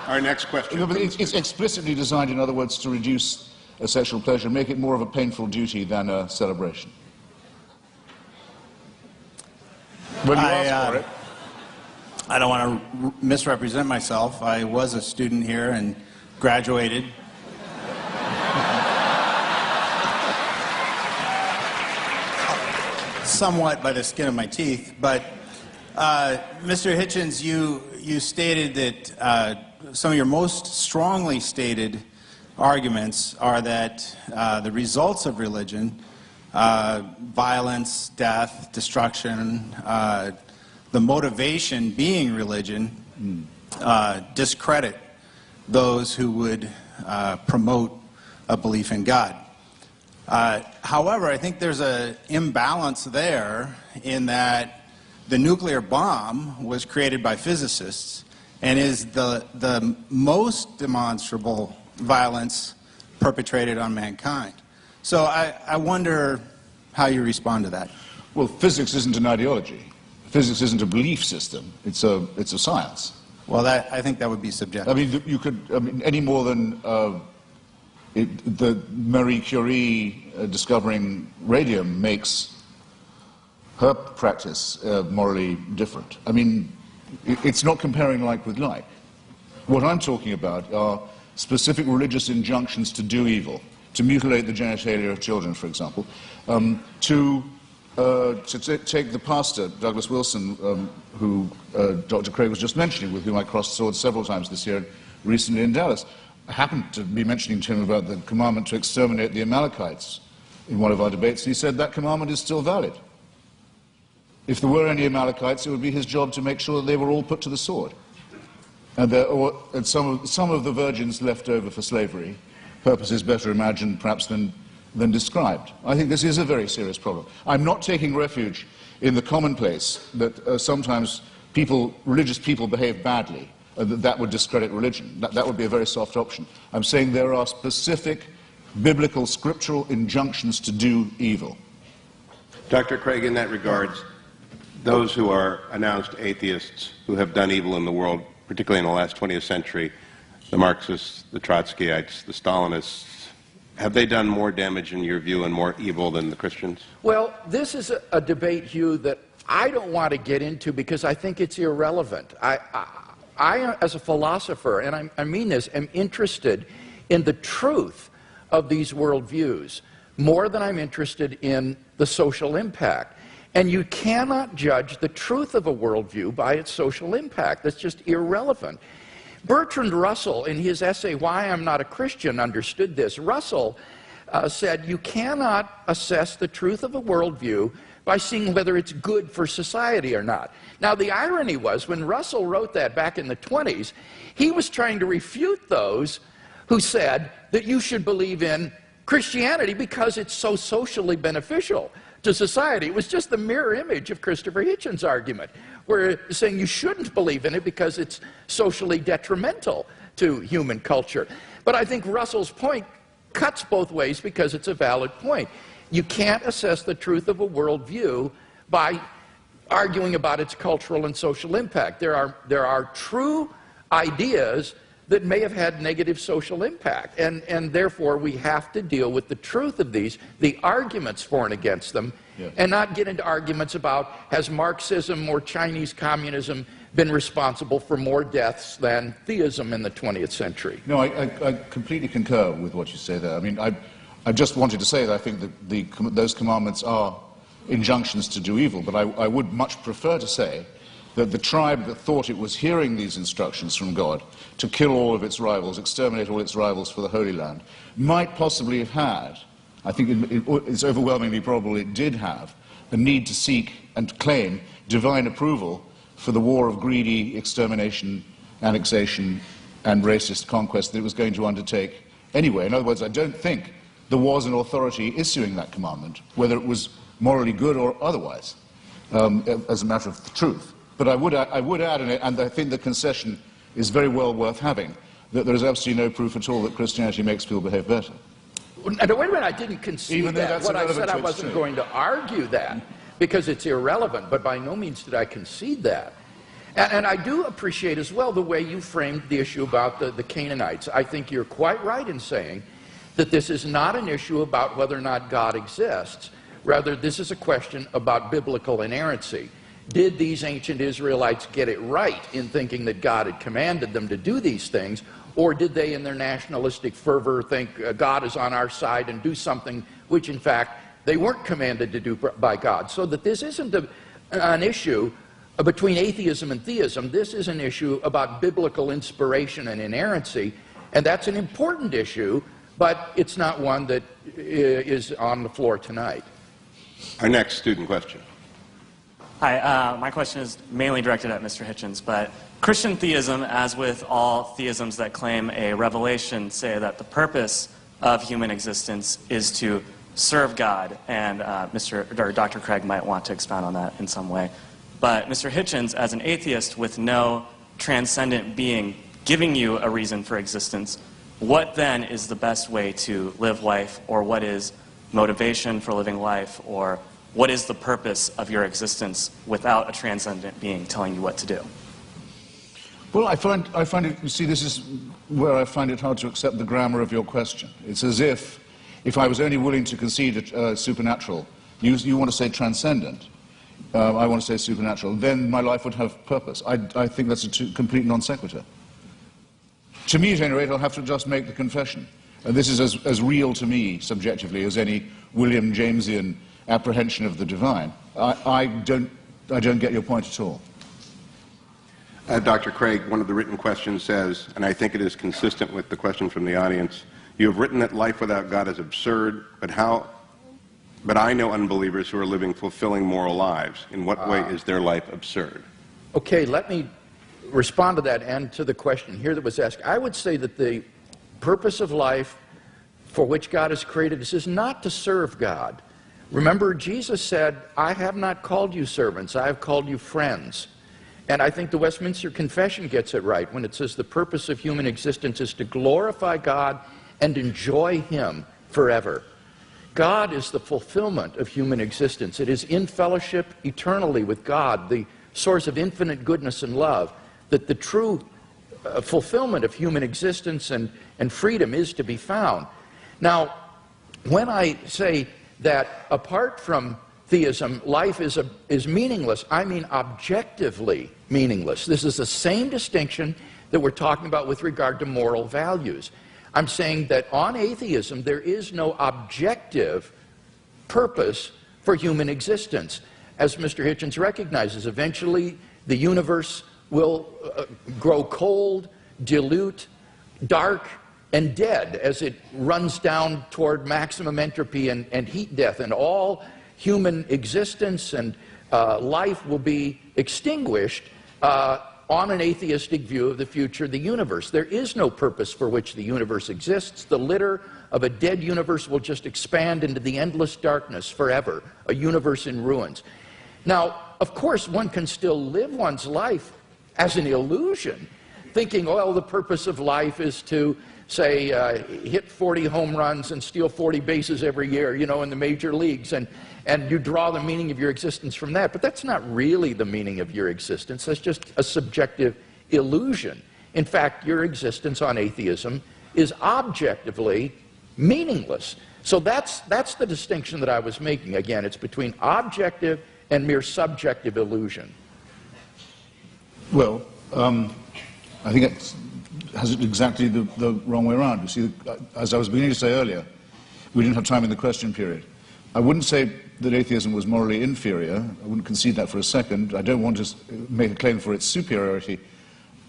Our next question. It's explicitly designed, in other words, to reduce sexual pleasure, make it more of a painful duty than a celebration. When you ask for it. I don't want to misrepresent myself. I was a student here and graduated. Somewhat by the skin of my teeth, but Mr. Hitchens, you stated that some of your most strongly stated arguments are that the results of religion, violence, death, destruction, the motivation being religion discredit those who would promote a belief in God. However, I think there's an imbalance there in that the nuclear bomb was created by physicists and is the most demonstrable violence perpetrated on mankind. So I wonder how you respond to that. Well, physics isn't an ideology. Physics isn't a belief system. It's a science. Well, I think that would be subjective. I mean, you could, I mean, any more than the Marie Curie discovering radium makes her practice morally different. I mean, it's not comparing like with like. What I'm talking about are specific religious injunctions to do evil, to mutilate the genitalia of children, for example, to take the pastor, Douglas Wilson, who Dr. Craig was just mentioning, with whom I crossed swords several times this year, recently in Dallas. I happened to be mentioning to him about the commandment to exterminate the Amalekites in one of our debates, and he said that commandment is still valid. If there were any Amalekites, it would be his job to make sure that they were all put to the sword. And some of the virgins left over for slavery, purposes better imagined perhaps than described. I think this is a very serious problem. I'm not taking refuge in the commonplace that sometimes religious people behave badly, that would discredit religion. That would be a very soft option. I'm saying there are specific biblical, scriptural injunctions to do evil. Dr. Craig, in that regards, those who are announced atheists who have done evil in the world, particularly in the last 20th century, the Marxists, the Trotskyites, the Stalinists, have they done more damage in your view and more evil than the Christians? Well, this is a debate, Hugh, that I don't want to get into because I think it's irrelevant. I as a philosopher, and I mean this, am interested in the truth of these worldviews more than I'm interested in the social impact. And you cannot judge the truth of a worldview by its social impact. That's just irrelevant. Bertrand Russell, in his essay, Why I'm Not a Christian, understood this. Russell said, you cannot assess the truth of a worldview by seeing whether it's good for society or not. Now, the irony was, when Russell wrote that back in the 20s, he was trying to refute those who said that you should believe in Christianity because it's so socially beneficial to society. It was just the mirror image of Christopher Hitchens' argument, where saying you shouldn't believe in it because it's socially detrimental to human culture. But I think Russell's point cuts both ways because it's a valid point. You can't assess the truth of a worldview by arguing about its cultural and social impact. There are true ideas that may have had negative social impact, and therefore we have to deal with the truth of these, the arguments for and against them, and not get into arguments about has Marxism or Chinese communism been responsible for more deaths than theism in the 20th century. No, I completely concur with what you say there. I mean, I just wanted to say that I think that those commandments are injunctions to do evil, but I would much prefer to say that the tribe that thought it was hearing these instructions from God to kill all of its rivals, exterminate all its rivals for the Holy Land, might possibly have had, I think it's overwhelmingly probable it did have, a need to seek and claim divine approval for the war of greedy extermination, annexation, and racist conquest that it was going to undertake anyway. In other words, I don't think there was an authority issuing that commandment, whether it was morally good or otherwise, as a matter of truth. But I would add, and I think the concession is very well worth having, that there is absolutely no proof at all that Christianity makes people behave better. Now, wait a minute, I didn't concede that. What I said, I wasn't going to argue that because it's irrelevant, but by no means did I concede that. And I do appreciate as well the way you framed the issue about the Canaanites. I think you're quite right in saying that this is not an issue about whether or not God exists. Rather, this is a question about biblical inerrancy. Did these ancient Israelites get it right in thinking that God had commanded them to do these things, or did they in their nationalistic fervor think God is on our side and do something which in fact they weren't commanded to do by God? So that this isn't an issue between atheism and theism. This is an issue about biblical inspiration and inerrancy, and that's an important issue, but it's not one that is on the floor tonight. Our next student question. Hi, my question is mainly directed at Mr. Hitchens, but Christian theism, as with all theisms that claim a revelation, say that the purpose of human existence is to serve God, and Dr. Craig might want to expound on that in some way. But Mr. Hitchens, as an atheist with no transcendent being giving you a reason for existence, what then is the best way to live life, or what is motivation for living life, or what is the purpose of your existence without a transcendent being telling you what to do? Well, I find it, you see, this is where I find it hard to accept the grammar of your question. It's as if I was only willing to concede supernatural, you want to say transcendent, I want to say supernatural, then my life would have purpose. I think that's a complete non sequitur. To me, at any rate, I'll have to just make the confession. This is as real to me, subjectively, as any William Jamesian apprehension of the divine. I don't get your point at all. Dr. Craig, one of the written questions says, and I think it is consistent with the question from the audience, you have written that life without God is absurd, but I know unbelievers who are living fulfilling moral lives. In what way is their life absurd? Okay, let me respond to that and to the question here that was asked. I would say that the purpose of life for which God has created us is not to serve God. Remember, Jesus said, I have not called you servants, I have called you friends. And I think the Westminster Confession gets it right when it says the purpose of human existence is to glorify God and enjoy Him forever. God is the fulfillment of human existence. It is in fellowship eternally with God, the source of infinite goodness and love, that the true fulfillment of human existence and freedom is to be found. Now, when I say that apart from theism, life is meaningless, I mean objectively meaningless. This is the same distinction that we're talking about with regard to moral values. I'm saying that on atheism, there is no objective purpose for human existence. As Mr. Hitchens recognizes, eventually the universe will grow cold, dilute, dark, and dead as it runs down toward maximum entropy and heat death, and all human existence and life will be extinguished on an atheistic view of the future of the universe. There is no purpose for which the universe exists. The litter of a dead universe will just expand into the endless darkness forever, a universe in ruins. Now, of course, one can still live one's life as an illusion, thinking, well, the purpose of life is to, say, hit 40 home runs and steal 40 bases every year, you know, in the major leagues, and you draw the meaning of your existence from that. But that's not really the meaning of your existence. That's just a subjective illusion. In fact, your existence on atheism is objectively meaningless. So that's the distinction that I was making. Again, it's between objective and mere subjective illusion. Well, I think it has it exactly the wrong way around. You see, as I was beginning to say earlier, we didn't have time in the question period. I wouldn't say that atheism was morally inferior. I wouldn't concede that for a second. I don't want to make a claim for its superiority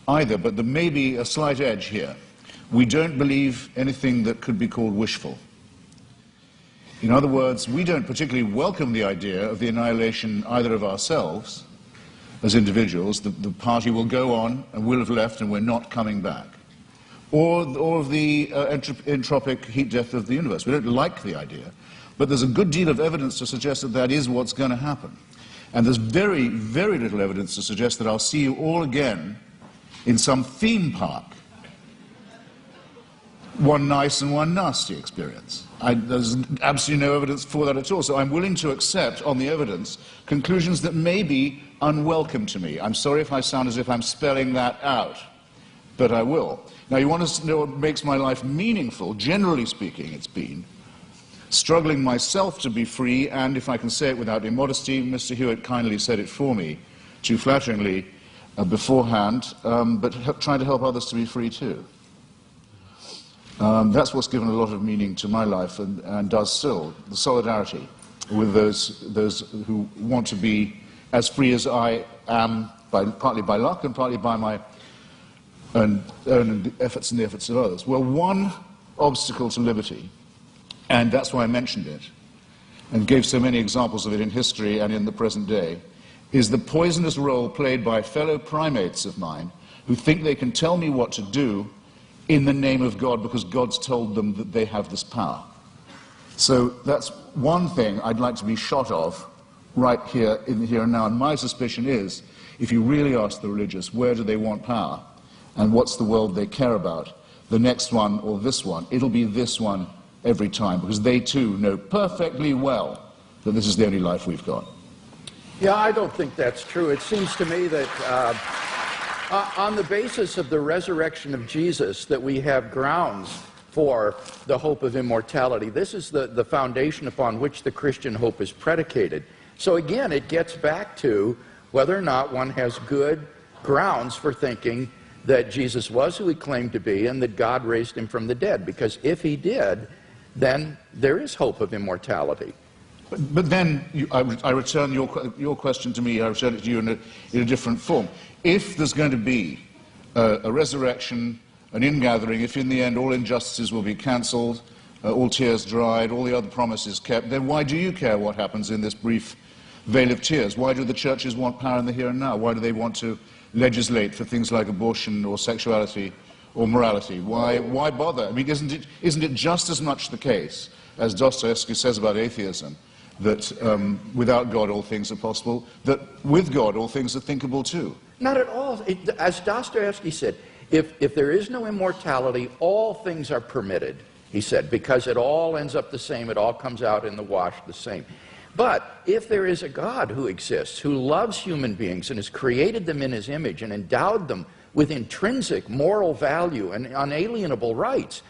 either, but there may be a slight edge here. We don't believe anything that could be called wishful. In other words, we don't particularly welcome the idea of the annihilation either of ourselves as individuals, the party will go on and will have left and we're not coming back, or of the entropic heat death of the universe. We don't like the idea, but there's a good deal of evidence to suggest that that is what's going to happen. And there's very, very little evidence to suggest that I'll see you all again in some theme park. One nice and one nasty experience. There's absolutely no evidence for that at all. So I'm willing to accept, on the evidence, conclusions that may be unwelcome to me. I'm sorry if I sound as if I'm spelling that out, but I will. Now, you want to know what makes my life meaningful? Generally speaking, it's been struggling myself to be free, and if I can say it without immodesty, Mr. Hewitt kindly said it for me, too flatteringly beforehand, but trying to help others to be free too. That's what's given a lot of meaning to my life, and does still, the solidarity with those who want to be as free as I am, partly by luck and partly by my own efforts and the efforts of others. Well, one obstacle to liberty, and that's why I mentioned it, and gave so many examples of it in history and in the present day, is the poisonous role played by fellow primates of mine who think they can tell me what to do in the name of God because God's told them that they have this power. So that's one thing I'd like to be shot of right here in the here and now. And my suspicion is, if you really ask the religious where do they want power and what's the world they care about, the next one or this one, it'll be this one every time, because they too know perfectly well that this is the only life we've got. Yeah, I don't think that's true. It seems to me that on the basis of the resurrection of Jesus that we have grounds for the hope of immortality. This is the foundation upon which the Christian hope is predicated. So again, it gets back to whether or not one has good grounds for thinking that Jesus was who he claimed to be and that God raised him from the dead. Because if he did, then there is hope of immortality. But then I return your question to me, I return it to you in a different form. If there's going to be a resurrection, an ingathering, if in the end all injustices will be cancelled, all tears dried, all the other promises kept, then why do you care what happens in this brief veil of tears? Why do the churches want power in the here and now? Why do they want to legislate for things like abortion or sexuality or morality? Why bother? I mean, isn't it just as much the case, as Dostoevsky says about atheism, that without God all things are possible, that with God all things are thinkable too? Not at all. As Dostoevsky said, if there is no immortality, all things are permitted, he said, because it all ends up the same, it all comes out in the wash the same. But if there is a God who exists, who loves human beings and has created them in his image and endowed them with intrinsic moral value and unalienable rights,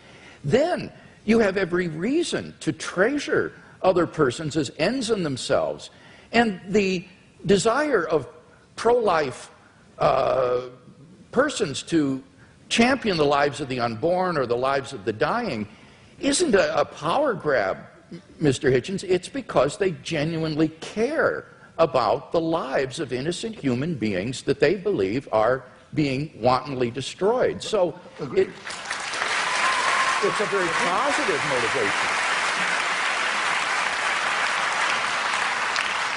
then you have every reason to treasure other persons as ends in themselves. And the desire of pro-life persons to champion the lives of the unborn or the lives of the dying isn't a power grab, Mr. Hitchens. It's because they genuinely care about the lives of innocent human beings that they believe are being wantonly destroyed. So it's a very positive motivation.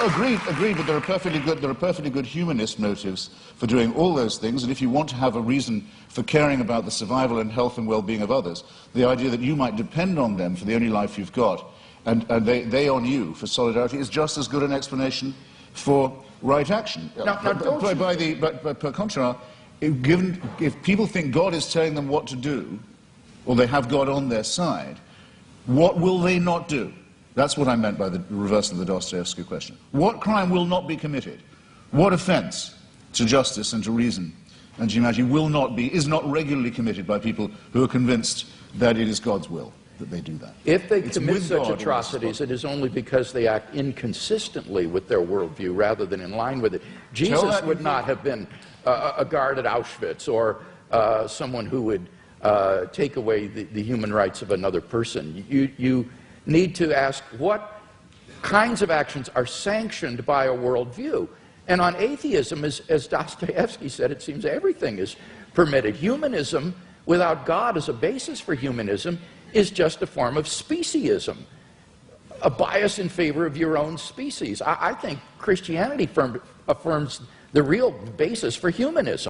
Agreed, but there are perfectly good humanist motives for doing all those things, and if you want to have a reason for caring about the survival and health and well-being of others, the idea that you might depend on them for the only life you've got, and they on you for solidarity, is just as good an explanation for right action. But per contra, if people think God is telling them what to do, or they have God on their side, what will they not do? That's what I meant by the reversal of the Dostoevsky question. What crime will not be committed? What offense to justice and to reason and to humanity is not regularly committed by people who are convinced that it is God's will that they do that? If they commit such atrocities, it is only because they act inconsistently with their worldview rather than in line with it. Jesus would not have been a guard at Auschwitz or someone who would take away the human rights of another person. You need to ask what kinds of actions are sanctioned by a worldview. And on atheism, as Dostoevsky said, it seems everything is permitted. Humanism, without God as a basis for humanism, is just a form of speciesism, a bias in favor of your own species. I think Christianity affirms the real basis for humanism.